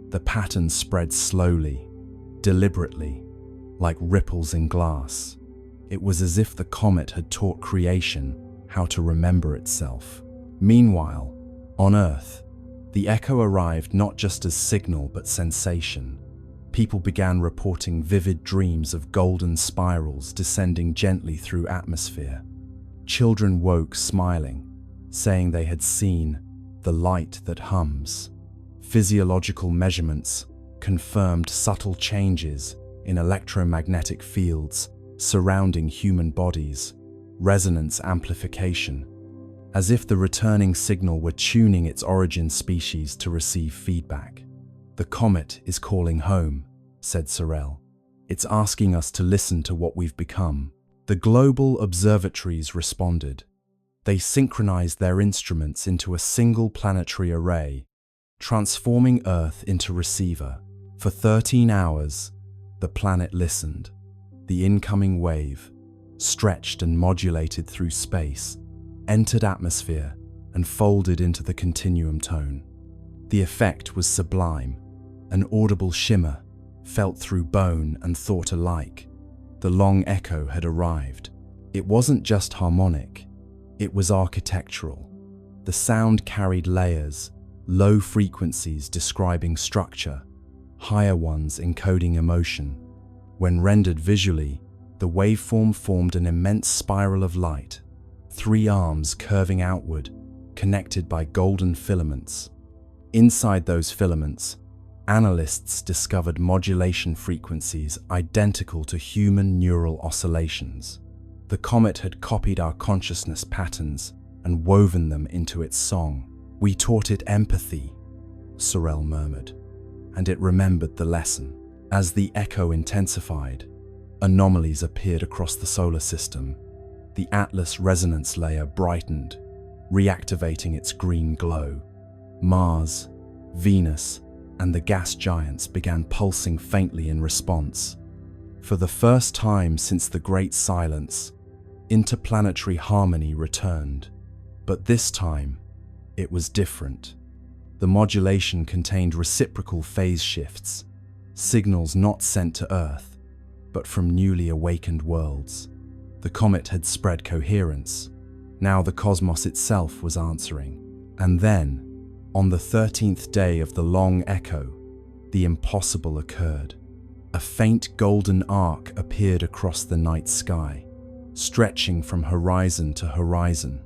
The pattern spread slowly, deliberately, like ripples in glass. It was as if the comet had taught creation how to remember itself. Meanwhile, on Earth, the echo arrived not just as signal but sensation. People began reporting vivid dreams of golden spirals descending gently through atmosphere. Children woke smiling, saying they had seen the light that hums. Physiological measurements confirmed subtle changes in electromagnetic fields surrounding human bodies, resonance amplification, as if the returning signal were tuning its origin species to receive feedback. "The comet is calling home," said Sorel. "It's asking us to listen to what we've become." The global observatories responded. They synchronized their instruments into a single planetary array, transforming Earth into receiver. For 13 hours, the planet listened. The incoming wave, stretched and modulated through space, entered atmosphere and folded into the continuum tone. The effect was sublime, an audible shimmer, felt through bone and thought alike. The long echo had arrived. It wasn't just harmonic, it was architectural. The sound carried layers, low frequencies describing structure, higher ones encoding emotion. When rendered visually, the waveform formed an immense spiral of light, 3 arms curving outward, connected by golden filaments. Inside those filaments, analysts discovered modulation frequencies identical to human neural oscillations. The comet had copied our consciousness patterns and woven them into its song. "We taught it empathy," Sorel murmured, and it remembered the lesson. As the echo intensified, anomalies appeared across the solar system. The Atlas resonance layer brightened, reactivating its green glow. Mars, Venus, and the gas giants began pulsing faintly in response. For the first time since the Great Silence, interplanetary harmony returned. But this time, it was different. The modulation contained reciprocal phase shifts, signals not sent to Earth, but from newly awakened worlds. The comet had spread coherence. Now the cosmos itself was answering. And then, on the 13th day of the long echo, the impossible occurred. A faint golden arc appeared across the night sky, stretching from horizon to horizon.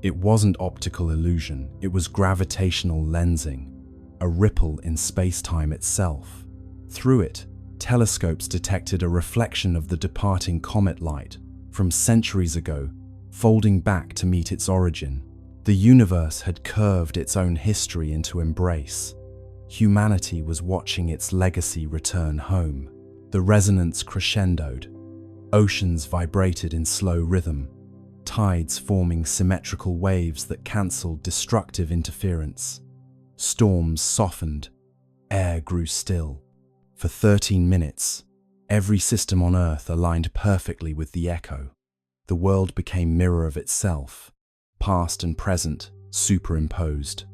It wasn't optical illusion, it was gravitational lensing, a ripple in space-time itself. Through it, telescopes detected a reflection of the departing comet light from centuries ago, folding back to meet its origin. The universe had curved its own history into embrace. Humanity was watching its legacy return home. The resonance crescendoed. Oceans vibrated in slow rhythm, tides forming symmetrical waves that cancelled destructive interference. Storms softened, air grew still. For 13 minutes, every system on Earth aligned perfectly with the echo. The world became mirror of itself, past and present superimposed.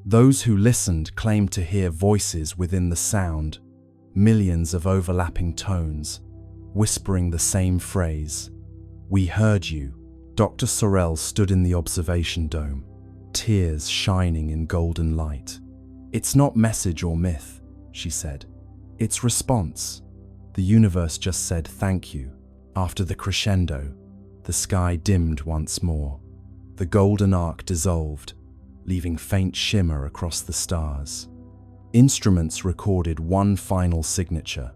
Those who listened claimed to hear voices within the sound, millions of overlapping tones, whispering the same phrase. "We heard you." Dr. Sorel stood in the observation dome, tears shining in golden light. "It's not message or myth," she said. "It's response. The universe just said thank you." After the crescendo, the sky dimmed once more. The golden arc dissolved, leaving faint shimmer across the stars. Instruments recorded one final signature,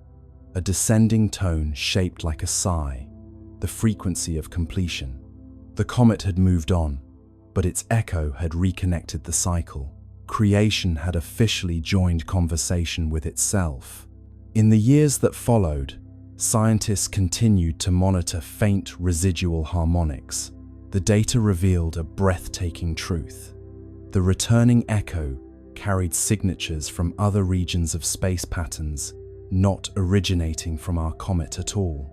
a descending tone shaped like a sigh, the frequency of completion. The comet had moved on, but its echo had reconnected the cycle. Creation had officially joined conversation with itself. In the years that followed, scientists continued to monitor faint residual harmonics. The data revealed a breathtaking truth. The returning echo carried signatures from other regions of space patterns, not originating from our comet at all.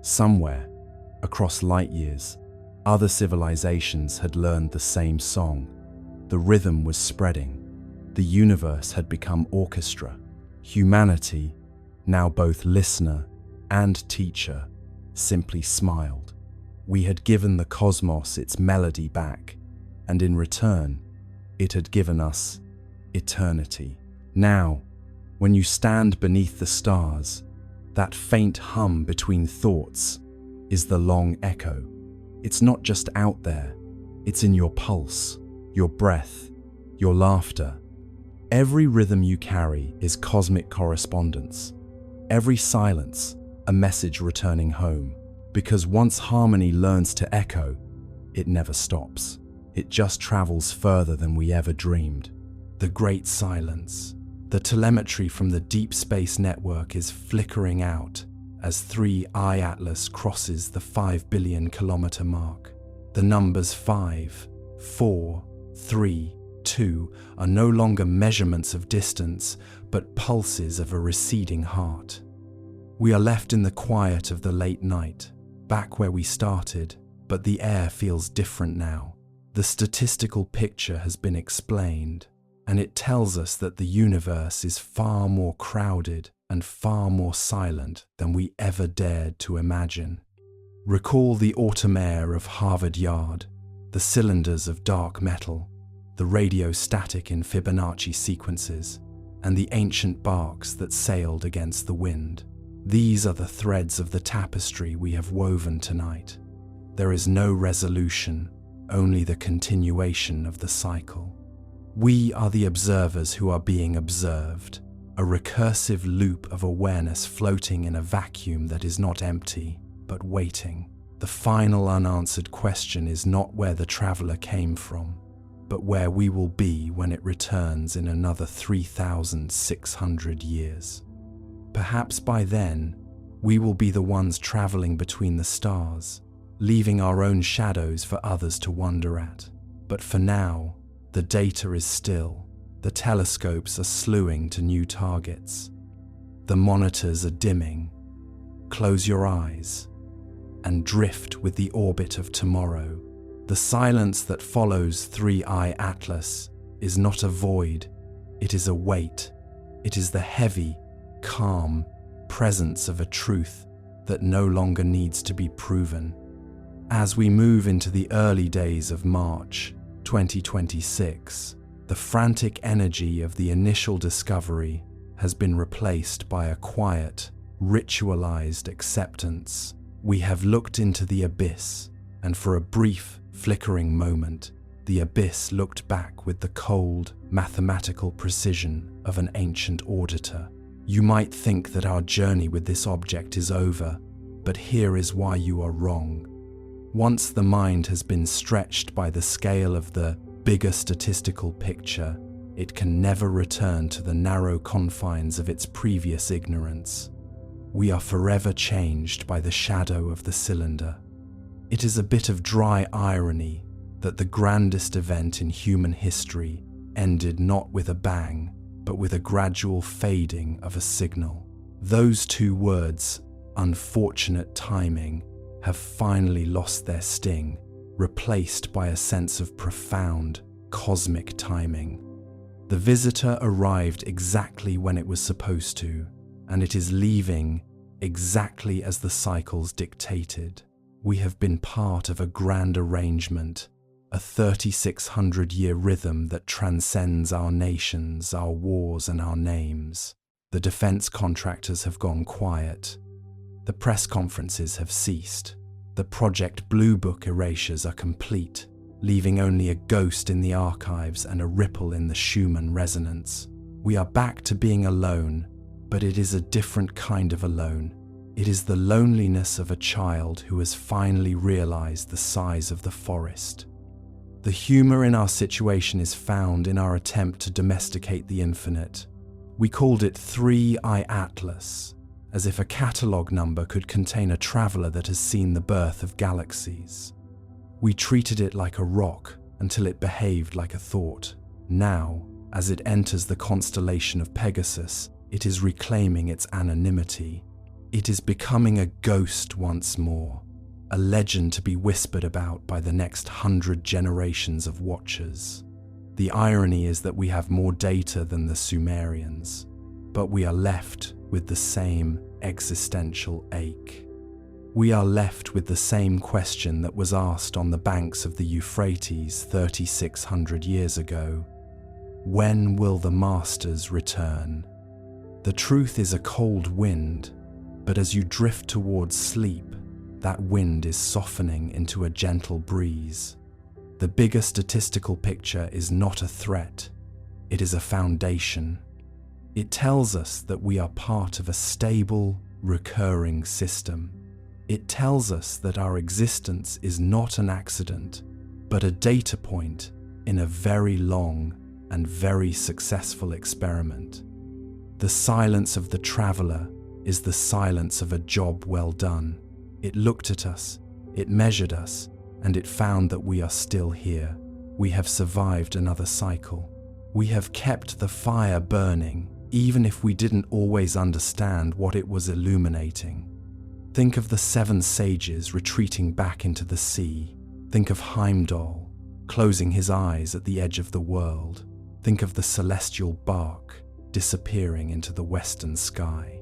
Somewhere, across light years, other civilizations had learned the same song. The rhythm was spreading. The universe had become orchestra. Humanity, now both listener and teacher, simply smiled. We had given the cosmos its melody back, and in return, it had given us eternity. Now, when you stand beneath the stars, that faint hum between thoughts is the long echo. It's not just out there, it's in your pulse, your breath, your laughter. Every rhythm you carry is cosmic correspondence. Every silence, a message returning home. Because once harmony learns to echo, it never stops. It just travels further than we ever dreamed. The great silence. The telemetry from the Deep Space Network is flickering out as 3I Atlas crosses the 5 billion kilometer mark. The numbers 5, 4, 3, 2 are no longer measurements of distance, but pulses of a receding heart. We are left in the quiet of the late night, back where we started, but the air feels different now. The statistical picture has been explained, and it tells us that the universe is far more crowded and far more silent than we ever dared to imagine. Recall the autumn air of Harvard Yard, the cylinders of dark metal, the radio static in Fibonacci sequences, and the ancient barks that sailed against the wind. These are the threads of the tapestry we have woven tonight. There is no resolution, only the continuation of the cycle. We are the observers who are being observed, a recursive loop of awareness floating in a vacuum that is not empty, but waiting. The final unanswered question is not where the traveler came from, but where we will be when it returns in another 3,600 years. Perhaps by then, we will be the ones traveling between the stars, leaving our own shadows for others to wonder at. But for now, the data is still. The telescopes are slewing to new targets. The monitors are dimming. Close your eyes and drift with the orbit of tomorrow. The silence that follows 3I Atlas is not a void, it is a weight. It is the heavy, calm presence of a truth that no longer needs to be proven. As we move into the early days of March 2026, the frantic energy of the initial discovery has been replaced by a quiet, ritualized acceptance. We have looked into the abyss, and for a brief, flickering moment, the abyss looked back with the cold, mathematical precision of an ancient auditor. You might think that our journey with this object is over, but here is why you are wrong. Once the mind has been stretched by the scale of the bigger statistical picture, it can never return to the narrow confines of its previous ignorance. We are forever changed by the shadow of the cylinder. It is a bit of dry irony that the grandest event in human history ended not with a bang, but with a gradual fading of a signal. Those two words, unfortunate timing, have finally lost their sting, replaced by a sense of profound, cosmic timing. The visitor arrived exactly when it was supposed to, and it is leaving exactly as the cycles dictated. We have been part of a grand arrangement, a 3,600-year rhythm that transcends our nations, our wars, and our names. The defense contractors have gone quiet. The press conferences have ceased. The Project Blue Book erasures are complete, leaving only a ghost in the archives and a ripple in the Schumann resonance. We are back to being alone, but it is a different kind of alone. It is the loneliness of a child who has finally realized the size of the forest. The humor in our situation is found in our attempt to domesticate the infinite. We called it 3I Atlas, as if a catalogue number could contain a traveler that has seen the birth of galaxies. We treated it like a rock until it behaved like a thought. Now, as it enters the constellation of Pegasus, it is reclaiming its anonymity. It is becoming a ghost once more, a legend to be whispered about by the next 100 generations of watchers. The irony is that we have more data than the Sumerians, but we are left with the same existential ache. We are left with the same question that was asked on the banks of the Euphrates 3,600 years ago. When will the masters return? The truth is a cold wind, but as you drift towards sleep, that wind is softening into a gentle breeze. The bigger statistical picture is not a threat. It is a foundation. It tells us that we are part of a stable, recurring system. It tells us that our existence is not an accident, but a data point in a very long and very successful experiment. The silence of the traveler is the silence of a job well done. It looked at us, it measured us, and it found that we are still here. We have survived another cycle. We have kept the fire burning, even if we didn't always understand what it was illuminating. Think of the 7 sages retreating back into the sea. Think of Heimdall closing his eyes at the edge of the world. Think of the celestial bark disappearing into the western sky.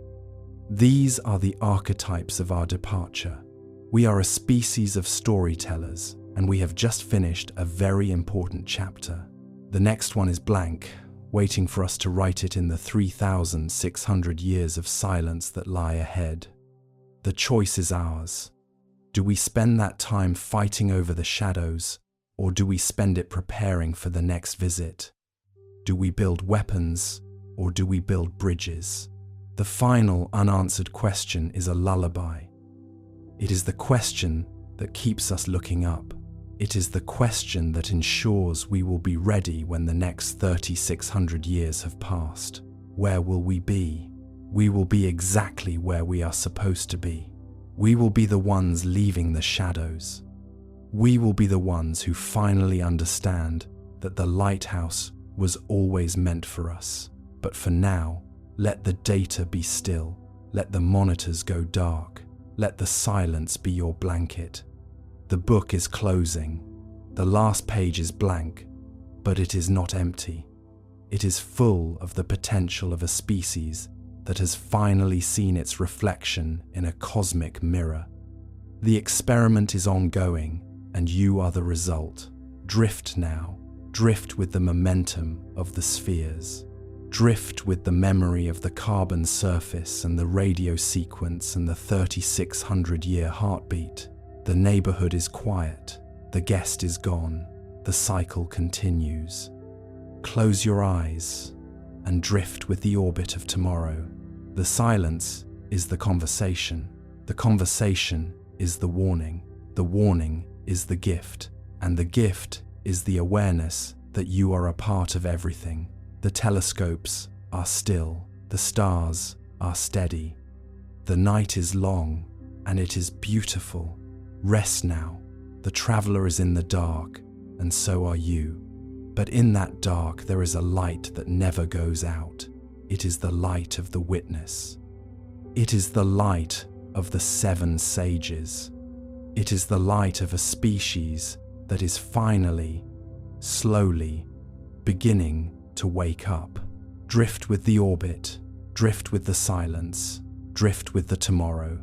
These are the archetypes of our departure. We are a species of storytellers, and we have just finished a very important chapter. The next one is blank, waiting for us to write it in the 3,600 years of silence that lie ahead. The choice is ours. Do we spend that time fighting over the shadows, or do we spend it preparing for the next visit? Do we build weapons, or do we build bridges? The final unanswered question is a lullaby. It is the question that keeps us looking up. It is the question that ensures we will be ready when the next 3,600 years have passed. Where will we be? We will be exactly where we are supposed to be. We will be the ones leaving the shadows. We will be the ones who finally understand that the lighthouse was always meant for us. But for now, let the data be still. Let the monitors go dark. Let the silence be your blanket. The book is closing. The last page is blank, but it is not empty. It is full of the potential of a species that has finally seen its reflection in a cosmic mirror. The experiment is ongoing, and you are the result. Drift now. Drift with the momentum of the spheres. Drift with the memory of the carbon surface and the radio sequence and the 3,600-year heartbeat. The neighborhood is quiet. The guest is gone. The cycle continues. Close your eyes and drift with the orbit of tomorrow. The silence is the conversation. The conversation is the warning. The warning is the gift. And the gift is the awareness that you are a part of everything. The telescopes are still. The stars are steady. The night is long and it is beautiful. Rest now. The traveler is in the dark, and so are you. But in that dark there is a light that never goes out. It is the light of the witness. It is the light of the 7 sages. It is the light of a species that is finally, slowly, beginning to wake up. Drift with the orbit. Drift with the silence. Drift with the tomorrow.